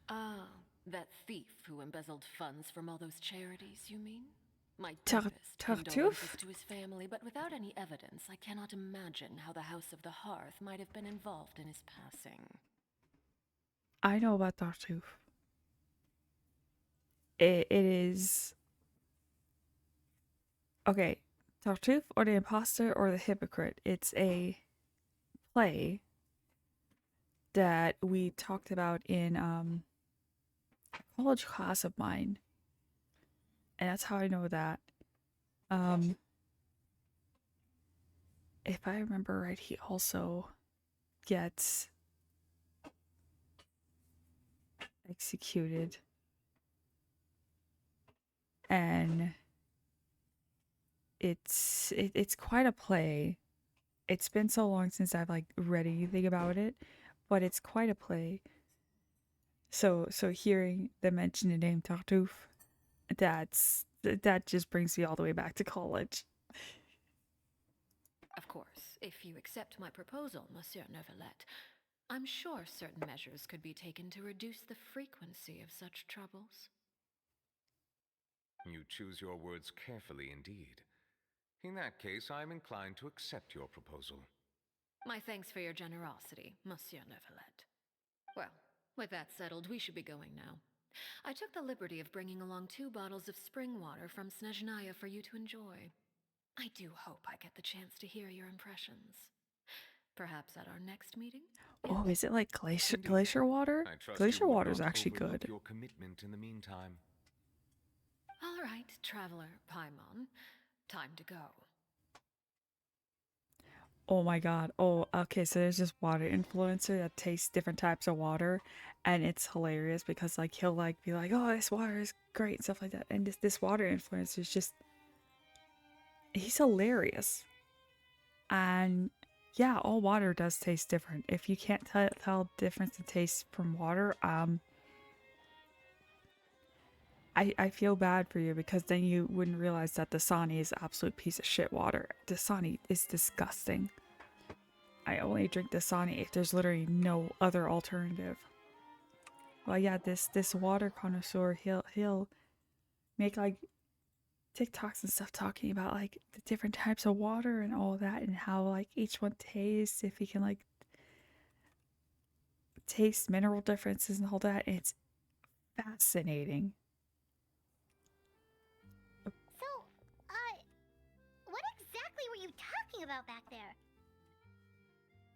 Ah, that thief who embezzled funds from all those charities, you mean? My deepest condolences
Tartuffe?
to his family, but without any evidence, I cannot imagine how the House of the Hearth might have been involved in his passing.
I know about Tartuffe. It is... Okay, Tartuffe or the Imposter or the Hypocrite. It's a play that we talked about in a college class of mine. And that's how I know that. If I remember right, he also gets executed. And it's quite a play. It's been so long since I've like read anything about it, but it's quite a play. So hearing them mention the name Tartuffe, that just brings me all the way back to college.
Of course, if you accept my proposal, Monsieur Neuvillette, I'm sure certain measures could be taken to reduce the frequency of such troubles.
You choose your words carefully indeed. In that case, I am inclined to accept your proposal.
My thanks for your generosity, Monsieur Neuvillette. Well, with that settled, we should be going now. I took the liberty of bringing along 2 bottles of spring water from Snezhnaya for you to enjoy. I do hope I get the chance to hear your impressions. Perhaps at our next meeting?
Oh, is it like glacier water?
I trust
Glacier
you will
water is
not
actually
overlook
good.
your commitment in the meantime.
All right, traveler Paimon. Time to go.
Oh my god. Oh, okay, so there's this water influencer that tastes different types of water, and it's hilarious because like he'll like be like, "Oh, this water is great," and stuff like that. And this water influencer is just, he's hilarious. And yeah, all water does taste different. If you can't tell the difference in taste from water, I feel bad for you, because then you wouldn't realize that Dasani is absolute piece of shit water. Dasani is disgusting. I only drink Dasani if there's literally no other alternative. Well, yeah, this water connoisseur, he'll make like TikToks and stuff talking about like the different types of water and all that, and how like each one tastes, if he can like taste mineral differences and all that. It's fascinating.
So, what exactly were you talking about back there?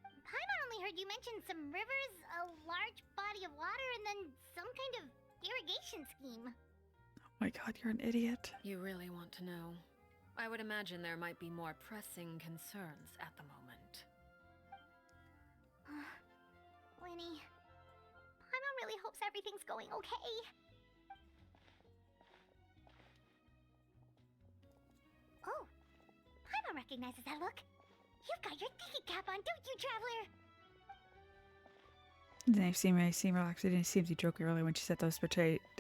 Paimon only heard you mention some rivers, a large body of water, and then some kind of irrigation scheme.
Oh my god, you're an idiot.
You really want to know? I would imagine there might be more pressing concerns at the moment.
Winnie, Paimon really hopes everything's going okay. Oh, Paimon recognizes that look. You've got your thinking cap on, don't you, Traveler?
Didn't seem relaxed. It didn't seem to be joking earlier when she said those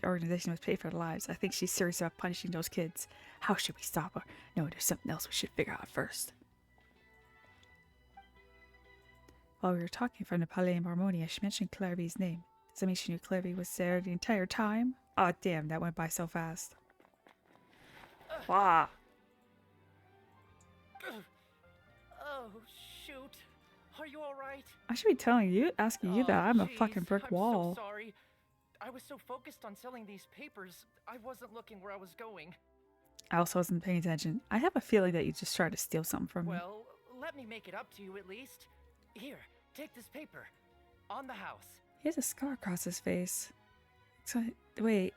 organization was paid for their lives. I think she's serious about punishing those kids. How should we stop her? No, there's something else we should figure out first. While we were talking from the Palais Marmonia, she mentioned Clairvy's name. Does that mean she knew Clairvy was there the entire time? Aw, oh, damn, that went by so fast. Wow.
Oh, shoot. Are you alright?
I should be asking you that. I'm a
Jeez,
fucking brick wall.
I'm so sorry. I was so focused on selling these papers, I wasn't looking where I was going.
I also wasn't paying attention. I have a feeling that you just tried to steal something from me.
Well, let me make it up to you at least. Here, take this paper. On the house.
He has a scar across his face. So, wait.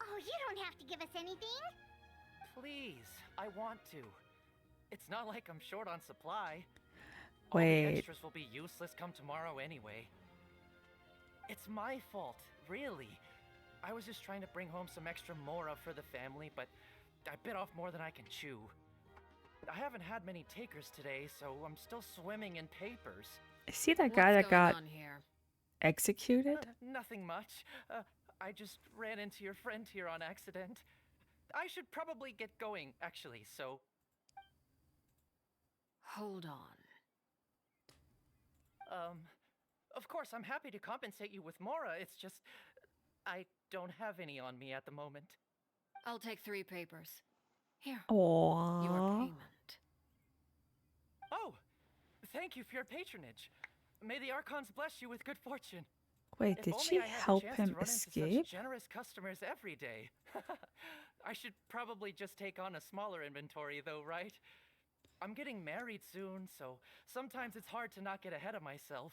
Oh, you don't have to give us anything.
Please, I want to. It's not like I'm short on supply.
Wait.
All the extras will be useless come tomorrow anyway. It's my fault, really. I was just trying to bring home some extra mora for the family, but I bit off more than I can chew. I haven't had many takers today, so I'm still swimming in papers.
Is he that guy that got
on here?
executed?
Nothing much. I just ran into your friend here on accident. I should probably get going, actually, so...
Hold on.
Of course, I'm happy to compensate you with Mora, it's just... I don't have any on me at the moment.
I'll take 3 papers. Here.
Aww.
Your payment.
Oh! Thank you for your patronage. May the Archons bless you with good fortune.
Wait,
If
did
only
she
I had the
help
chance
him
to run into
escape?
such generous customers every day. I should probably just take on a smaller inventory though, right? I'm getting married soon, so sometimes it's hard to not get ahead of myself.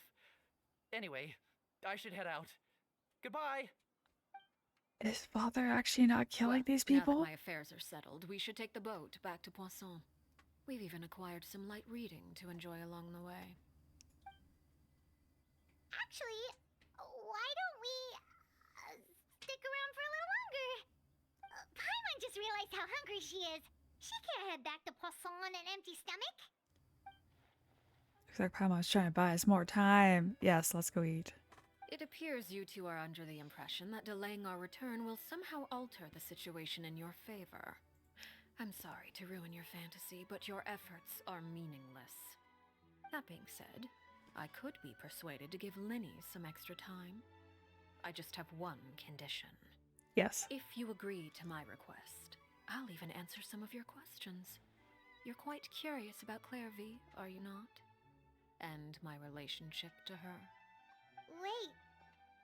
Anyway, I should head out. Goodbye!
Is father actually not killing these
Now that
people?
my affairs are settled, we should take the boat back to Poisson. We've even acquired some light reading to enjoy along the way.
Actually, why don't we stick around for a little longer? Paimon just realized how hungry she is. She can't head back to Poisson on an empty stomach.
Looks like Paimon's trying to buy us more time. Yes, let's go eat.
It appears you two are under the impression that delaying our return will somehow alter the situation in your favor. I'm sorry to ruin your fantasy, but your efforts are meaningless. That being said, I could be persuaded to give Linny some extra time. I just have one condition.
Yes.
If you agree to my request, I'll even answer some of your questions. You're quite curious about Claire V, are you not? And my relationship to her.
Wait,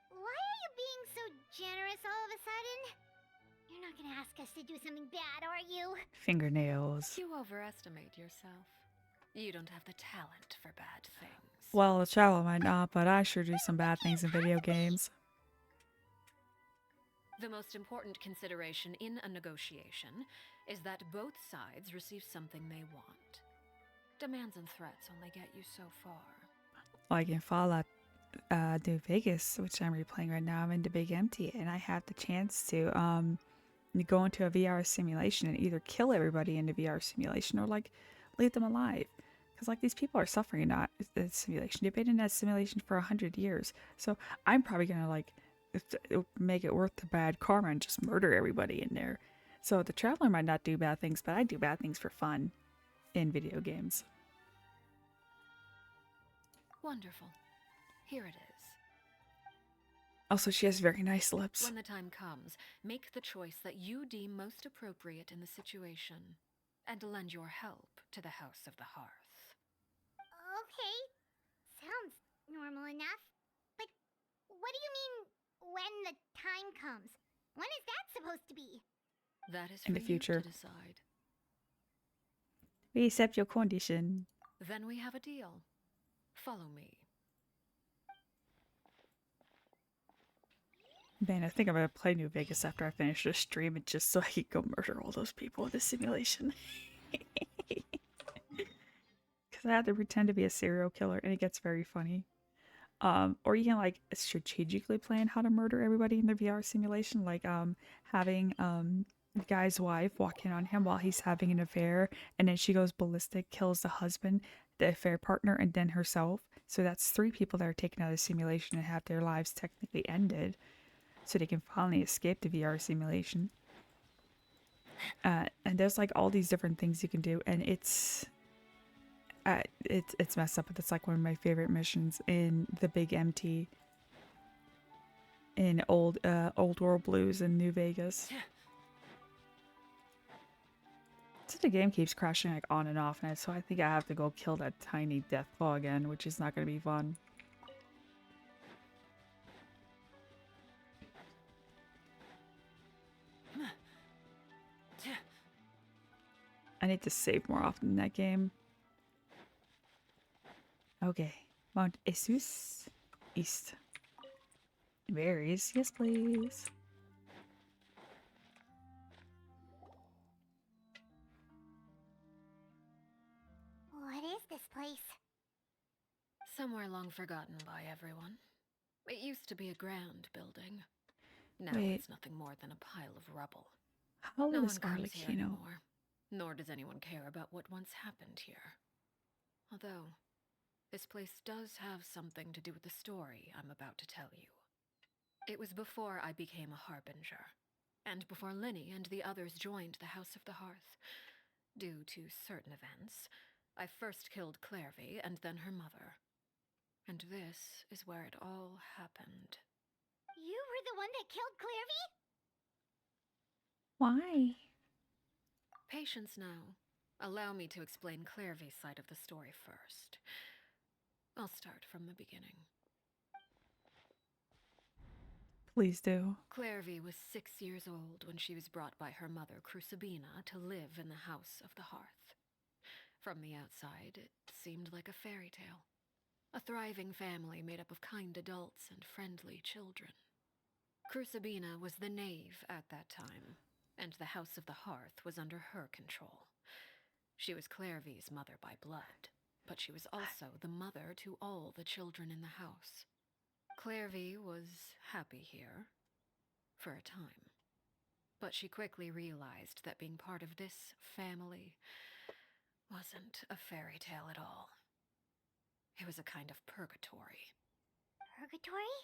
why are you being so generous all of a sudden? You're not gonna ask us to do something bad, are you?
Fingernails.
You overestimate yourself. You don't have the talent for bad things.
Well, the travel might not, but I sure do some bad things in video games.
The most important consideration in a negotiation is that both sides receive something they want. Demands and threats only get you so far.
Like in Fallout New Vegas, which I'm replaying right now, I'm in the Big Empty, and I have the chance to go into a VR simulation and either kill everybody in the VR simulation or like leave them alive. Because like these people are suffering in that simulation. They've been in that simulation for 100 years. So I'm probably gonna like make it worth the bad karma and just murder everybody in there. So the traveler might not do bad things, but I do bad things for fun in video games.
Wonderful. Here it is.
Also, she has very nice lips.
When the time comes, make the choice that you deem most appropriate in the situation, and lend your help to the House of the Hearth.
Okay, sounds normal enough. But what do you mean, when the time comes? When is that supposed to be?
That is
In
for
the future.
you to decide.
We accept your condition.
Then we have a deal. Follow me.
Man, I think I'm gonna play New Vegas after I finish this stream, and just so I can go murder all those people in this simulation. Because I have to pretend to be a serial killer, and it gets very funny. Or you can like strategically plan how to murder everybody in the VR simulation, like having the guy's wife walk in on him while he's having an affair, and then she goes ballistic, kills the husband, the affair partner, and then herself. So that's 3 people that are taken out of the simulation and have their lives technically ended, so they can finally escape the VR simulation. And there's like all these different things you can do, and it's messed up, but it's like one of my favorite missions in the Big Empty in Old World Blues in New Vegas. So the game keeps crashing like on and off, and so I think I have to go kill that tiny death claw again, which is not going to be fun. I need to save more often in that game. Okay, Mount Esus East. Berries, yes please.
What is this place?
Somewhere long forgotten by everyone. It used to be a grand building. Now
Wait.
it's nothing more than a pile of rubble.
How old
No
is
one comes here
Arlecchino?
anymore, nor does anyone care about what once happened here. Although, this place does have something to do with the story I'm about to tell you. It was before I became a harbinger, and before Linny and the others joined the House of the Hearth. Due to certain events, I first killed Clairvy and then her mother. And this is where it all happened.
You were the one that killed Clairvy?
Why?
Patience now. Allow me to explain Clairvy's side of the story first. I'll start from the beginning.
Please do.
Clairvy was 6 years old when she was brought by her mother, Crucibina, to live in the House of the Hearth. From the outside, it seemed like a fairy tale. A thriving family made up of kind adults and friendly children. Crucibina was the knave at that time, and the House of the Hearth was under her control. She was Clairvy's mother by blood, but she was also the mother to all the children in the house. Clairvy was happy here, for a time. But she quickly realized that being part of this family wasn't a fairy tale at all. It was a kind of purgatory.
Purgatory?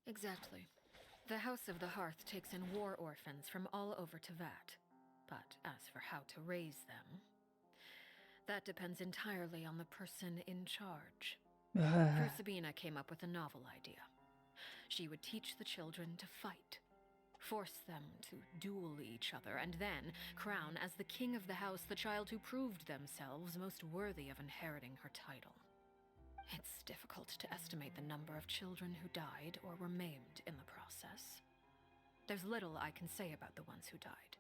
Exactly. The House of the Hearth takes in war orphans from all over Teyvat. But as for how to raise them, that depends entirely on the person in charge. Crucibina came up with a novel idea. She would teach the children to fight, force them to duel each other, and then crown as the king of the house the child who proved themselves most worthy of inheriting her title. It's difficult to estimate the number of children who died or were maimed in the process. There's little I can say about the ones who died.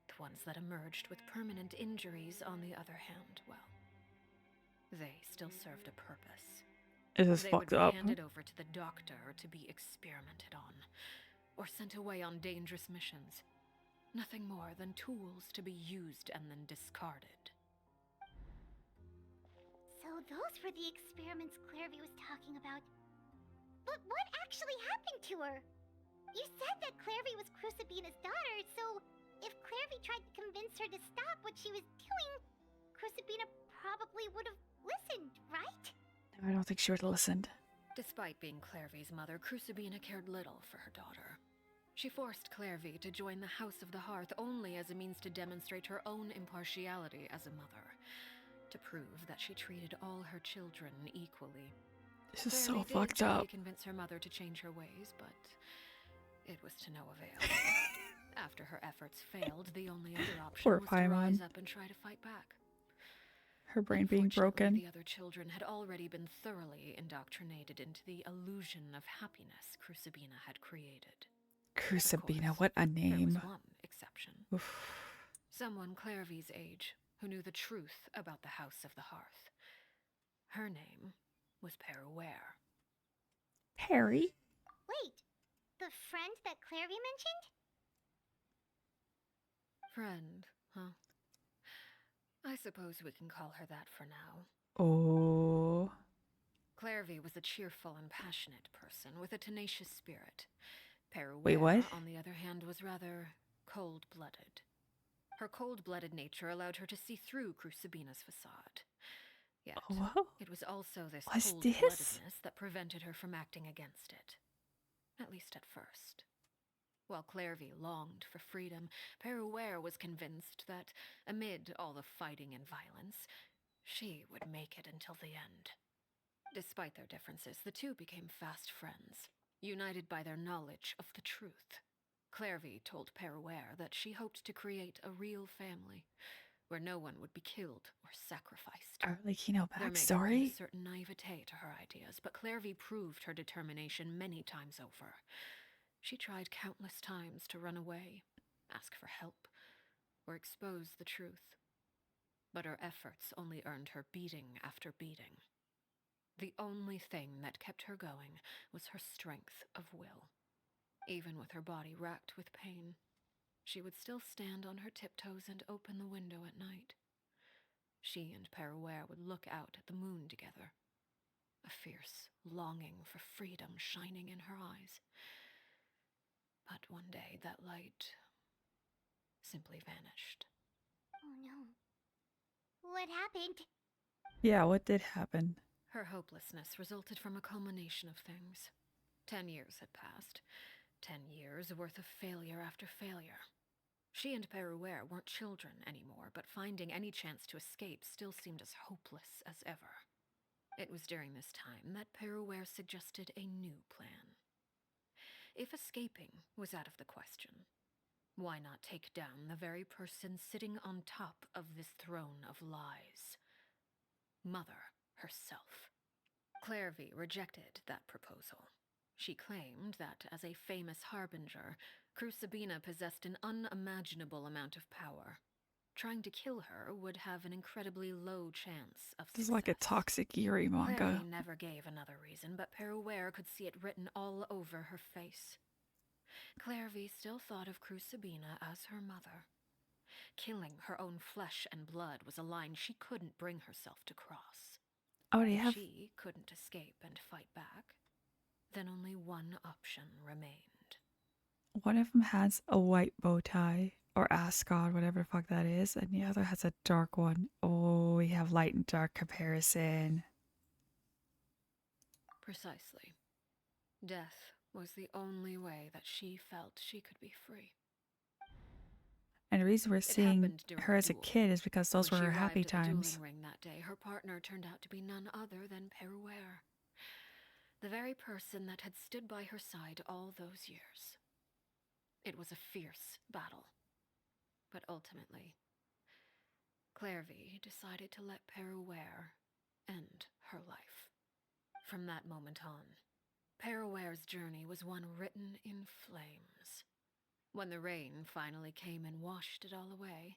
The ones that emerged with permanent injuries, on the other hand, well, they still served a purpose.
It is
They
fucked
would be
up.
handed over to the doctor to be experimented on, or sent away on dangerous missions. Nothing more than tools to be used and then discarded.
So those were the experiments Clairvy was talking about. But what actually happened to her? You said that Clairvy was Crucibina's daughter, so if Clairvy tried to convince her to stop what she was doing, Crucibina probably would have listened, right?
I don't think she would have listened.
Despite being Clairvy's mother, Crucibina cared little for her daughter. She forced Clairvy to join the House of the Hearth only as a means to demonstrate her own impartiality as a mother, to prove that she treated all her children equally.
This is
Clairvy
so
did
fucked
try
up.
to convince her mother to change her ways, but it was to no avail. After her efforts failed, the only other option
Poor
was to rise
Paimon.
up and try to fight back.
Her brain being
Unfortunately,
broken.
the other children had already been thoroughly indoctrinated into the illusion of happiness Crucibina had created.
Crucibina, what a
There
name.
was one exception.
Oof.
Someone Clairvy's age who knew the truth about the House of the Hearth. Her name was Peruere.
Perry?
Wait, the friend that Clairvy mentioned?
Friend, huh? I suppose we can call her that for now.
Oh.
Clairvy was a cheerful and passionate person with a tenacious spirit. Peruere,
Wait, what?
on the other hand, was rather cold-blooded. Her cold-blooded nature allowed her to see through Crucibina's facade. Yet,
Whoa.
it was also this
What's
cold-bloodedness that prevented her from acting against it. At least at first. While Clairvy longed for freedom, Peruere was convinced that, amid all the fighting and violence, she would make it until the end. Despite their differences, the two became fast friends, united by their knowledge of the truth. Clairvy told Peruere that she hoped to create a real family, where no one would be killed or sacrificed.
Like, you know,
There may have been
backstory?
a certain naivete to her ideas, but Clairvy proved her determination many times over. She tried countless times to run away, ask for help, or expose the truth. But her efforts only earned her beating after beating. The only thing that kept her going was her strength of will. Even with her body racked with pain, she would still stand on her tiptoes and open the window at night. She and Peruere would look out at the moon together, a fierce longing for freedom shining in her eyes. But one day that light simply vanished.
Oh no. What happened?
Yeah, what did happen?
Her hopelessness resulted from a culmination of things. 10 years had passed. 10 years worth of failure after failure. She and Peruere weren't children anymore, but finding any chance to escape still seemed as hopeless as ever. It was during this time that Peruere suggested a new plan. If escaping was out of the question, why not take down the very person sitting on top of this throne of lies? Mother herself. Clairvy rejected that proposal. She claimed that, as a famous harbinger, Crucibina possessed an unimaginable amount of power. Trying to kill her would have an incredibly low chance of success.
This is like a toxic Yuri manga.
Clairvy never gave another reason, but Peruere could see it written all over her face. Clairvy still thought of Crucibina as her mother. Killing her own flesh and blood was a line she couldn't bring herself to cross.
Oh,
If she couldn't escape and fight back, then only one option remained.
One of them has a white bow tie, or ascot, whatever the fuck that is, and the other has a dark one. Oh, we have light and dark comparison.
Precisely. Death was the only way that she felt she could be free.
And the reason we're seeing her as a kid is because those were her happy
When she arrived at the
times.
dueling ring that day, her partner turned out to be none other than Peruere. The very person that had stood by her side all those years. It was a fierce battle. But ultimately, Clairvy decided to let Peruere end her life. From that moment on, Peruere's journey was one written in flames. When the rain finally came and washed it all away,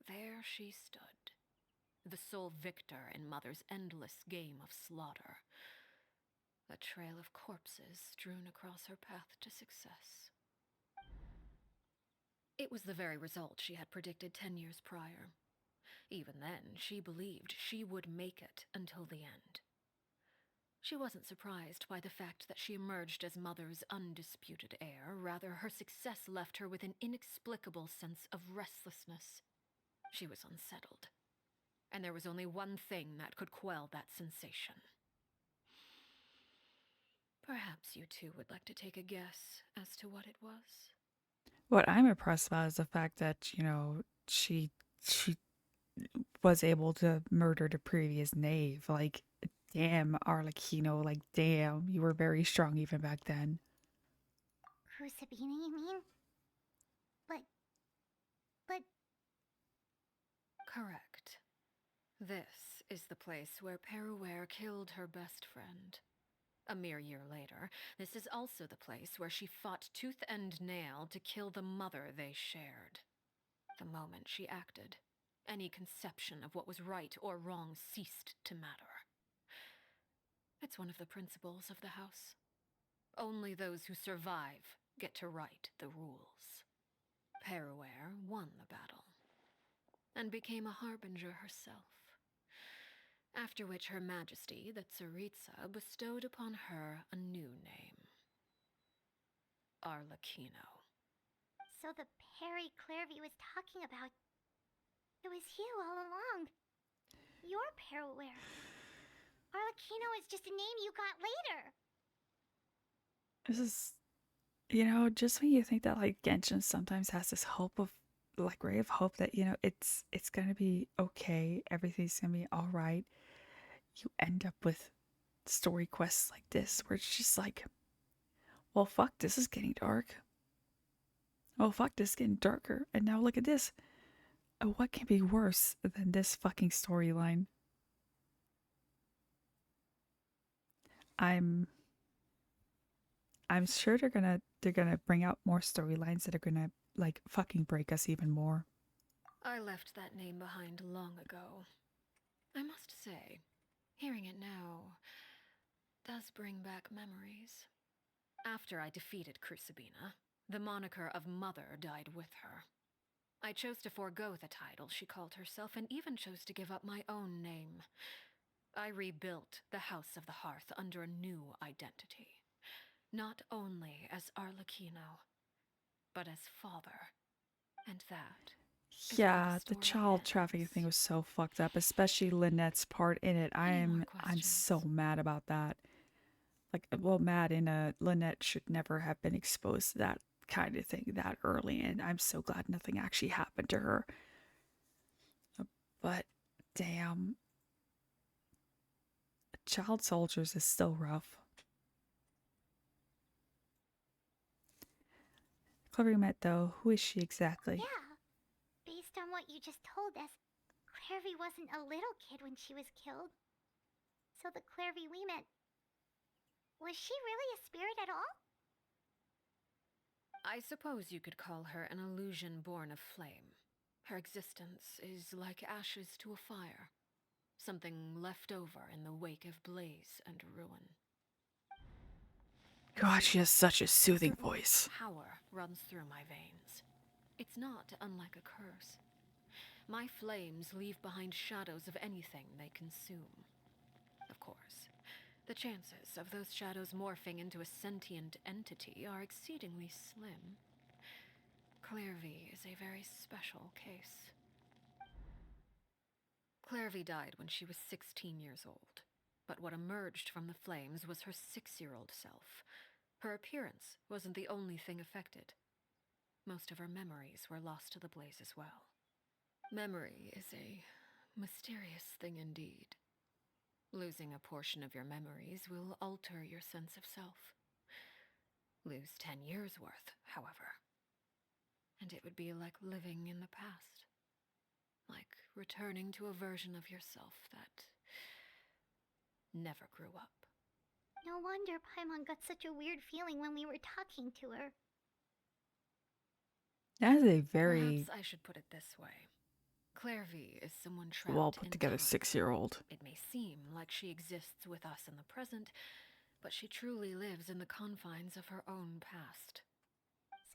there she stood, the sole victor in Mother's endless game of slaughter. A trail of corpses strewn across her path to success. It was the very result she had predicted 10 years prior. Even then, she believed she would make it until the end. She wasn't surprised by the fact that she emerged as Mother's undisputed heir. Rather, her success left her with an inexplicable sense of restlessness. She was unsettled. And there was only one thing that could quell that sensation. Perhaps you two would like to take a guess as to what it was?
What I'm impressed about is the fact that, you know, she was able to murder the previous knave. Like, damn, Arlecchino, like, damn, you were very strong even back then.
Crucibina, you mean? But...
Correct. This is the place where Peruere killed her best friend. A mere year later, this is also the place where she fought tooth and nail to kill the mother they shared. The moment she acted, any conception of what was right or wrong ceased to matter. It's one of the principles of the house. Only those who survive get to write the rules. Peruere won the battle, and became a harbinger herself. After which Her Majesty, the Tsaritsa, bestowed upon her a new name. Arlecchino.
So the Perry Clairvy was talking about... It was you all along. You're Peruere. Arlecchino is just a name you got later.
This is, you know, just when you think that, like, Genshin sometimes has this hope of, like, ray of hope that, you know, it's gonna be okay, everything's gonna be alright, you end up with story quests like this where it's just like, well, fuck, this is getting dark. Oh, fuck, this is getting darker. And now look at this. What can be worse than this fucking storyline? I'm sure they're gonna bring out more storylines that are gonna, like, fucking break us even more.
I left that name behind long ago. I must say, hearing it now does bring back memories. After I defeated Crucibina, the moniker of Mother died with her. I chose to forego the title she called herself, and even chose to give up my own name. I rebuilt the House of the Hearth under a new identity. Not only as Arlecchino, but as father. And that
Yeah, the child trafficking thing was so fucked up, especially Lynette's part in it. I'm so mad about that. Like, well, mad in a Lynette should never have been exposed to that kind of thing that early, and I'm so glad nothing actually happened to her. But damn, child soldiers is still rough. Clever met though. Who is she exactly?
Yeah. Based on what you just told us, Clairvy wasn't a little kid when she was killed. So the Clairvy we met, was she really a spirit at all?
I suppose you could call her an illusion born of flame. Her existence is like ashes to a fire, something left over in the wake of blaze and ruin.
God, she has such a soothing voice.
Power runs through my veins. It's not unlike a curse. My flames leave behind shadows of anything they consume. Of course, the chances of those shadows morphing into a sentient entity are exceedingly slim. Clairvy is a very special case. Clairvy died when she was 16 years old, but what emerged from the flames was her 6-year-old self. Her appearance wasn't the only thing affected. Most of her memories were lost to the blaze as well. Memory is a mysterious thing indeed. Losing a portion of your memories will alter your sense of self. Lose 10 years' worth, however, and it would be like living in the past. Like returning to a version of yourself that never grew up.
No wonder Paimon got such a weird feeling when we were talking to her.
That is a very
Perhaps I should put it this way. Clairvy is someone trapped
well put
in
together
time.
6-year-old.
It may seem like she exists with us in the present, but she truly lives in the confines of her own past.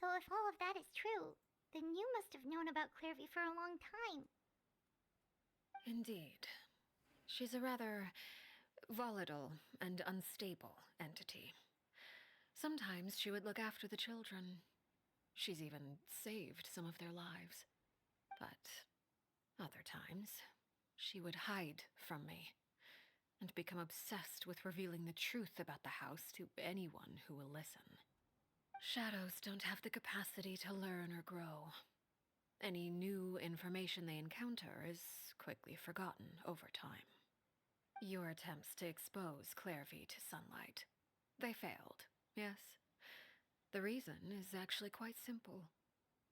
So if all of that is true, then you must have known about Clairvy for a long time.
Indeed. She's a rather volatile and unstable entity. Sometimes she would look after the children. She's even saved some of their lives. But other times, she would hide from me and become obsessed with revealing the truth about the house to anyone who will listen. Shadows don't have the capacity to learn or grow. Any new information they encounter is quickly forgotten over time. Your attempts to expose Clairvy to sunlight, they failed, yes? The reason is actually quite simple.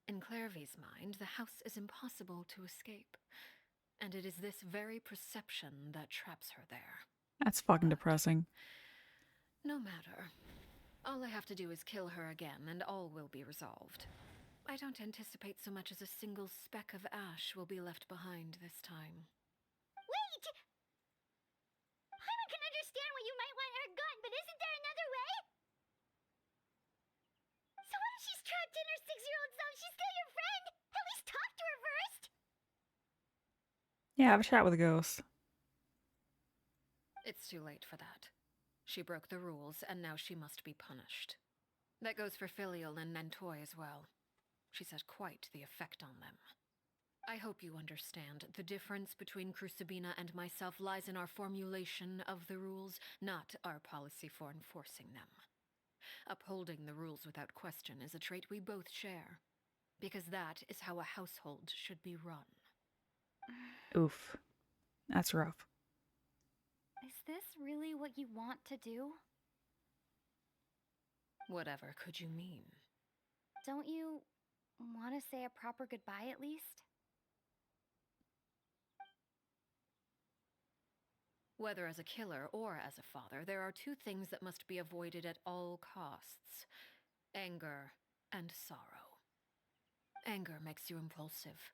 In Clairvy's mind, the house is impossible to escape, and it is this very perception that traps her there.
That's fucking depressing.
No matter. All I have to do is kill her again, and all will be resolved. I don't anticipate so much as a single speck of ash will be left behind this time.
Wait! Paimon can understand why you might want her gone, but isn't there another way? So what if she's trapped in her 6-year-old self? She's still your friend! At least talk to her first!
Yeah, have a chat with a ghost.
It's too late for that. She broke the rules, and now she must be punished. That goes for Filial and Nantoy as well. She's had quite the effect on them. I hope you understand. The difference between Crucibina and myself lies in our formulation of the rules, not our policy for enforcing them. Upholding the rules without question is a trait we both share, because that is how a household should be run.
Oof. That's rough.
Is this really what you want to do?
Whatever could you mean?
Don't you want to say a proper goodbye at least?
Whether as a killer or as a father, there are two things that must be avoided at all costs: anger and sorrow. Anger makes you impulsive.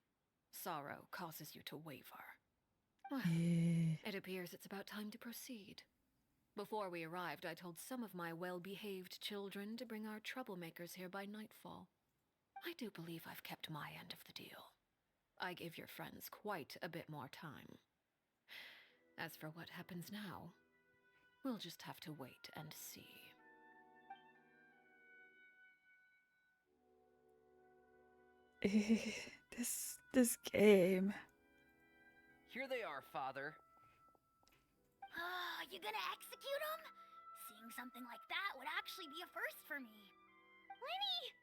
Sorrow causes you to waver. Well, it appears it's about time to proceed. Before we arrived, I told some of my well-behaved children to bring our troublemakers here by nightfall. I do believe I've kept my end of the deal. I gave your friends quite a bit more time. As for what happens now, we'll just have to wait and see.
This game.
Here they are, Father.
You gonna execute him? Seeing something like that would actually be a first for me. Lenny!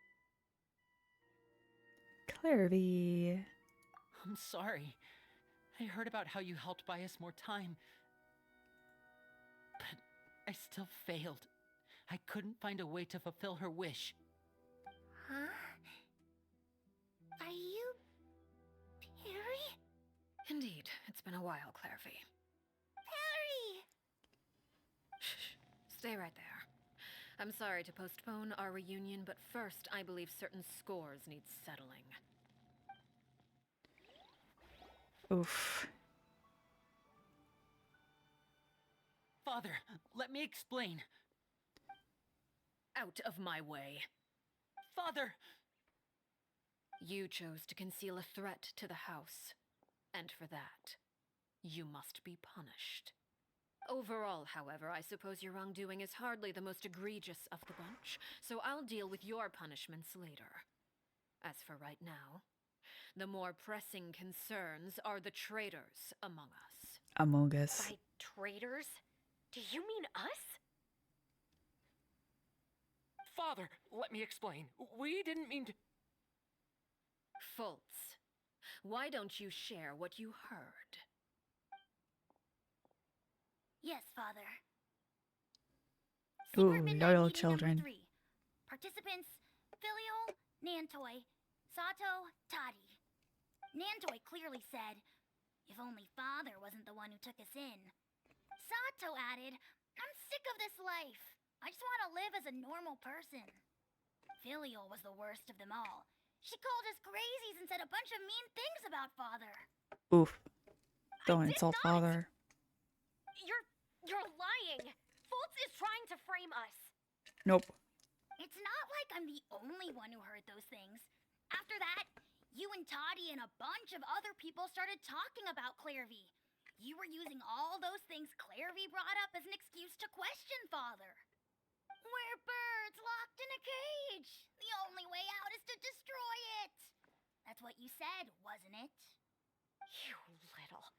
Clarity.
I'm sorry. I heard about how you helped buy us more time. But I still failed. I couldn't find a way to fulfill her wish.
Huh? Are you... Perry?
Indeed, it's been a while, Clairvy.
Perry!
Shh. Stay right there. I'm sorry to postpone our reunion, but first I believe certain scores need settling.
Oof.
Father, let me explain.
Out of my way.
Father!
You chose to conceal a threat to the house, and for that, you must be punished. Overall, however, I suppose your wrongdoing is hardly the most egregious of the bunch, so I'll deal with your punishments later. As for right now, the more pressing concerns are the traitors among us.
Among Us.
By traitors? Do you mean us?
Father, let me explain. We didn't mean to...
Fultz, why don't you share what you heard?
Yes, Father.
Ooh,
Secret Midnight
loyal
Meeting
children.
number 3. Participants, Filial, Nantoi, Sato, Toddy. Nantoi clearly said, if only Father wasn't the one who took us in. Sato added, I'm sick of this life. I just want to live as a normal person. Filial was the worst of them all. She called us crazies and said a bunch of mean things about Father.
Oof. Don't insult Father.
You're lying. Fultz is trying to frame us.
Nope.
It's not like I'm the only one who heard those things. After that, you and Toddy and a bunch of other people started talking about Clairvy. You were using all those things Clairvy brought up as an excuse to question Father. We're birds locked in a cage. The only way out is to destroy it. That's what you said, wasn't it?
You little.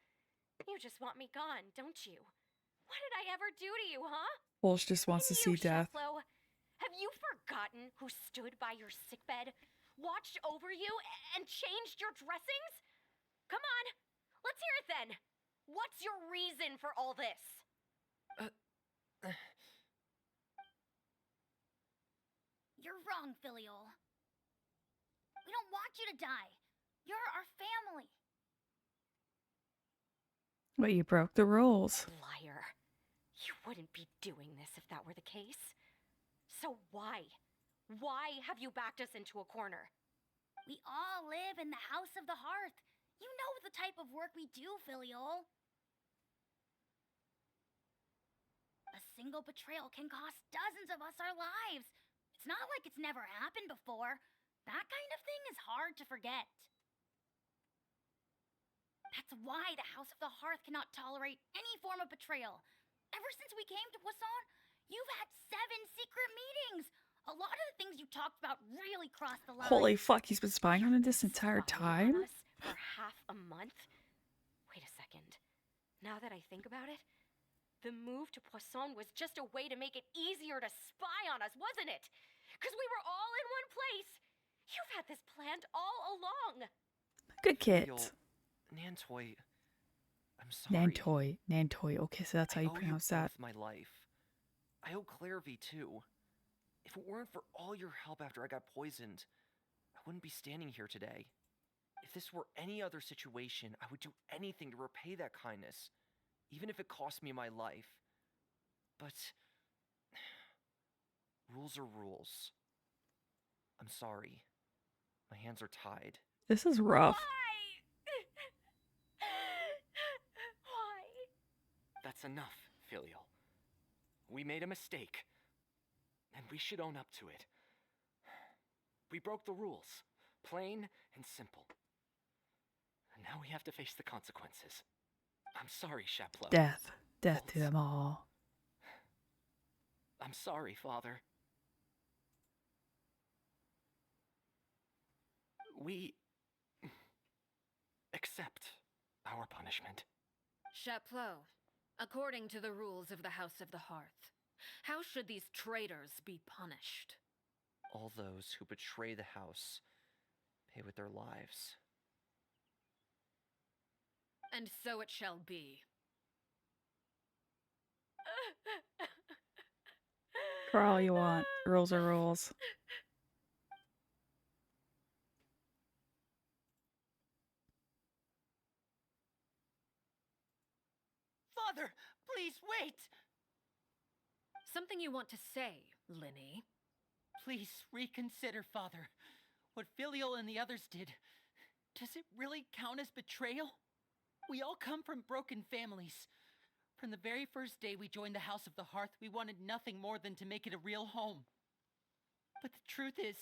You just want me gone, don't you? What did I ever do to you, huh?
Walsh just wants to
And
see
you,
death.
Sheplo, have you forgotten who stood by your sickbed, watched over you, and changed your dressings? Come on, let's hear it then. What's your reason for all this?
You're wrong, Filial. We don't want you to die. You're our family.
But you broke the rules.
Liar. You wouldn't be doing this if that were the case. So why? Why have you backed us into a corner?
We all live in the House of the Hearth. You know the type of work we do, Filial. A single betrayal can cost dozens of us our lives. It's not like it's never happened before. That kind of thing is hard to forget. That's why the House of the Hearth cannot tolerate any form of betrayal. Ever since we came to Poisson, you've had 7 secret meetings. A lot of the things you talked about really crossed the line.
Holy fuck, he's been spying on her this entire
Spying
time?
on us for half a month? Wait a second. Now that I think about it, the move to Poisson was just a way to make it easier to spy on us, wasn't it? Because we were all in one place. You've had this planned all along.
Good kid.
Nantoi, I'm sorry.
Nantoi. Okay, so that's how you
I owe
pronounce
you
that.
both my life. I owe Clairvy too. If it weren't for all your help after I got poisoned, I wouldn't be standing here today. If this were any other situation, I would do anything to repay that kindness, even if it cost me my life. But rules are rules. I'm sorry. My hands are tied.
This is rough.
Why?
That's enough, Filial. We made a mistake, and we should own up to it. We broke the rules, plain and simple. And now we have to face the consequences. I'm sorry, Sheplo.
Death. Death to them all.
I'm sorry, Father. accept our punishment.
Chaplot, according to the rules of the House of the Hearth, how should these traitors be punished?
All those who betray the house pay with their lives.
And so it shall be.
For all you want. Rules are rules.
Father, please wait!
Something you want to say, Linny?
Please reconsider, Father. What Filial and the others did, does it really count as betrayal? We all come from broken families. From the very first day we joined the House of the Hearth, we wanted nothing more than to make it a real home. But the truth is,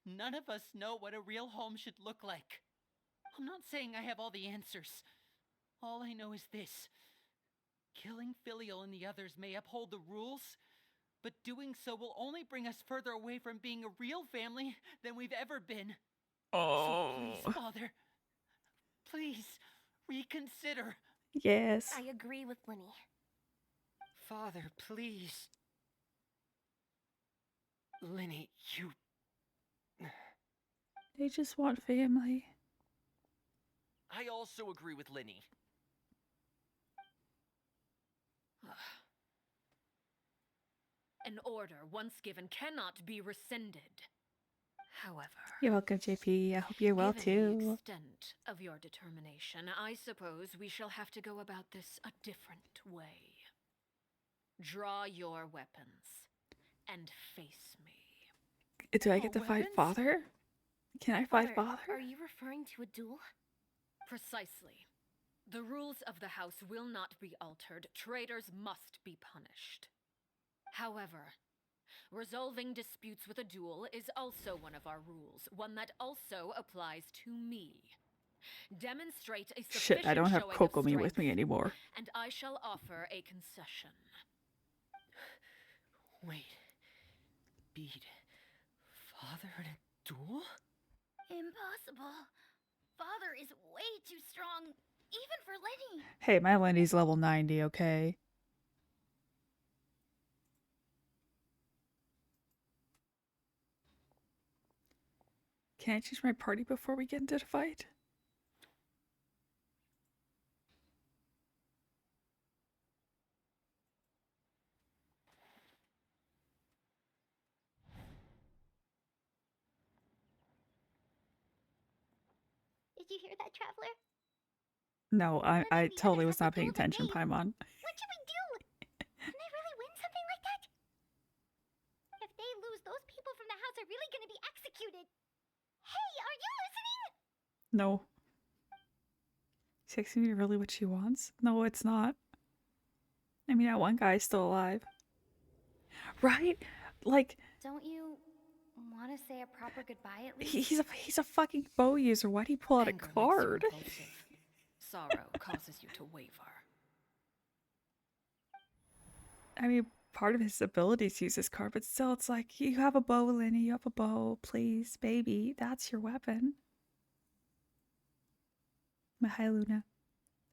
none of us know what a real home should look like. I'm not saying I have all the answers. All I know is this. Killing Filial and the others may uphold the rules, but doing so will only bring us further away from being a real family than we've ever been. So please, Father, please reconsider.
Yes.
I agree with Linny.
Father, please. Linny, you...
They just want family.
I also agree with Linny.
An order once given cannot be rescinded. However,
You're welcome, JP. I hope you're well
given the
too.
extent of your determination, I suppose we shall have to go about this a different way. Draw your weapons and face me.
Do I get to fight father? Can I fight father?
Are you referring to a duel?
Precisely. The rules of the house will not be altered. Traitors must be punished. However, resolving disputes with a duel is also one of our rules, one that also applies to me. Demonstrate a sufficient
Shit, I don't have
showing of
Kokomi with
strength,
me anymore.
and I shall offer a concession.
Wait. Beat Father in a duel?
Impossible. Father is way too strong, even for Lenny.
Hey, my Lenny's level 90, okay? Can I choose my party before we get into the fight?
Did you hear that, Traveler?
No, I totally was not paying attention, Paimon.
What should we do? Can I really win something like that? If they lose, those people from the house are really gonna be executed. Hey, are you listening?
No. Is he asking me really what she wants? No, it's not. I mean, that one guy's still alive. Right? Like,
Don't you want to say a proper goodbye at least?
he's a fucking bow user. Why'd he pull out a
Anger makes you
card?
impulsive. Sorrow causes you to waver.
I mean, part of his ability is to use his card, but still, it's like, you have a bow, Lenny. You have a bow. Please, baby. That's your weapon. Hi, Luna.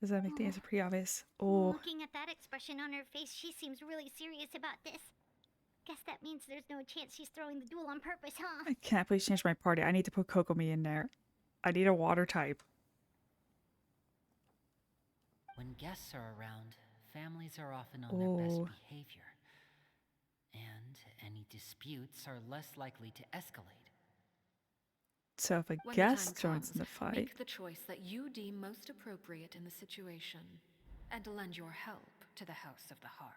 Does that make the answer pretty obvious? Oh.
Looking at that expression on her face, she seems really serious about this. Guess that means there's no chance she's throwing the duel on purpose, huh?
I can't please change my party. I need to put Kokomi in there. I need a water type.
When guests are around, families are often on their best behavior. And any disputes are less likely to escalate.
So if a
When the
guest
time
joins in the
comes,
fight...
make the choice that you deem most appropriate in the situation, and lend your help to the House of the Hearth.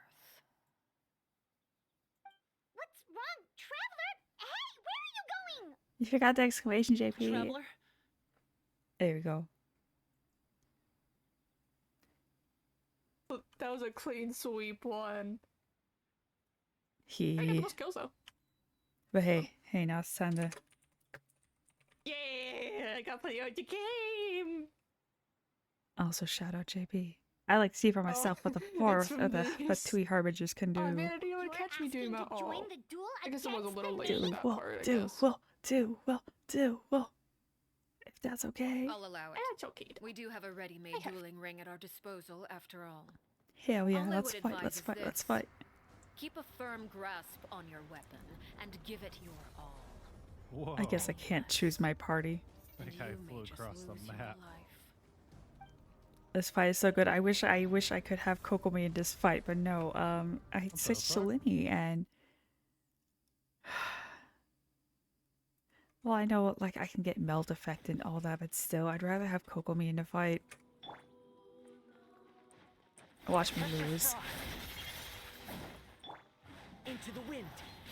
What's wrong? Traveler? Hey, where are you going?
You forgot the exclamation, JP.
Traveler?
There we go.
That was a clean sweep one. I got the
He...
most kills though.
But hey, now it's time to...
Yeah, I got play out the game.
Also, shout out JP. I like to see for myself what the fourth of the Tui Harbingers can do.
Oh man, I didn't want to catch me doing that all. I guess I was a little late for that part, I guess.
Do well. If That's okay.
I'll allow it.
That's okay.
We do have a ready-made dueling ring at our disposal, after all.
Hell yeah,
All I
let's
would
fight,
advise
let's
is
fight, let's
this.
fight.
Keep a firm grasp on your weapon and give it your all.
Whoa.
I guess I can't choose my party.
That guy flew across the map.
This fight is so good. I wish I could have Kokomi in this fight, but no. I switched to Linny and well, I know like I can get melt effect and all that, but still, I'd rather have Kokomi in the fight. Watch me lose.
Into the wind.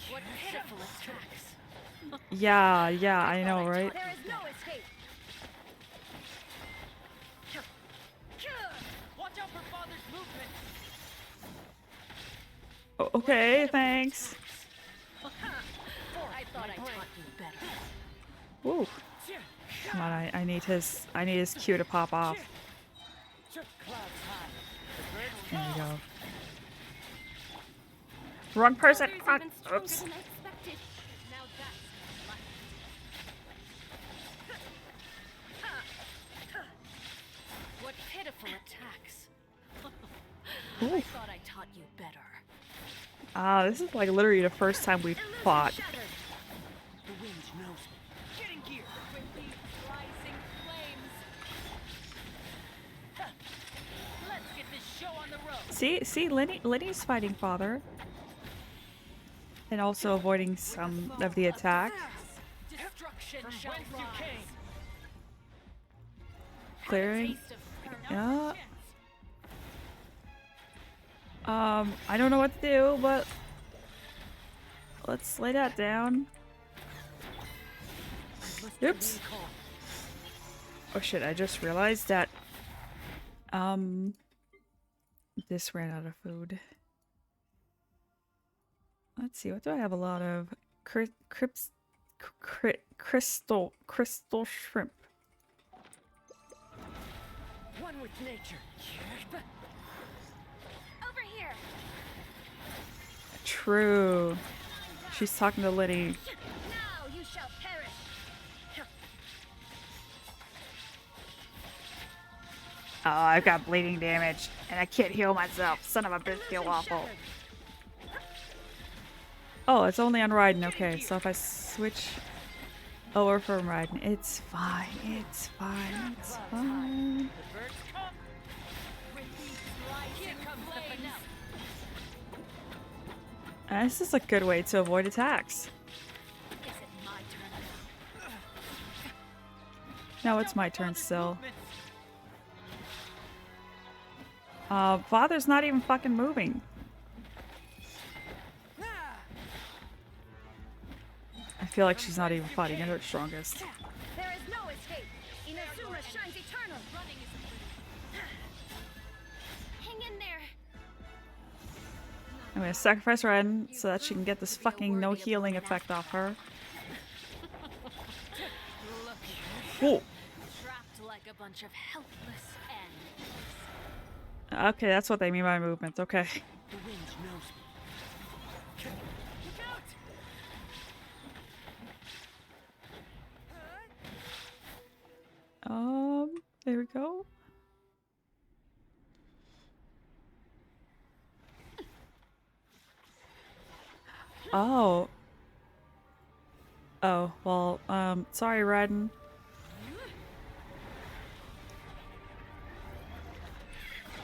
What pitiful attacks.
Yeah, I know, right?
There is no escape.
Watch out for father's movement.
Okay, thanks.
I thought I taught you better.
Woo. Come on, I need his Q to pop off. There we go. Wrong person. Fuck. Oops.
Than I expected.
Now that's what pitiful attacks. I thought I taught you better.
Ah, this is like literally the first time we've fought.
The wind knows me. Get in gear.
With these rising flames.
Let's get this show on the road.
See, Lenny's fighting father. And also avoiding some of the attack.
Destruction shall rise.
Clearing. Yeah. I don't know what to do, but let's lay that down. Oops. Oh shit, I just realized that this ran out of food. Let's see, what do I have a lot of? Crystal shrimp.
One with nature.
Over here.
True. She's talking to Liddy.
Now you shall perish.
Oh, I've got bleeding damage, and I can't heal myself. Son of a bitch, feel awful. Oh, it's only on Raiden. Okay, so if I switch over from Raiden, it's fine. It's fine. It's fine. This is a good way to avoid attacks. No, it's my turn still. Father's not even fucking moving. I feel like she's not even fighting at her strongest.
There is no escape. Inazuma shines eternal. Hang in there.
I'm gonna sacrifice Raiden so that she can get this fucking no healing effect off her. Whoa.
Trapped like a bunch of helpless ants.
Okay, that's what they mean by movement. Okay.
The wind knows me.
There we go. Oh. Oh, well, sorry, Raiden.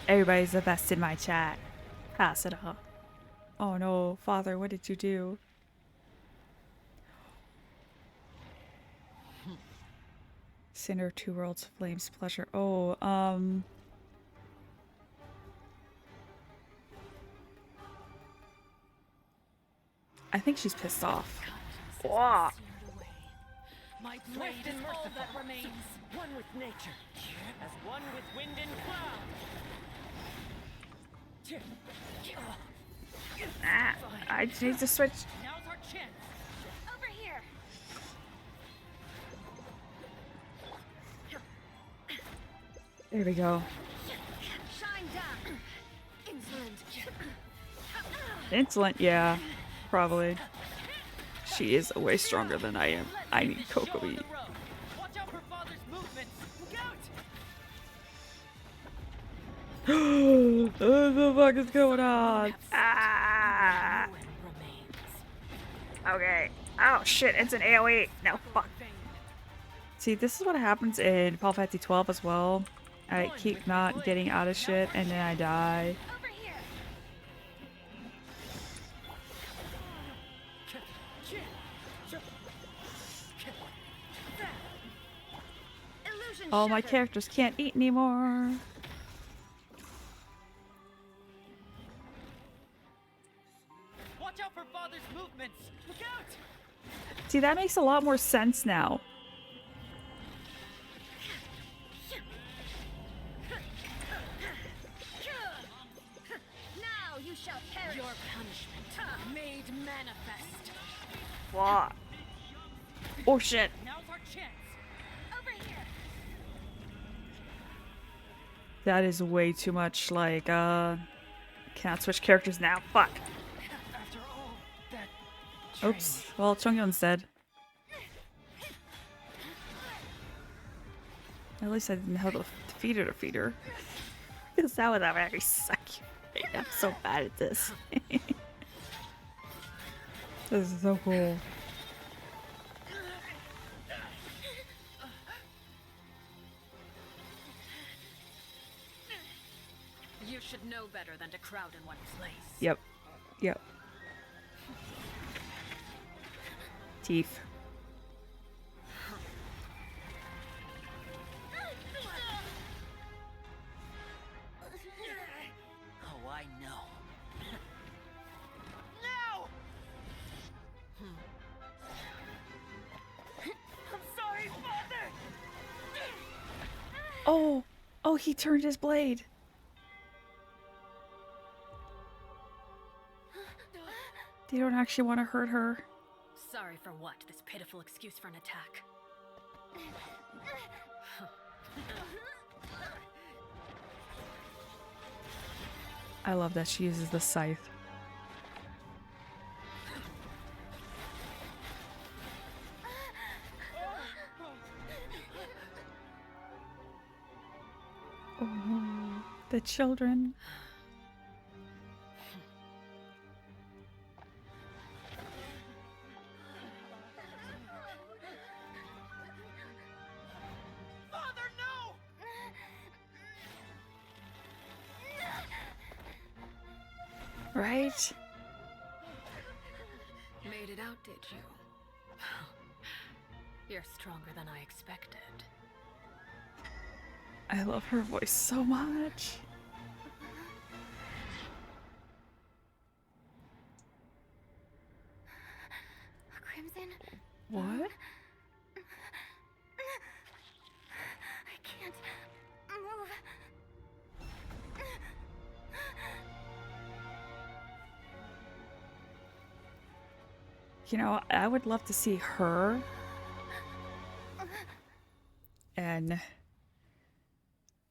Everybody's the best in my chat. Pass it up. Oh no, father, what did you do? Cinder, two worlds, flames, pleasure. Oh, I think she's pissed off. Wah.
My blade is all that remains.
One with nature. As one with wind and cloud.
Ah, I just need to switch.
Now's our chance.
Over here.
There we go.
Shine down. Insolent.
Insolent, yeah, probably. She is way stronger than I am. I need Kokomi.
Watch out for father's movement.
What the fuck is going on? Ah! Okay. Oh shit, it's an AoE. No, fuck. See, this is what happens in Final Fantasy 12 as well. I keep not getting out of shit and then I die. All my characters can't eat anymore.
Watch out for father's movements. Look out!
See, that makes a lot more sense now.
Now you shall perish. Your punishment made manifest.
What? Oh shit.
Now's our chance.
Over here.
That is way too much, like, can't switch characters now. Fuck.
After all that
Oops. Well, Chongyun's dead. At least I didn't have to defeat her. Because that was a very sucky. I'm so bad at this. This is so cool.
You should know better than to crowd in one place.
Yep. Yep. Teeth.
Oh, I know.
No! I'm sorry, Father!
Oh! Oh, he turned his blade. They don't actually want to hurt her.
Sorry for what? This pitiful excuse for an attack.
I love that she uses the scythe. Oh, the children.
Father, no!
Right?
Made it out, did you? You're stronger than I expected.
I love her voice so much.
Crimson?
What?
I can't move.
You know, I would love to see her and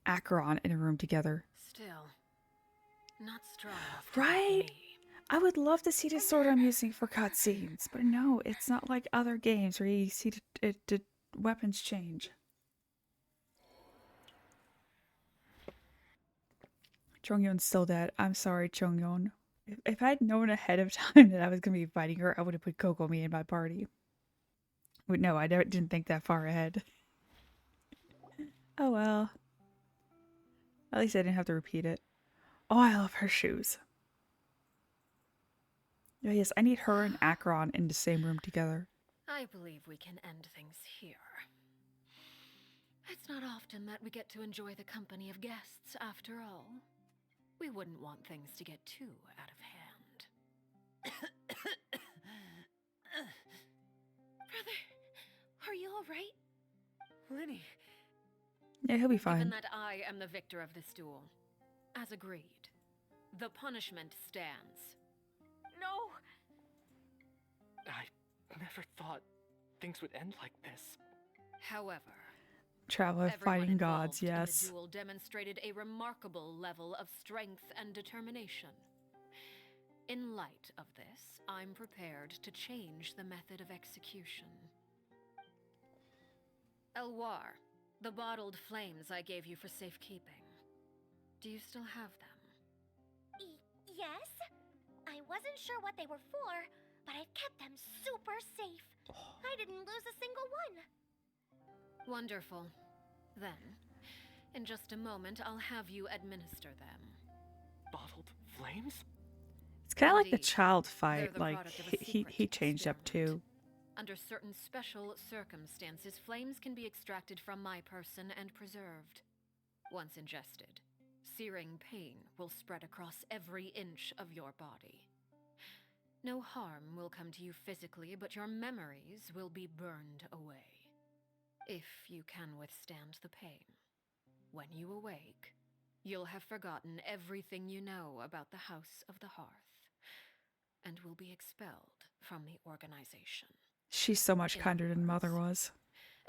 Acheron in a room together.
Still, not strong enough to
Right?
beat me.
I would love to see the sword I'm using for cutscenes, but no, it's not like other games where you see the weapons change. Chongyun's still dead. I'm sorry, Chongyun. If I'd known ahead of time that I was going to be fighting her, I would have put Kokomi in my party. But no, I didn't think that far ahead. Oh well. At least I didn't have to repeat it. Oh, I love her shoes. Oh, yes, I need her and Acheron in the same room together.
I believe we can end things here. It's not often that we get to enjoy the company of guests, after all. We wouldn't want things to get too out of hand. Brother, are you all right?
Linny.
Yeah, he'll be
Given
fine.
that I am the victor of this duel, as agreed, the punishment stands.
No! I never thought things would end like this.
However,
Traveler
everyone
fighting gods,
involved in
yes.
the duel demonstrated a remarkable level of strength and determination. In light of this, I'm prepared to change the method of execution. Elwar, the bottled flames I gave you for safekeeping. Do you still have them?
Yes? I wasn't sure what they were for, but I've kept them super safe. I didn't lose a single one.
Wonderful. Then, in just a moment, I'll have you administer them.
Bottled flames?
It's kind of like the
Indeed.
child
They're
fight.
the
Like
product of a
he
secret
changed up too.
Under certain special circumstances, flames can be extracted from my person and preserved. Once ingested, searing pain will spread across every inch of your body. No harm will come to you physically, but your memories will be burned away. If you can withstand the pain. When you awake, you'll have forgotten everything you know about the House of the Hearth, and will be expelled from the organization.
She's so much
In
kinder
other
than Mother
words,
was.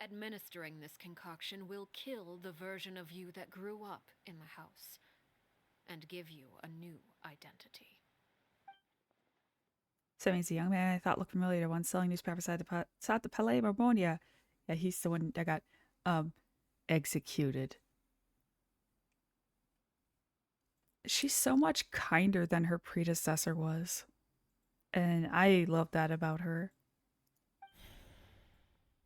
Administering this concoction will kill the version of you that grew up in the house, and give you a new identity.
So means the young man I thought looked familiar, the one selling newspapers outside the Palais Borbonia. Yeah, he's the one that got executed. She's so much kinder than her predecessor was. And I love that about her.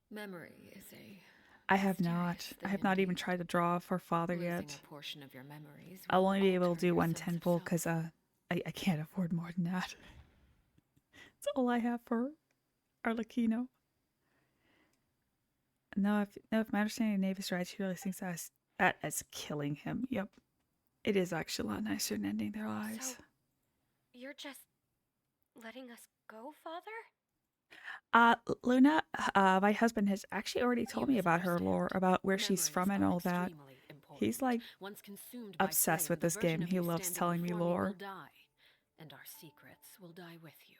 Memory is a
I have not. I have not even tried to draw for father
Losing
yet.
a portion of your memories
I'll
will
only be able to
alter
do
your
one
sense of
temple
self.
because I can't afford more than that. That's all I have for Arlecchino. No, if my understanding of Nave is right, she really thinks that as killing him. Yep. It is actually a lot nicer than ending their lives.
So, you're just letting us go, Father?
Luna, my husband has actually already told me about her lore, about where she's from and all that. He's like
Once consumed by
obsessed
flame,
with
the
this game.
version of
He
you
loves
standing
telling me
before
lore.
will die, and our secrets will die with you.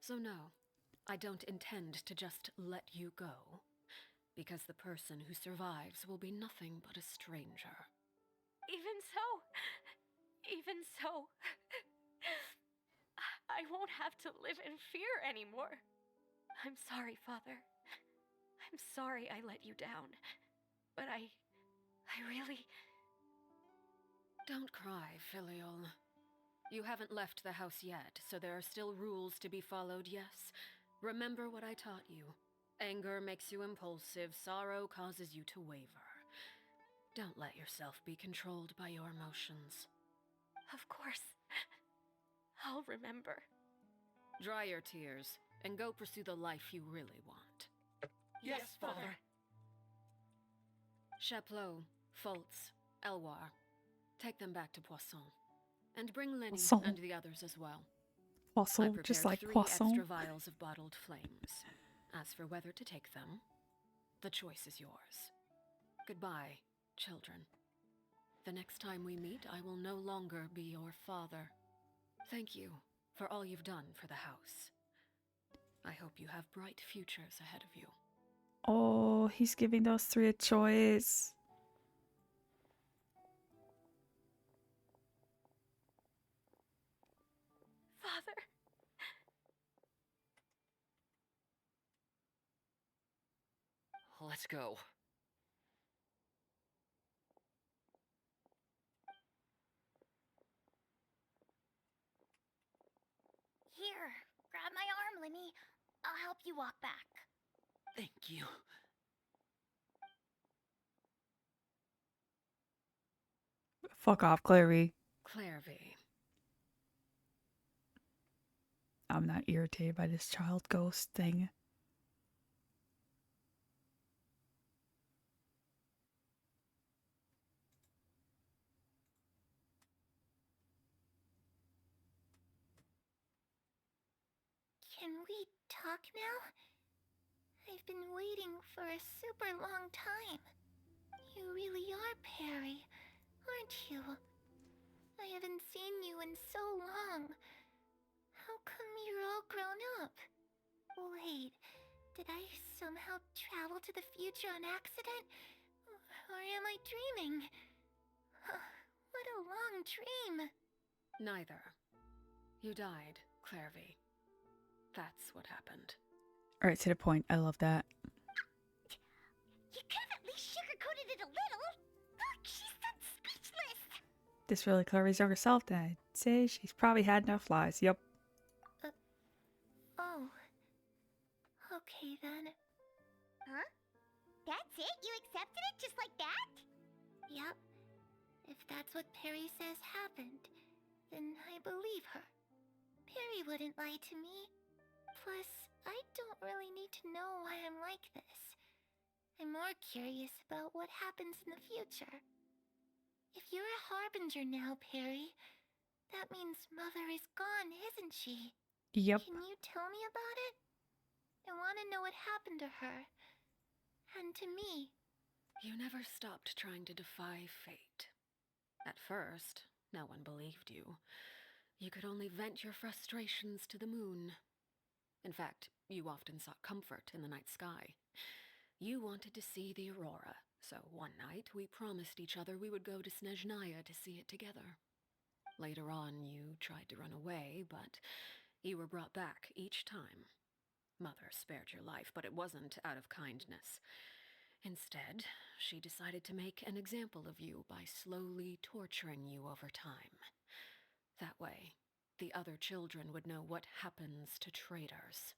So no, I don't intend to just let you go, because the person who survives will be nothing but a stranger.
Even so, I won't have to live in fear anymore. I'm sorry, Father. I'm sorry I let you down. But I really...
Don't cry, Filial. You haven't left the house yet, so there are still rules to be followed, yes? Remember what I taught you. Anger makes you impulsive, sorrow causes you to waver. Don't let yourself be controlled by your emotions.
Of course. I'll remember.
Dry your tears, and go pursue the life you really want.
Yes, Father.
Chaplot, Foltz, Elwar. Take them back to Poisson. And bring Lenny
Poisson.
and the others as well. I
Poisson,
prepared
just like
3
Poisson.
extra vials of bottled flames. As for whether to take them, the choice is yours. Goodbye, children. The next time we meet, I will no longer be your father. Thank you for all you've done for the house. I hope you have bright futures ahead of you.
Oh, he's giving those 3 a choice.
Father.
Let's go.
Here, grab my arm, Lenny. I'll help you walk back.
Thank you.
Fuck off, Clary.
Clairvy.
I'm not irritated by this child ghost thing.
Can we talk now? I've been waiting for a super long time. You really are Perry, aren't you? I haven't seen you in so long. How come you're all grown up? Wait, did I somehow travel to the future on accident? Or am I dreaming? What a long dream.
Neither. You died, Clairvy. That's what happened.
Alright, to the point. I love that.
You could have at least sugarcoated it a little. Look, she's done speechless.
This really covers herself then. I'd say she's probably had enough lies. Yep.
Oh. Okay then. Huh? That's it? You accepted it just like that? Yep. If that's what Perry says happened, then I believe her. Perry wouldn't lie to me. Plus, I don't really need to know why I'm like this. I'm more curious about what happens in the future. If you're a harbinger now, Perry, that means Mother is gone, isn't she?
Yep.
Can you tell me about it? I want to know what happened to her. And to me.
You never stopped trying to defy fate. At first, no one believed you. You could only vent your frustrations to the moon. In fact, you often sought comfort in the night sky. You wanted to see the aurora, so one night we promised each other we would go to Snezhnaya to see it together. Later on, you tried to run away, but you were brought back each time. Mother spared your life, but it wasn't out of kindness. Instead, she decided to make an example of you by slowly torturing you over time. That way, the other children would know what happens to traitors.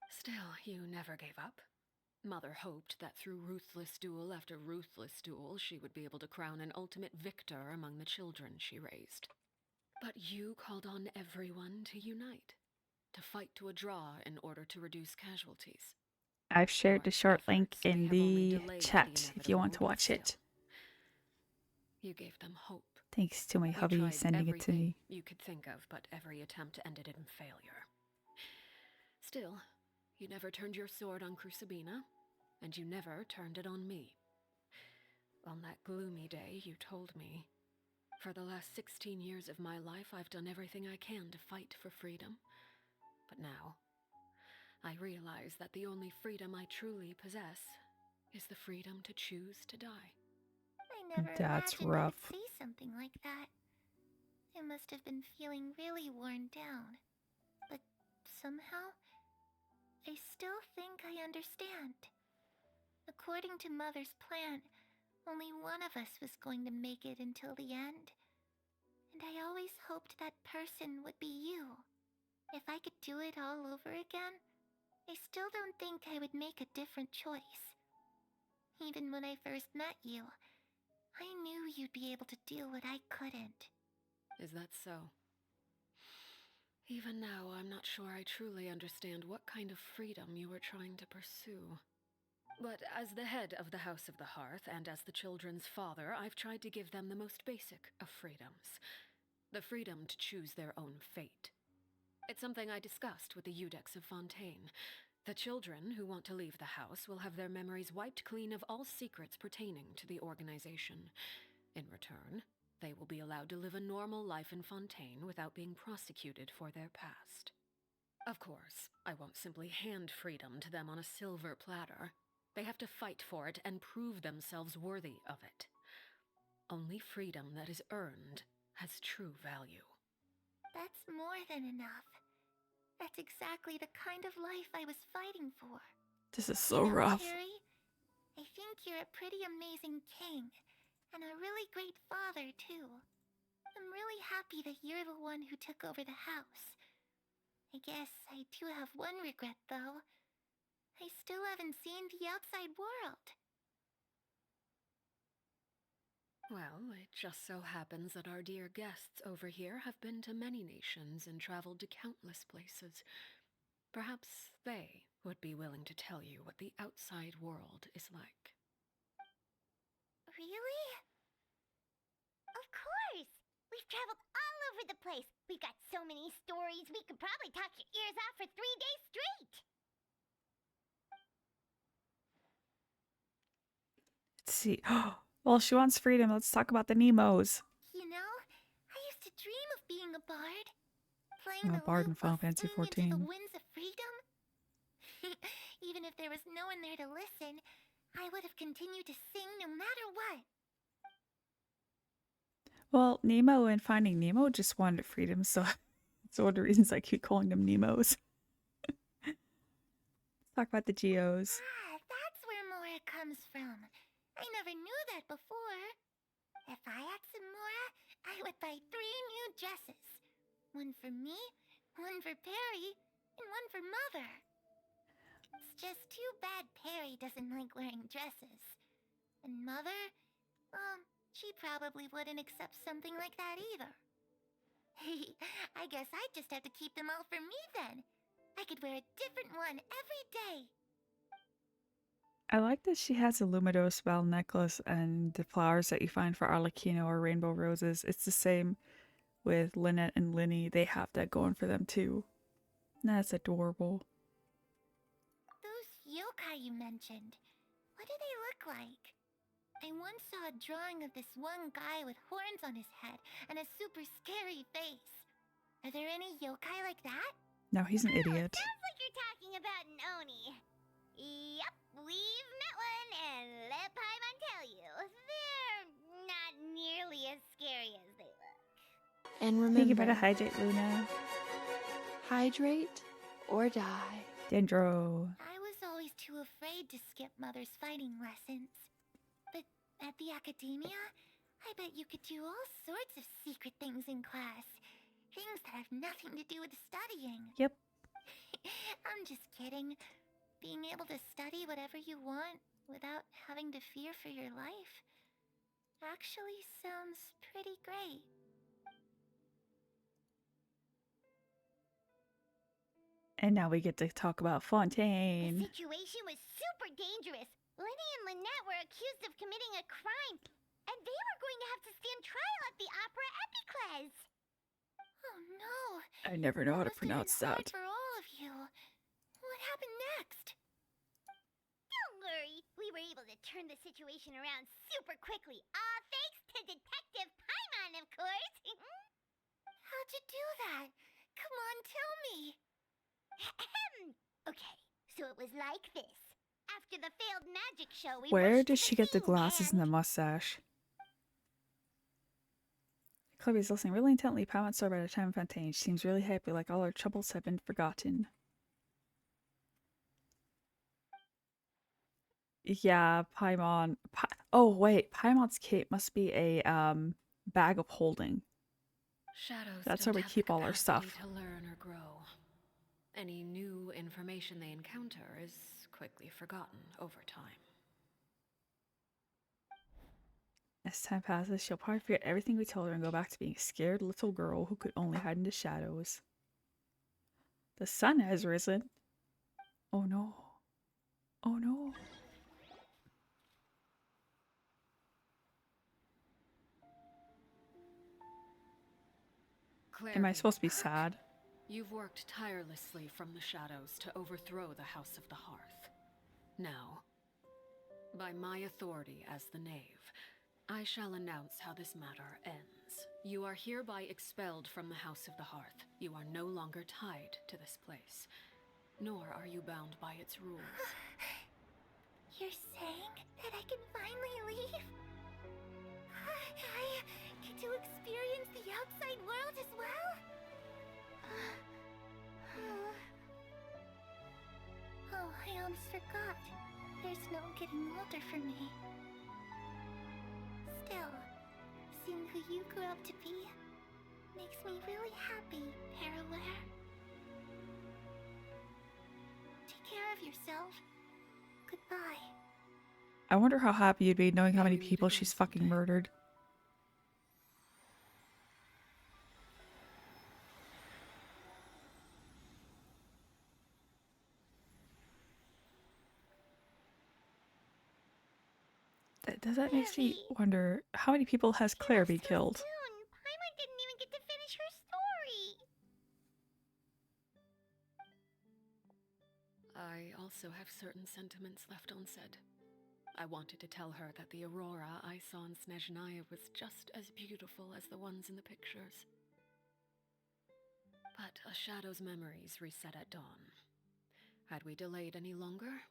Still, you never gave up. Mother hoped that through ruthless duel after ruthless duel, she would be able to crown an ultimate victor among the children she raised. But you called on everyone to unite, to fight to a draw in order to reduce casualties.
I've shared the short link in the chat if you want to watch it.
You gave them hope.
Thanks to my
You
hubby
tried
sending it to me.
you could think of, but every attempt ended in failure. Still, you never turned your sword on Crucibina, and you never turned it on me. On that gloomy day, you told me, "For the last 16 years of my life, I've done everything I can to fight for freedom. But now, I realize that the only freedom I truly possess is the freedom to choose to die."
I never
That's
imagined I would
rough.
say something like that. I must have been feeling really worn down. But somehow, I still think I understand. According to Mother's plan, only one of us was going to make it until the end. And I always hoped that person would be you. If I could do it all over again, I still don't think I would make a different choice. Even when I first met you, I knew you'd be able to do what I couldn't.
Is that so? Even now, I'm not sure I truly understand what kind of freedom you were trying to pursue. But as the head of the House of the Hearth and as the children's father, I've tried to give them the most basic of freedoms. The freedom to choose their own fate. It's something I discussed with the Eudex of Fontaine. The children who want to leave the house will have their memories wiped clean of all secrets pertaining to the organization. In return, they will be allowed to live a normal life in Fontaine without being prosecuted for their past. Of course, I won't simply hand freedom to them on a silver platter. They have to fight for it and prove themselves worthy of it. Only freedom that is earned has true value.
That's more than enough. That's exactly the kind of life I was fighting for.
This is so
You know,
rough.
Perry, I think you're a pretty amazing king, and a really great father, too. I'm really happy that you're the one who took over the house. I guess I do have one regret, though. I still haven't seen the outside world.
Well, it just so happens that our dear guests over here have been to many nations and traveled to countless places. Perhaps they would be willing to tell you what the outside world is like.
Really? Of course! We've traveled all over the place. We've got so many stories, we could probably talk your ears off for 3 days straight.
Let's see. Well, she wants freedom. Let's talk about the Nemos.
You know, I used to dream of being a bard. Playing
I'm a
the
bard in
lute while
Final Fantasy
singing into the
XIV.
winds of freedom. Even if there was no one there to listen, I would have continued to sing no matter what.
Well, Nemo and Finding Nemo just wanted freedom, so that's one of the reasons I keep calling them Nemos. Let's talk about the Geos.
Ah, that's where Mora comes from. I never knew that before. If I had some Mora, I would buy 3 new dresses. One for me, one for Perry, and one for Mother. It's just too bad Perry doesn't like wearing dresses. And Mother, well, she probably wouldn't accept something like that either. I guess I'd just have to keep them all for me then. I could wear a different one every day.
I like that she has a Lumidos bell necklace and the flowers that you find for Arlecchino or rainbow roses. It's the same with Lynette and Linny. They have that going for them too. That's adorable.
Those yokai you mentioned, what do they look like? I once saw a drawing of this one guy with horns on his head and a super scary face. Are there any yokai like that?
No, he's an idiot.
Sounds like you're talking about an Oni. Yep, we've met one, and let Paimon tell you, they're not nearly as scary as they look.
And
I think you
remember,
better hydrate, Luna.
hydrate or die.
Dendro.
I was always too afraid to skip Mother's fighting lessons. But at the academia, I bet you could do all sorts of secret things in class. Things that have nothing to do with studying.
Yep.
I'm just kidding. Being able to study whatever you want without having to fear for your life actually sounds pretty great.
And now we get to talk about
The
Fontaine.
situation was super dangerous. Lenny and Lynette were accused of committing a crime, and they were going to have to stand trial at the Opera Epicles. Oh no!
I never know how to pronounce
Hard
that.
for all of you. What happened next? Don't worry, we were able to turn the situation around super quickly. All thanks to Detective Paimon, of course. How'd you do that? Come on, tell me. Okay, so it was like this. After the failed magic show, we
Where
rushed to
does she get the
scene
glasses and the
and...
mustache? Chloe's listening really intently. Paimon's story about her time in Fontaine. She seems really happy, like all her troubles have been forgotten. Yeah, Paimon. Oh wait, Paimon's cape must be a bag of holding.
Shadows
That's
don't
where we
have the
keep all our
capacity
stuff.
to learn or grow. Any new information they encounter is quickly forgotten over time.
As time passes, she'll probably forget everything we told her and go back to being a scared little girl who could only hide in the shadows. The sun has risen. Oh no. Oh no. Am I supposed to be sad?
You've worked tirelessly from the shadows to overthrow the House of the Hearth. Now, by my authority as the Knave, I shall announce how this matter ends. You are hereby expelled from the House of the Hearth. You are no longer tied to this place, nor are you bound by its rules.
You're saying that I can finally leave? I get to experience the outside world as well? Oh, I almost forgot. There's no getting older for me. Still, seeing who you grew up to be makes me really happy, Paraware. Take care of yourself. Goodbye.
I wonder how happy you'd be knowing how many people she's fucking murdered. That makes me wonder, how many people has Claire be killed?
Paimon didn't even get to finish her story.
I also have certain sentiments left unsaid. I wanted to tell her that the aurora I saw in Snezhnaya was just as beautiful as the ones in the pictures. But a shadow's memories reset at dawn. Had we delayed any longer,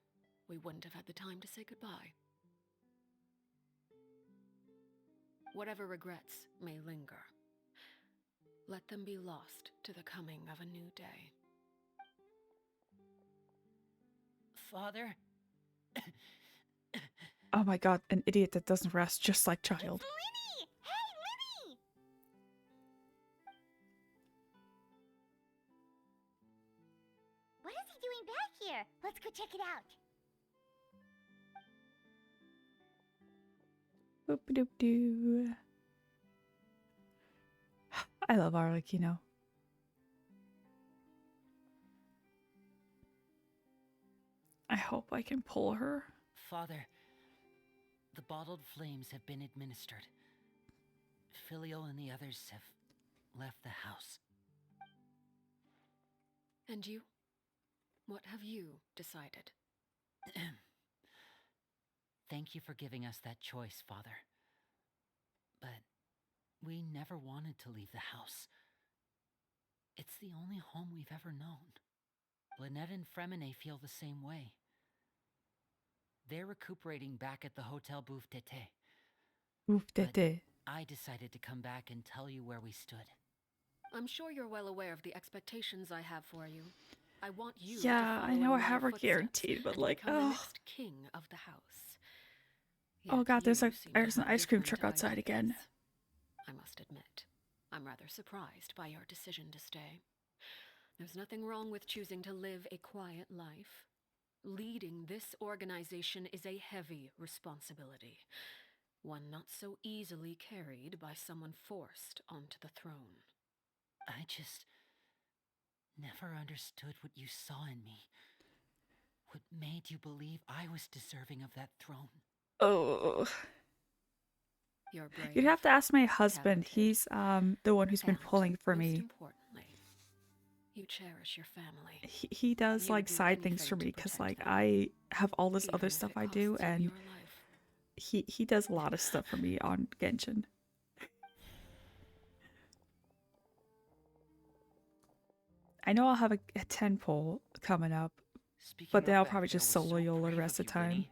we wouldn't have had the time to say goodbye. Whatever regrets may linger, let them be lost to the coming of a new day.
Father?
Oh my god, an idiot that doesn't rest, just like child.
Linny! Hey, Linny! here. Let's go check it out.
Boop doop doo. I love Arlecchino. I hope I can pull her.
Father, the bottled flames have been administered. Filio and the others have left the house.
And you? What have you decided?
Thank you for giving us that choice, Father. But we never wanted to leave the house. It's the only home we've ever known. Lynette and Fremine feel the same way. They're recuperating back at the Hotel Bouffe d'été.
Bouffe d'été.
I decided to come back and tell you where we stood.
I'm sure you're well aware of the expectations I have for you. I want you to
Yeah, I
follow
know I
in my
have her
footsteps
guaranteed, but
and
like,
become the
oh.
next king of the house.
Oh
Yet
god, there's
you
an
seem to have
ice cream
different
truck outside
ideas.
again.
I must admit, I'm rather surprised by your decision to stay. There's nothing wrong with choosing to live a quiet life. Leading this organization is a heavy responsibility, one not so easily carried by someone forced onto the throne.
I just never understood what you saw in me. What made you believe I was deserving of that throne?
Oh.
You're brave.
You'd have to ask my husband.
Talented,
He's the one who's been
and,
pulling for
most
me.
importantly, you cherish your family.
He does
You would
like
do
side things for
anything
me
to
because
protect
like
them,
I have all this
even
other
if
stuff
it
I do,
costs you
and
your life.
he does a lot of stuff for me on Genshin. I know I'll have a 10 pull coming up, but then I'll probably just solo YOLO the rest of the time.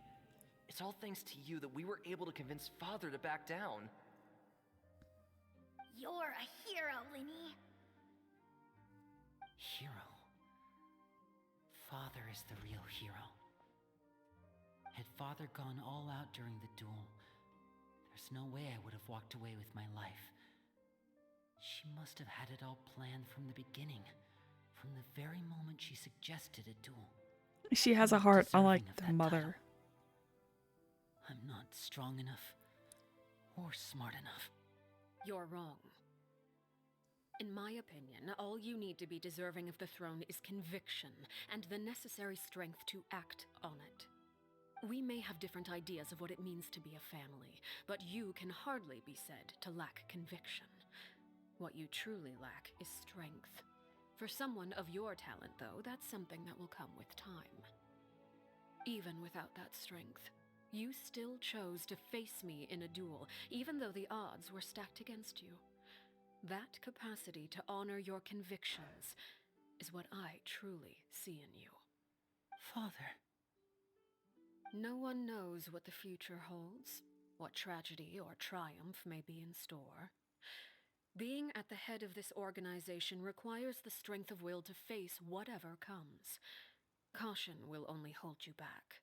It's all thanks to you that we were able to convince Father to back down.
You're a hero, Linny.
Hero. Father is the real hero. Had Father gone all out during the duel, there's no way I would have walked away with my life. She must have had it all planned from the beginning, from the very moment she suggested a duel.
She has a heart, unlike the mother.
I'm not strong enough or smart enough.
You're wrong. In my opinion, all you need to be deserving of the throne is conviction and the necessary strength to act on it. We may have different ideas of what it means to be a family, but you can hardly be said to lack conviction. What you truly lack is strength. For someone of your talent, though, that's something that will come with time. Even without that strength, you still chose to face me in a duel, even though the odds were stacked against you. That capacity to honor your convictions is what I truly see in you.
Father.
No one knows what the future holds, what tragedy or triumph may be in store. Being at the head of this organization requires the strength of will to face whatever comes. Caution will only hold you back.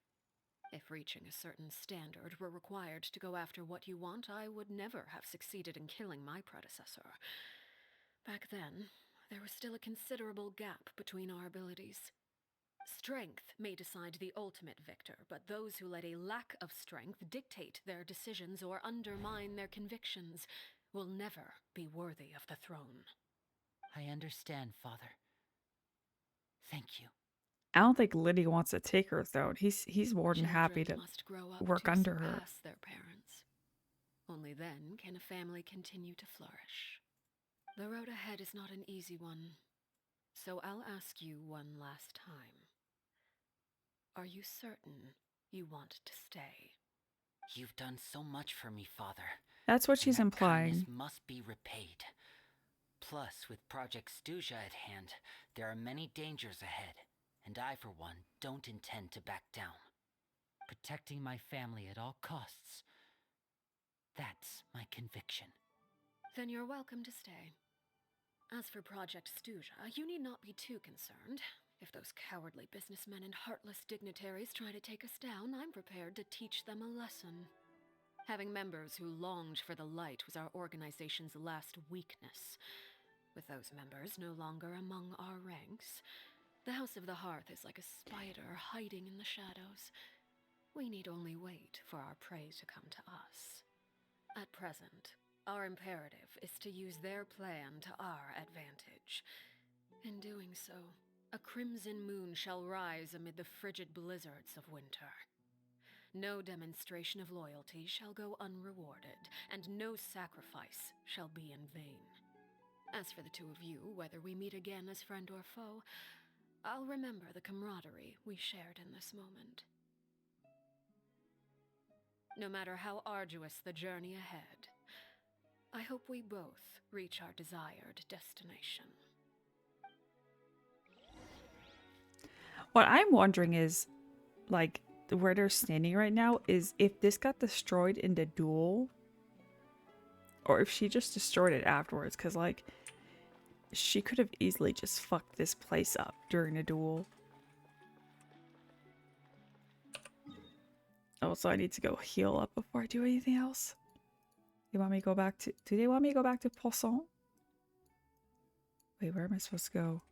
If reaching a certain standard were required to go after what you want, I would never have succeeded in killing my predecessor. Back then, there was still a considerable gap between our abilities. Strength may decide the ultimate victor, but those who let a lack of strength dictate their decisions or undermine their convictions will never be worthy of the throne.
I understand, Father. Thank you.
I don't think Liddy wants to take her throne. He's more than happy to
Children must grow up
work
to
under her.
surpass their parents. Only then can a family continue to flourish. The road ahead is not an easy one, so I'll ask you one last time. Are you certain you want to stay?
You've done so much for me, Father.
That's what she's
and that
implying.
Kindness must be repaid. Plus, with Project Stuja at hand, there are many dangers ahead, and I, for one, don't intend to back down. Protecting my family at all costs. That's my conviction.
Then you're welcome to stay. As for Project Stuja, you need not be too concerned. If those cowardly businessmen and heartless dignitaries try to take us down, I'm prepared to teach them a lesson. Having members who longed for the light was our organization's last weakness. With those members no longer among our ranks, The House of the Hearth is like a spider hiding in the shadows. We need only wait for our prey to come to us. At present, our imperative is to use their plan to our advantage. In doing so, a crimson moon shall rise amid the frigid blizzards of winter. No demonstration of loyalty shall go unrewarded, and no sacrifice shall be in vain. As for the two of you, whether we meet again as friend or foe, I'll remember the camaraderie we shared in this moment. No matter how arduous the journey ahead, I hope we both reach our desired destination.
What I'm wondering is, like, where they're standing right now is if this got destroyed in the duel, or if she just destroyed it afterwards, because, like, she could have easily just fucked this place up during the duel. Also, I need to go heal up before I do anything else. They want me to go back to... Do they want me to go back to Poisson? Wait, where am I supposed to go?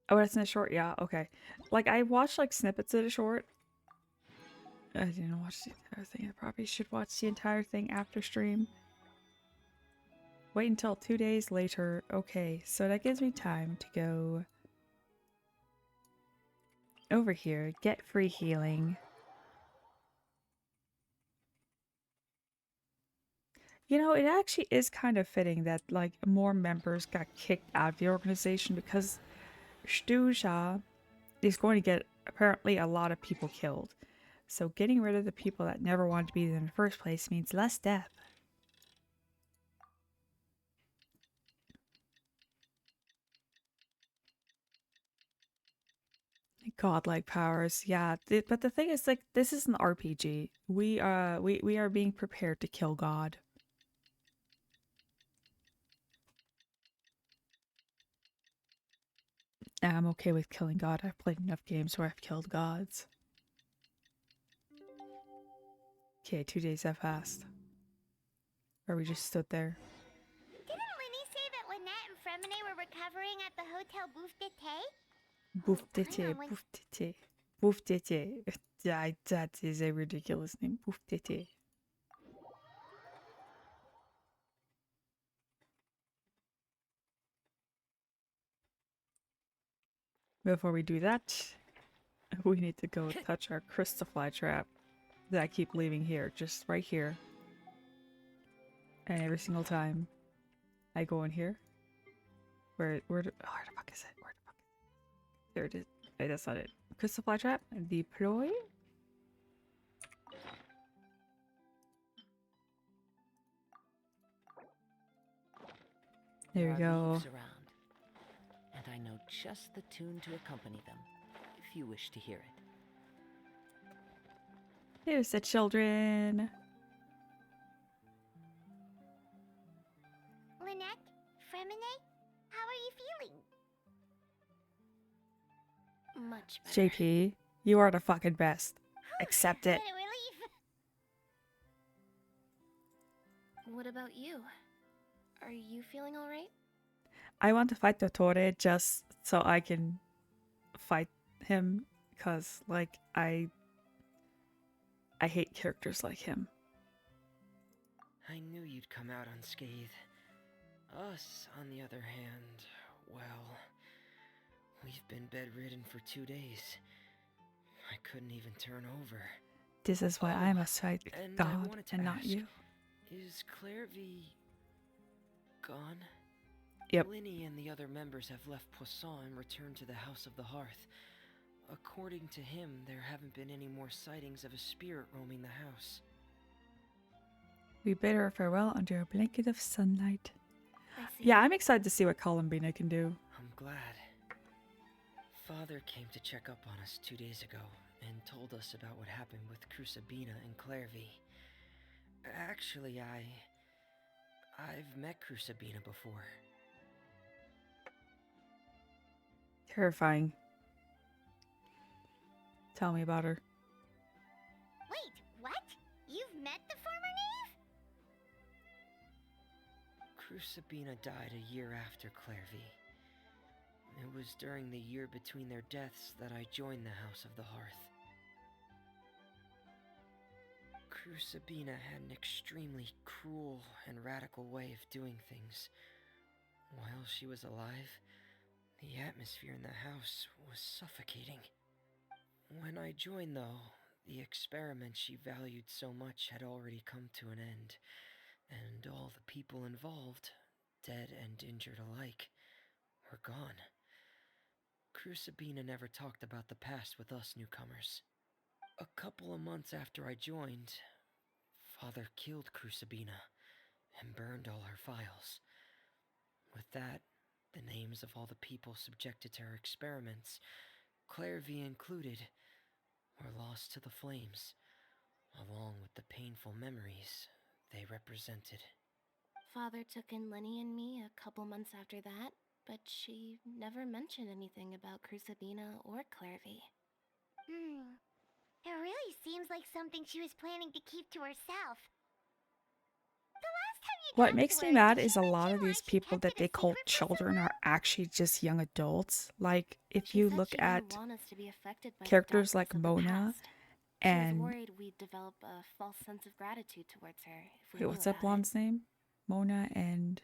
Oh, that's in the short? Yeah, okay. Like, I watched, like, snippets of the short. I didn't watch the entire thing. I probably should watch the entire thing after stream. Wait until 2 days later. Okay, so that gives me time to go over here, get free healing. You know, it actually is kind of fitting that, like, more members got kicked out of the organization because Stuja is going to get, apparently, a lot of people killed. So getting rid of the people that never wanted to be there in the first place means less death. Godlike powers, yeah. But the thing is, like, this is an RPG. We are being prepared to kill God. And I'm okay with killing God. I've played enough games where I've killed gods. Okay, 2 days have passed. Or we just stood there.
Didn't Linny say that Lynette and Fremine were recovering at the Hotel Bouffe d'été?
Bouffe d'été, bouffe d'été, bouffe d'été. That is a ridiculous name. Bouffe d'été. Before we do that, we need to go touch our crystal fly trap that I keep leaving here, just right here. And every single time I go in here, where the fuck is it? Where the fuck? There it is. Wait, that's not it. Crystal fly trap. Deploy. There we go.
Leaves around, and I know just the tune to accompany them, if you wish to hear it.
Here's the children.
Lynette, Fremine, how are you feeling?
Much better.
JP, you are the fucking best. Accept it.
What a relief.
What about you? Are you feeling alright?
I want to fight Dottore just so I can fight him, because, like, I hate characters like him.
I knew you'd come out unscathed. Us, on the other hand, well, we've been bedridden for 2 days. I couldn't even turn over.
This is why I must fight God and not you.
Is Clairvy gone?
Yep.
Linny and the other members have left Poisson and returned to the House of the Hearth. According to him, there haven't been any more sightings of a spirit roaming the house.
We bid her farewell under a blanket of sunlight. Yeah, I'm excited to see what Columbina can do.
I'm glad. Father came to check up on us 2 days ago and told us about what happened with Crucibina and Clairvy. Actually, I've met Crucibina before.
Terrifying. Tell me about her.
Wait, what? You've met the former knave?
Crucibina died a year after Clairvy. It was during the year between their deaths that I joined the House of the Hearth. Crucibina had an extremely cruel and radical way of doing things. While she was alive, the atmosphere in the house was suffocating. When I joined, though, the experiment she valued so much had already come to an end, and all the people involved, dead and injured alike, were gone. Crucibina never talked about the past with us newcomers. A couple of months after I joined, Father killed Crucibina and burned all her files. With that, the names of all the people subjected to her experiments, Clairvy included, were lost to the flames, along with the painful memories they represented.
Father took in Lenny and me a couple months after that, but she never mentioned anything about Crucibina or Clairvy.
It really seems like something she was planning to keep to herself. The last time you
What
talked
makes
to
me
her,
mad
did
is
she
a lot
mention
of
why
these
she
people
kept
that
it a
they call
secret for so
children are actually just young adults. Like, if
She
you
said
look
she
at
didn't want us to be affected by the
characters
darkness
like
of the
Mona
past. She was
and
worried we'd develop a false sense of gratitude towards her if we
wait,
knew
what's that
about
blonde's name? Mona and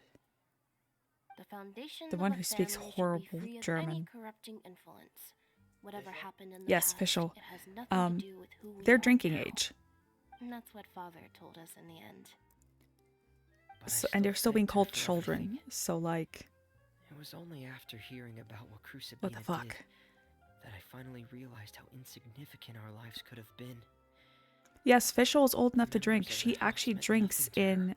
it. The foundation
the
of
one
a
who speaks
family should be
horrible
free of any
German.
corrupting influence. Whatever happened in the
Yes,
past,
official.
it has nothing to do with who we
They're
are
drinking
now.
age.
And that's what Father told us in the end.
So, and they're still being called children.
Everything.
So, like,
It was only after hearing about what Crucibina
what the fuck?
did that I finally realized how insignificant our lives could have been.
Yes, Fischl is old enough to drink.
Members of
She
the house
actually
meant
drinks
nothing to her.
in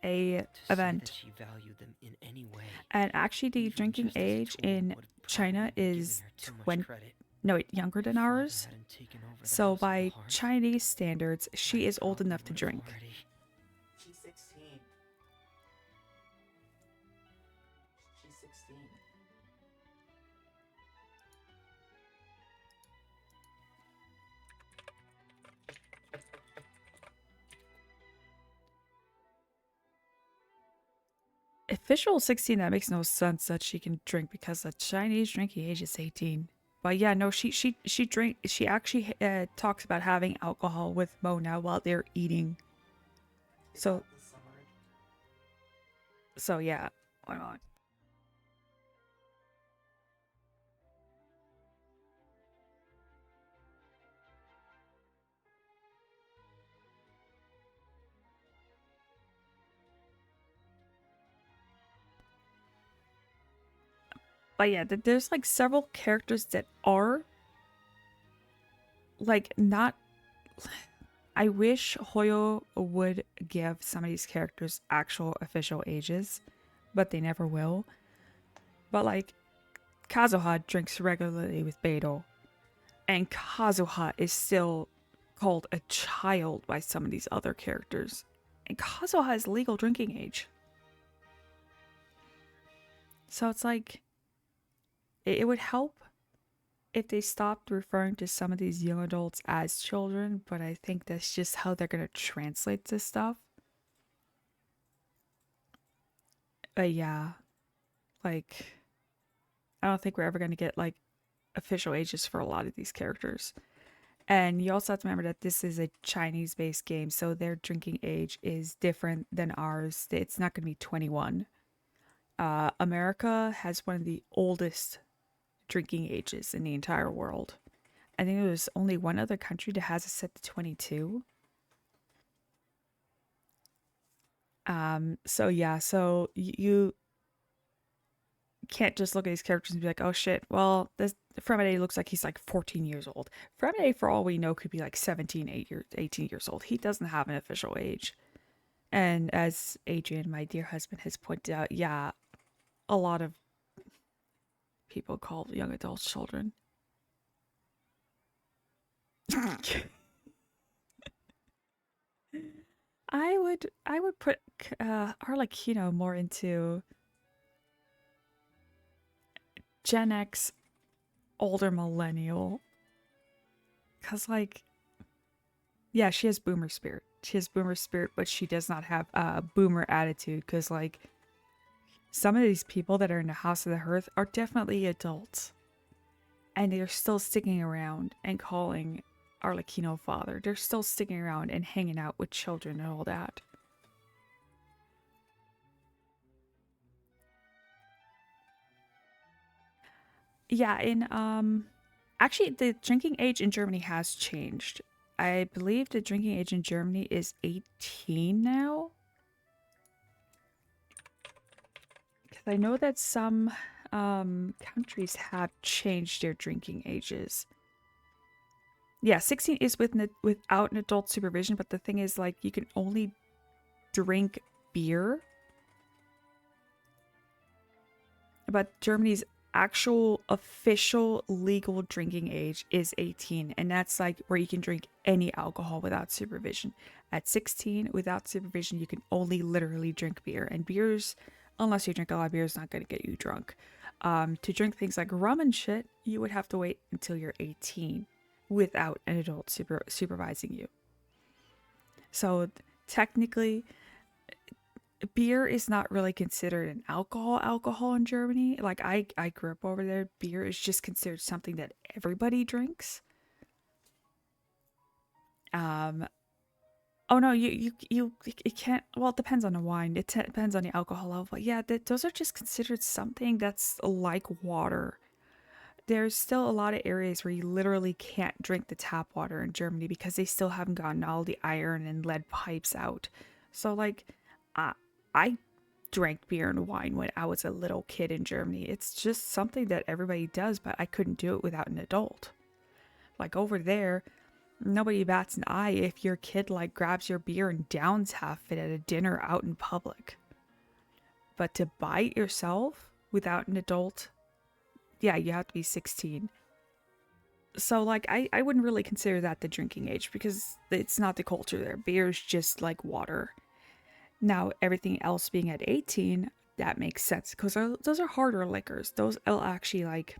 a
To say
event.
that she valued them in any way,
And actually, the
even
drinking
just as a
age
tool,
in
would have
China
probably given
is
her too much
20.
credit.
No, wait, younger than
Father
ours.
hadn't taken over the
So
House of the
by
Hearth,
Chinese standards, she
I
is old
probably
enough to
would have
drink.
already.
She's 16. She's 16.
If Fischl is 16, that makes no sense that she can drink because the Chinese drinking age is 18. But yeah, no, she actually talks about having alcohol with Mona while they're eating. So yeah, why not? But yeah, there's like several characters that are like not. I wish Hoyo would give some of these characters actual official ages, but they never will. But like, Kazuha drinks regularly with Beidou, and Kazuha is still called a child by some of these other characters. And Kazuha is legal drinking age. So it's like, it would help if they stopped referring to some of these young adults as children, but I think that's just how they're going to translate this stuff. But yeah, like, I don't think we're ever going to get like official ages for a lot of these characters. And you also have to remember that this is a Chinese based game, so their drinking age is different than ours. It's not going to be 21. America has one of the oldest drinking ages in the entire world. I think there's only one other country that has it set to 22. So yeah, so you can't just look at these characters and be like, oh shit, well, this Fremade looks like he's like 14 years old. Fremade, for all we know, could be like 18 years old. He doesn't have an official age. And as Adrian, my dear husband, has pointed out, yeah, a lot of people call young adults children. I would put Arlecchino more into Gen X, older millennial. Cause like, yeah, she has boomer spirit. She has boomer spirit, but she does not have a boomer attitude. Cause like, some of these people that are in the House of the Hearth are definitely adults. And they're still sticking around and calling Arlecchino father. They're still sticking around and hanging out with children and all that. Yeah, actually the drinking age in Germany has changed. I believe the drinking age in Germany is 18 now. Because I know that some countries have changed their drinking ages. Yeah, 16 is without an adult supervision, but the thing is, like, you can only drink beer. But Germany's actual official legal drinking age is 18, and that's like where you can drink any alcohol without supervision. At 16, without supervision, you can only literally drink beer, and beers, unless you drink a lot of beer, is not going to get you drunk. To drink things like rum and shit, you would have to wait until you're 18 without an adult supervising you. So technically, beer is not really considered an alcohol in Germany. Like I grew up over there. Beer is just considered something that everybody drinks. Oh no, you it can't. Well, it depends on the wine. It depends on the alcohol level. But yeah, those are just considered something that's like water. There's still a lot of areas where you literally can't drink the tap water in Germany because they still haven't gotten all the iron and lead pipes out. So like, I drank beer and wine when I was a little kid in Germany. It's just something that everybody does, but I couldn't do it without an adult. Like over there, nobody bats an eye if your kid like grabs your beer and downs half of it at a dinner out in public. But to buy it yourself without an adult, yeah, you have to be 16. So like I wouldn't really consider that the drinking age because it's not the culture there. Beer is just like water. Now, everything else being at 18, that makes sense because those are harder liquors. Those will actually like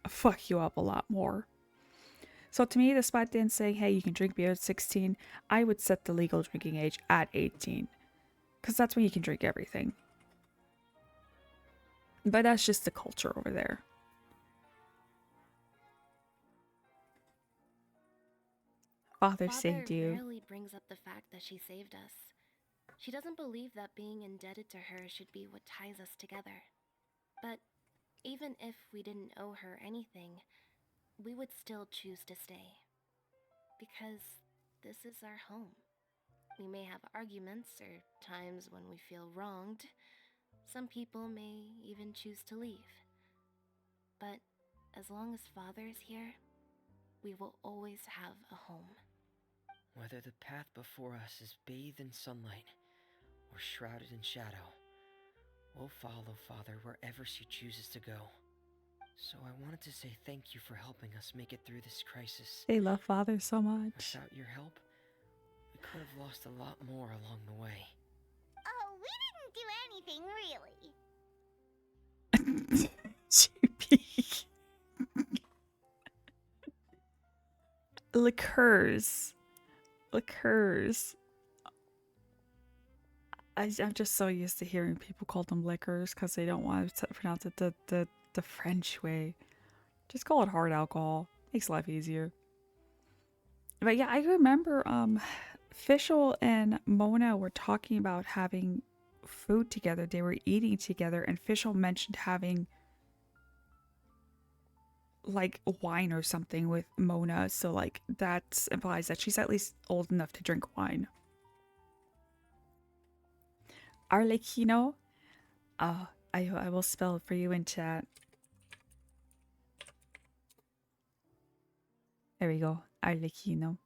fuck you up a lot more. So to me, despite them saying, hey, you can drink beer at 16, I would set the legal drinking age at 18 because that's when you can drink everything. But that's just the culture over there. Father saved you.
Rarely brings up the fact that she saved us. She doesn't believe that being indebted to her should be what ties us together. But even if we didn't owe her anything, we would still choose to stay. Because this is our home. We may have arguments or times when we feel wronged. Some people may even choose to leave. But as long as Father is here, we will always have a home.
Whether the path before us is bathed in sunlight or shrouded in shadow, we'll follow Father wherever she chooses to go. So I wanted to say thank you for helping us make it through this crisis.
They love Father so much.
Without your help, we could have lost a lot more along the way.
Oh, we didn't do anything, really.
Liqueurs. I'm just so used to hearing people call them liquors because they don't want to pronounce it the French way. Just call it hard alcohol. Makes life easier. But yeah, I remember Fischl and Mona were talking about having food together. They were eating together, and Fischl mentioned having like wine or something with Mona. So like that implies that she's at least old enough to drink wine. Arlecchino. I will spell it for you in chat. There we go. Arlecchino.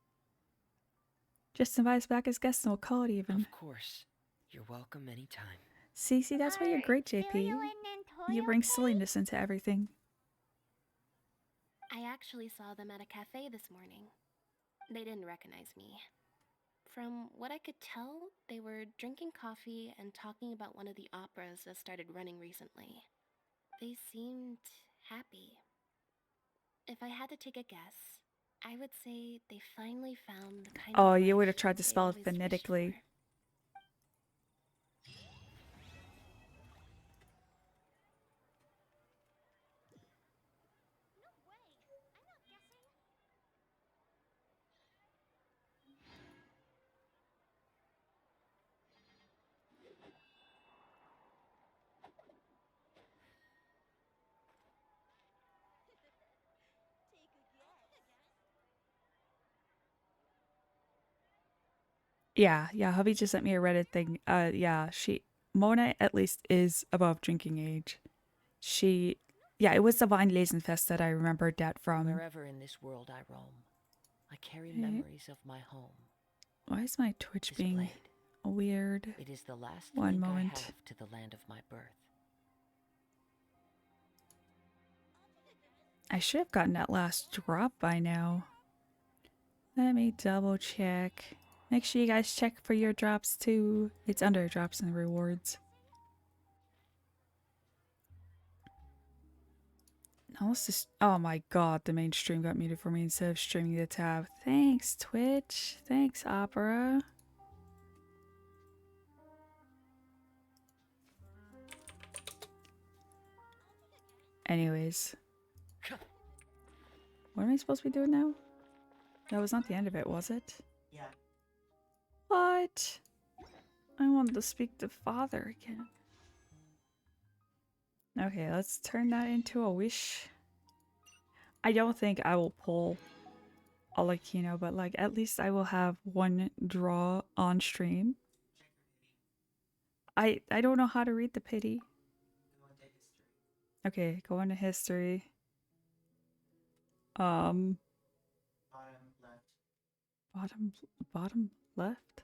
Just invite us back as guests and we'll call it even.
Of course. You're welcome anytime.
See, that's why you're great, JP. You bring silliness into everything.
I actually saw them at a cafe this morning. They didn't recognize me. From what I could tell, they were drinking coffee and talking about one of the operas that started running recently. They seemed happy. If I had to take a guess, I would say they finally found the kind of
you
life
would have tried to
they
spell it
always wished
phonetically. Yeah, hubby just sent me a Reddit thing. Yeah, Mona at least is above drinking age. Yeah, it was the Weinlesenfest that I remembered that from.
Wherever in this world I roam, I carry memories of my home.
Why is my Twitch
This
being
blade,
weird?
it is the last
One
link
moment.
I have to the land of my birth.
I should have gotten that last drop by now. Let me double check. Make sure you guys check for your drops too. It's under drops and rewards. Now let's just. Oh my god, the main stream got muted for me instead of streaming the tab. Thanks, Twitch. Thanks, Opera. Anyways. What am I supposed to be doing now? That was not the end of it, was it?
Yeah.
What? I wanted to speak to Father again. Okay, let's turn that into a wish. I don't think I will pull a Lakino, but like at least I will have one draw on stream. I don't know how to read the pity. Okay, go into history.
Bottom left.
Bottom left?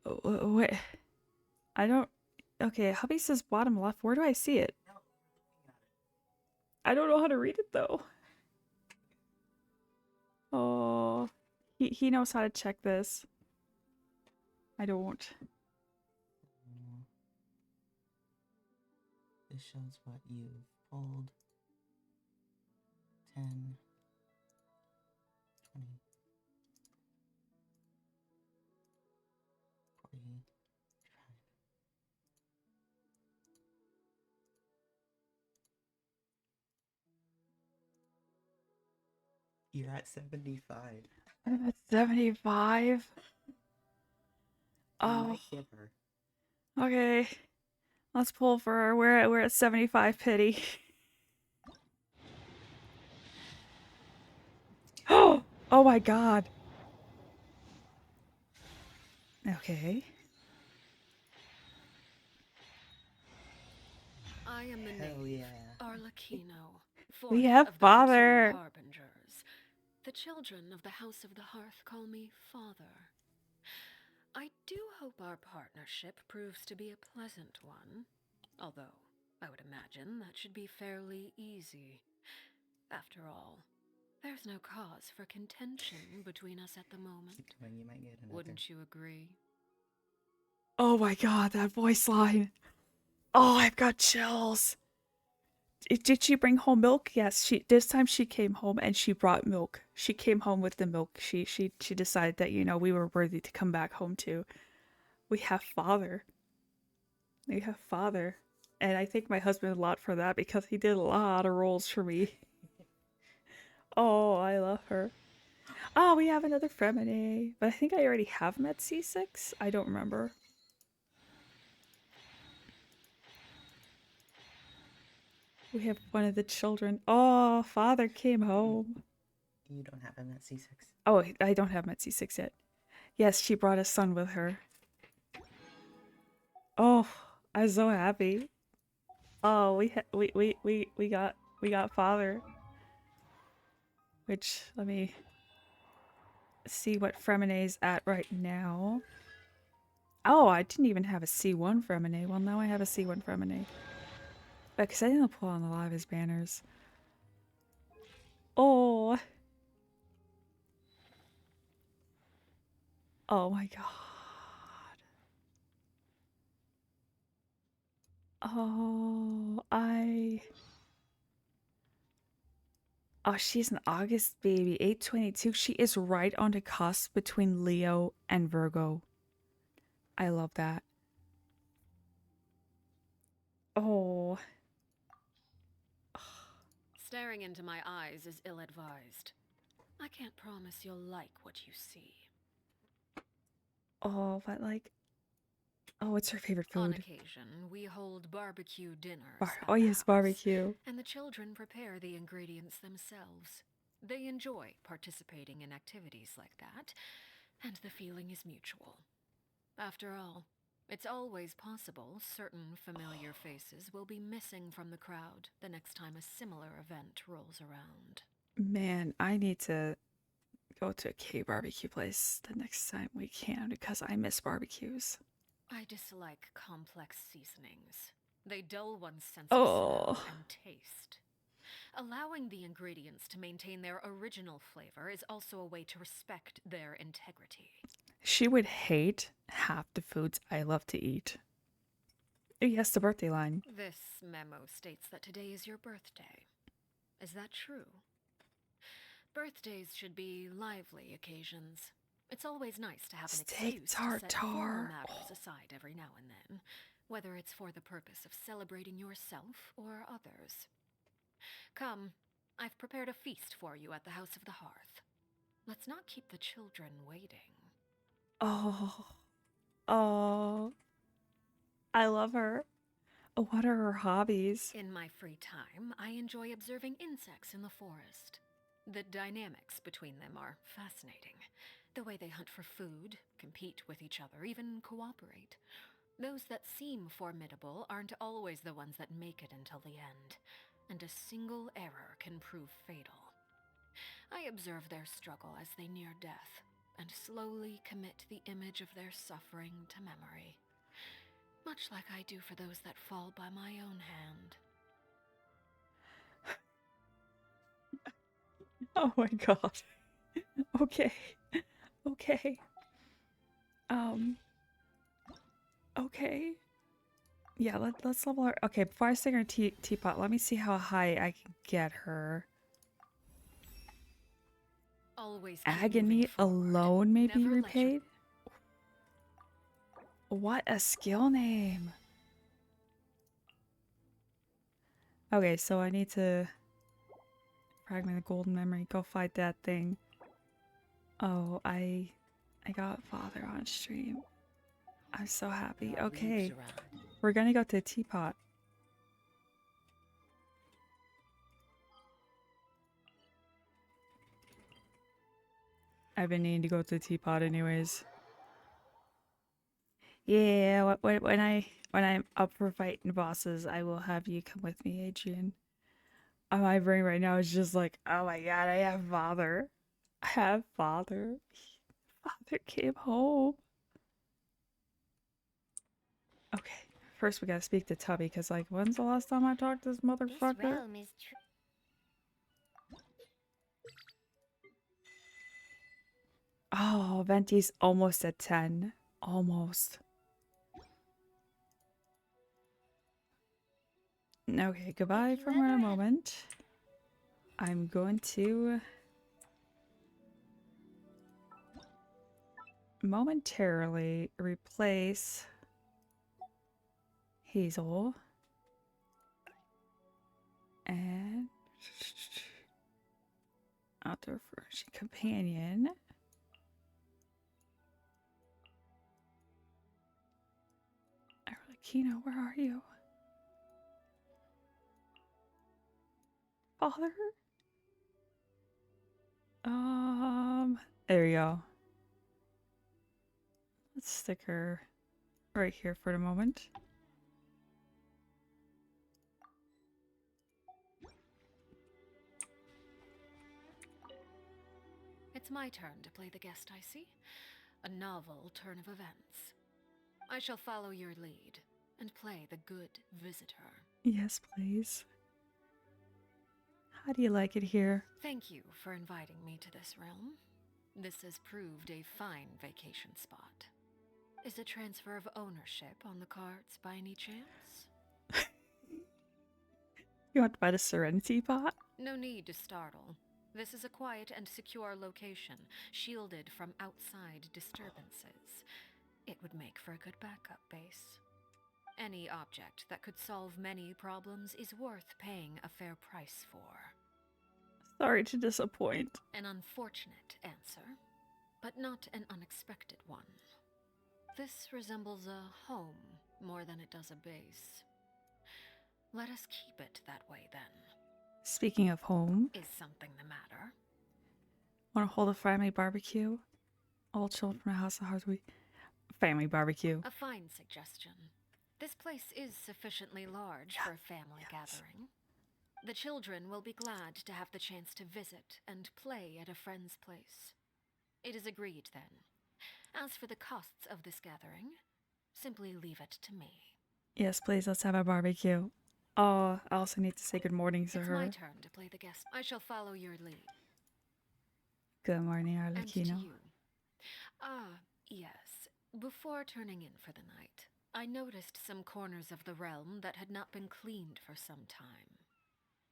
Oh, wait. I don't. Okay, hubby says bottom left. Where do I see it? I don't know how to read it though. Oh, he knows how to check this. I don't.
This shows what you've pulled. 10, 20, 40, 35. You're at 75.
I'm at 75. Oh. Okay. Let's pull for her. We're at 75 pity. Oh my god. Okay.
I am the
Hell
knave,
yeah.
Arlecchino,
We
fourth
have
of the
Father.
Vtuber harbingers. The children of the House of the Hearth call me Father. I do hope our partnership proves to be a pleasant one, although I would imagine that should be fairly easy. After all, there's no cause for contention between us at the moment.
Keep going, you might get another.
Wouldn't you agree?
Oh my god, that voice line. Oh, I've got chills. Did she bring home milk? Yes, this time she came home and she brought milk. She came home with the milk. She decided that, you know, we were worthy to come back home to. We have Father. We have Father. And I thank my husband a lot for that because he did a lot of roles for me. Oh, I love her. Oh, we have another Femine. But I think I already have him at C6. I don't remember. We have one of the children. Oh, Father came home.
You don't have him at C6.
Oh, I don't have him at C6 yet. Yes, she brought a son with her. Oh, I'm so happy. Oh, we got Father. Which, let me see what Fremine's at right now. Oh, I didn't even have a C1 Fremine. Well, now I have a C1 Fremine. Because I didn't pull on a lot of his banners. Oh. Oh my god. Oh, Oh, she's an August baby, 8/22. She is right on the cusp between Leo and Virgo. I love that. Oh.
Staring into my eyes is ill-advised. I can't promise you'll like what you see.
Oh, but like... Oh, what's her favorite
On
food?
occasion, we hold barbecue dinners.
Oh yes, barbecue.
And the children prepare the ingredients themselves. They enjoy participating in activities like that, and the feeling is mutual. After all, it's always possible certain familiar faces will be missing from the crowd the next time a similar event rolls around.
Man, I need to go to a K barbecue place the next time we can because I miss barbecues.
I dislike complex seasonings. They dull one's sense of
Oh.
smell and taste. Allowing the ingredients to maintain their original flavor is also a way to respect their integrity.
She would hate half the foods I love to eat. Oh, yes, the birthday line.
This memo states that today is your birthday. Is that true? Birthdays should be lively occasions. It's always nice to have an excuse to set formal matters aside every now and then, whether it's for the purpose of celebrating yourself or others. Come, I've prepared a feast for you at the House of the Hearth. Let's not keep the children waiting.
Oh. Oh. I love her. What are her hobbies?
In my free time, I enjoy observing insects in the forest. The dynamics between them are fascinating. The way they hunt for food, compete with each other, even cooperate. Those that seem formidable aren't always the ones that make it until the end, and a single error can prove fatal. I observe their struggle as they near death, and slowly commit the image of their suffering to memory. Much like I do for those that fall by my own hand.
Oh my god. Okay. Okay. Okay. Yeah, let's level her. Okay, before I stick her teapot, let me see how high I can get her.
Always
Agony alone may be repaid? What a skill name. Okay, so I need to fragment the golden memory, go fight that thing. Oh, I got father on stream. I'm so happy. Okay. We're gonna go to the teapot. I've been needing to go to the teapot anyways. Yeah, when I'm up for fighting bosses, I will have you come with me, Adrian. My brain right now is just like, oh my god, I have father. I have father. Father came home. Okay, first we gotta speak to Tubby, because like, when's the last time I talked to this motherfucker?
This realm is
Oh, Venti's almost at 10. Almost. Okay, goodbye for a moment. I'm going to momentarily replace Hazel and outdoor furnishing companion. Arlecchino, where are you? Father? There we go. Let's stick her right here for the moment.
It's my turn to play the guest, I see. A novel turn of events. I shall follow your lead and play the good visitor.
Yes, please. How do you like it here?
Thank you for inviting me to this realm. This has proved a fine vacation spot. Is a transfer of ownership on the cards by any chance?
You want to buy the Serenity pot?
No need to startle. This is a quiet and secure location, shielded from outside disturbances. It would make for a good backup base. Any object that could solve many problems is worth paying a fair price for.
Sorry to disappoint.
An unfortunate answer, but not an unexpected one. This resembles a home more than it does a base. Let us keep it that way then.
Speaking of home,
Is something the matter?
want to hold a family barbecue? All children from a house of hardwood. Family barbecue.
A fine suggestion. This place is sufficiently large for a family gathering. The children will be glad to have the chance to visit and play at a friend's place. It is agreed then. As for the costs of this gathering, simply leave it to me.
Yes, please, let's have a barbecue. Oh, I also need to say good morning to
It's
her.
my turn to play the guest. I shall follow your lead.
Good morning,
And to
Arlecchino.
you. Ah, yes. Before turning in for the night, I noticed some corners of the realm that had not been cleaned for some time.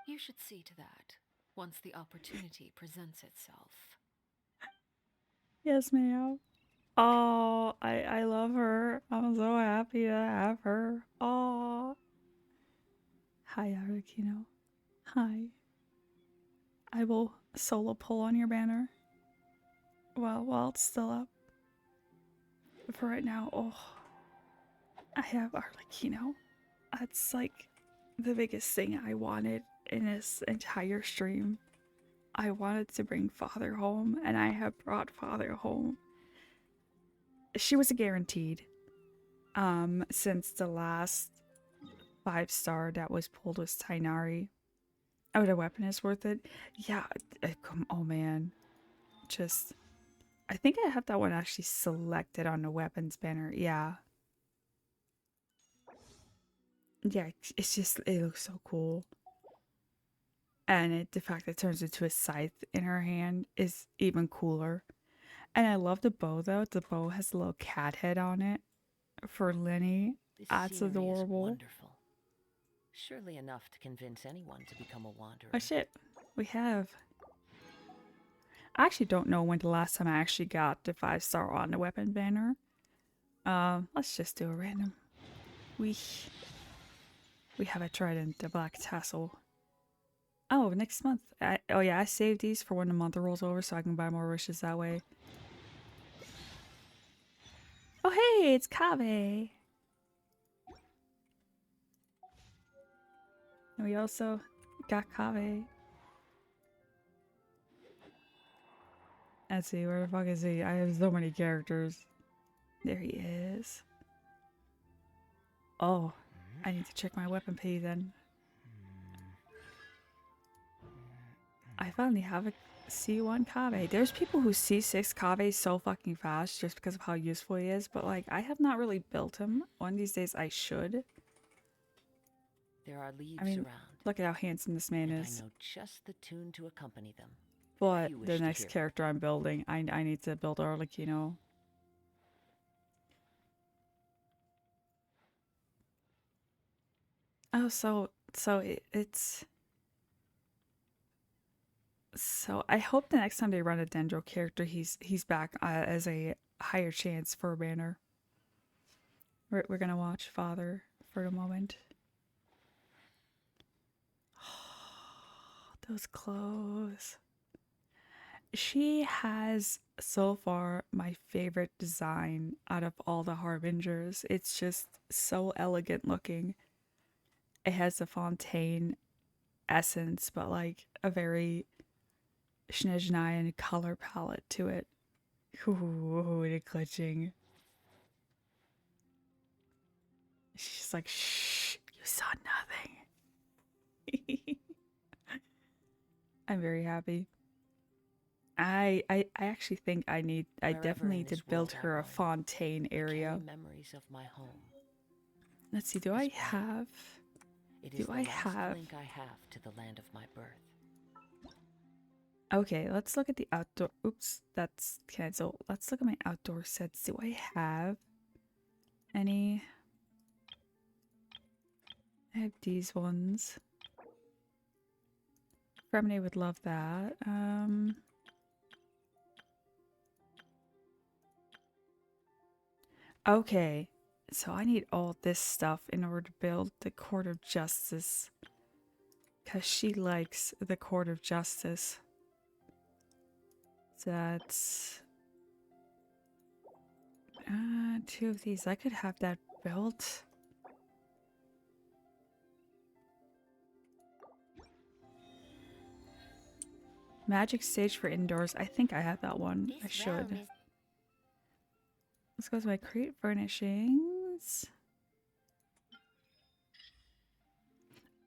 You should see to that once the opportunity presents itself.
Yes, ma'am. Oh, I love her. I'm so happy to have her. Oh. Hi, Arlecchino. Hi. I will solo pull on your banner. Well, while it's still up. But for right now, oh. I have Arlecchino. That's like the biggest thing I wanted in this entire stream. I wanted to bring Father home, and I have brought Father home. She was a guaranteed. Since the last 5-star that was pulled was Tainari. Oh, the weapon is worth it? Yeah, oh man. Just, I think I have that one actually selected on the weapons banner. Yeah. Yeah, it's just, it looks so cool. And the fact that it turns into a scythe in her hand is even cooler. And I love the bow though. The bow has a little cat head on it for Lenny.
This
That's
scenery is
adorable.
wonderful. Surely enough to convince anyone to become a wanderer.
Oh shit, we have. I actually don't know when the last time I actually got the 5-star on the weapon banner. Let's just do a random. We have a trident, the black tassel. Oh, next month. Oh yeah, I saved these for when the month rolls over so I can buy more wishes that way. Oh hey, it's Kave. And we also got Kave. Let's see, where the fuck is he? I have so many characters. There he is. Oh, I need to check my weapon pay then. I finally have a C1 Kave. There's people who C6 Kave so fucking fast just because of how useful he is, but like, I have not really built him. One of these days I should.
There are leaves
I mean,
around.
look at how handsome this man
And
is.
I know just the tune to accompany them.
But
You wish
the
to
next
hear.
character I'm building, I need to build Arlecchino. Oh, so it's. So I hope the next time they run a Dendro character, he's back as a higher chance for a banner. We're gonna watch Father for a moment. Those clothes. She has so far my favorite design out of all the Harbingers. It's just so elegant looking. It has a Fontaine essence, but like a very Snezhnayan color palette to it. Ooh, the clutching. She's like, shh, you saw nothing. I'm very happy. I actually think I definitely need to build her a Fontaine area.
Memories of my home.
Let's see, do I have
It is the last link I have to the land of my birth.
Okay, let's look at the outdoor. Oops, that's cancel. Let's look at my outdoor sets. Do I have any? I have these ones. Fremine would love that. Okay, so I need all this stuff in order to build the Court of Justice. Because she likes the Court of Justice. That's... 2 of these. I could have that built. Magic stage for indoors. I think I have that one. I should. Let's go to my crate furnishings.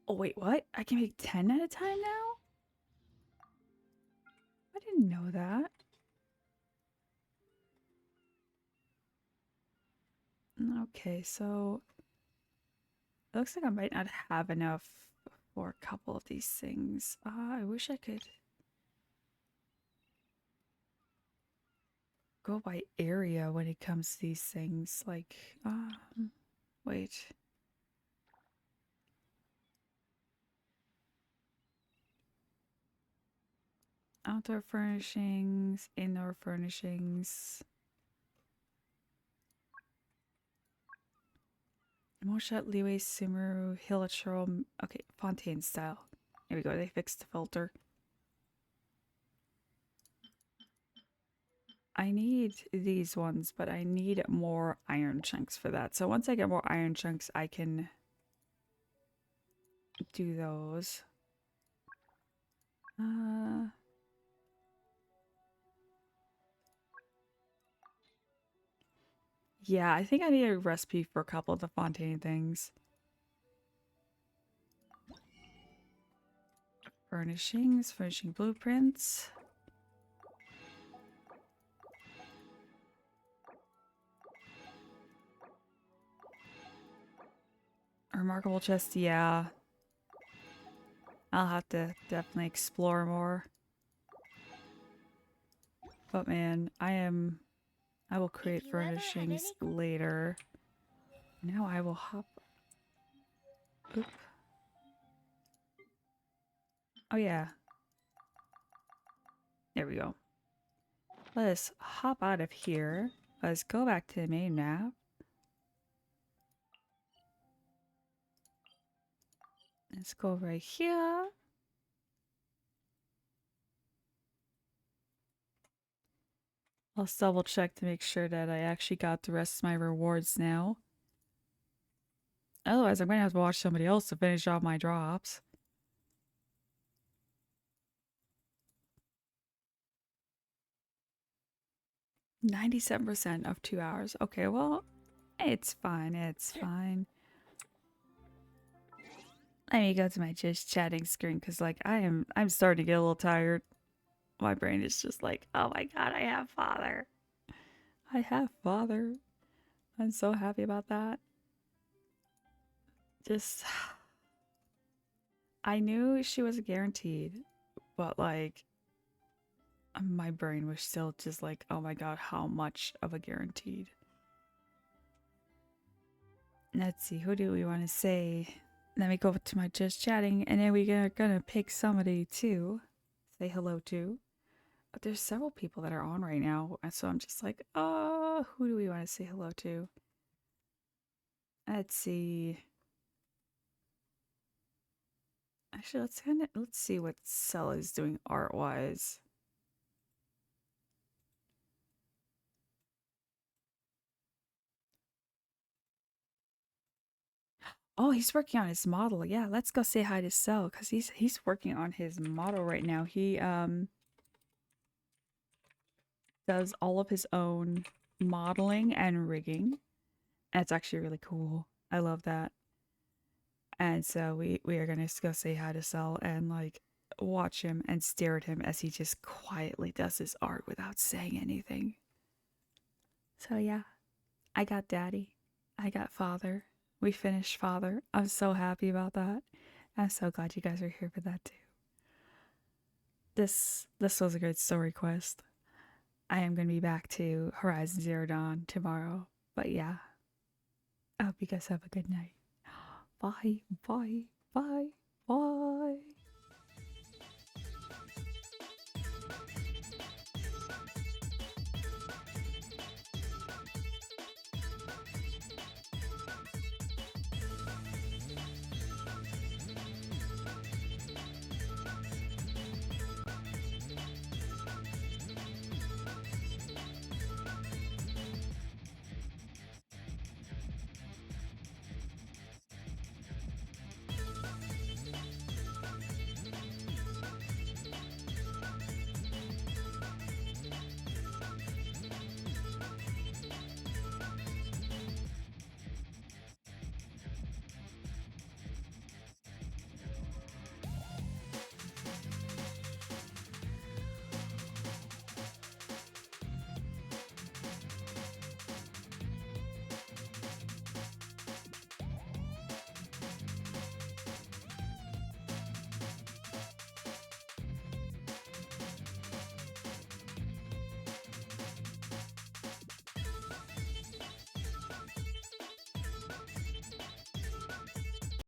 Oh, wait, what? I can make 10 at a time now? I didn't know that. Okay, so it looks like I might not have enough for a couple of these things. I wish I could go by area when it comes to these things. Like, wait. Outdoor furnishings, indoor furnishings. Moshat, Leeway, Sumeru, Hilichurl. Okay, Fontaine style. Here we go, they fixed the filter. I need these ones, but I need more iron chunks for that. So once I get more iron chunks, I can do those. Yeah, I think I need a recipe for a couple of the Fontaine things. Furnishings, furnishing blueprints. Remarkable chest, yeah. I'll have to definitely explore more. But man, I will create furnishings later. Now I will hop. Oop. Oh yeah. There we go. Let's hop out of here. Let's go back to the main map. Let's go right here. I'll double check to make sure that I actually got the rest of my rewards now. Otherwise, I'm going to have to watch somebody else to finish off my drops. %97% of 2 hours. Okay, well, it's fine. It's fine. Let me go to my just chatting screen because, like, I'm starting to get a little tired. My brain is just like, oh my god, I have father. I have father. I'm so happy about that. Just, I knew she was guaranteed, but like, my brain was still just like, oh my god, how much of a guaranteed? Let's see, who do we want to say? Let me go to my just chatting, and then we're gonna pick somebody to say hello to. But there's several people that are on right now, and so I'm just like, who do we want to say hello to? Let's see. Actually, let's see what Cell is doing art-wise. Oh, he's working on his model. Yeah, let's go say hi to Cell because he's working on his model right now. He does all of his own modeling and rigging. And it's actually really cool. I love that. And so we are gonna go say hi to Cell and like watch him and stare at him as he just quietly does his art without saying anything. So yeah, I got daddy. I got father. We finished father. I'm so happy about that. I'm so glad you guys are here for that too. This was a good story quest. I am gonna be back to Horizon Zero Dawn tomorrow. But yeah. I hope you guys have a good night. Bye, bye, bye, bye.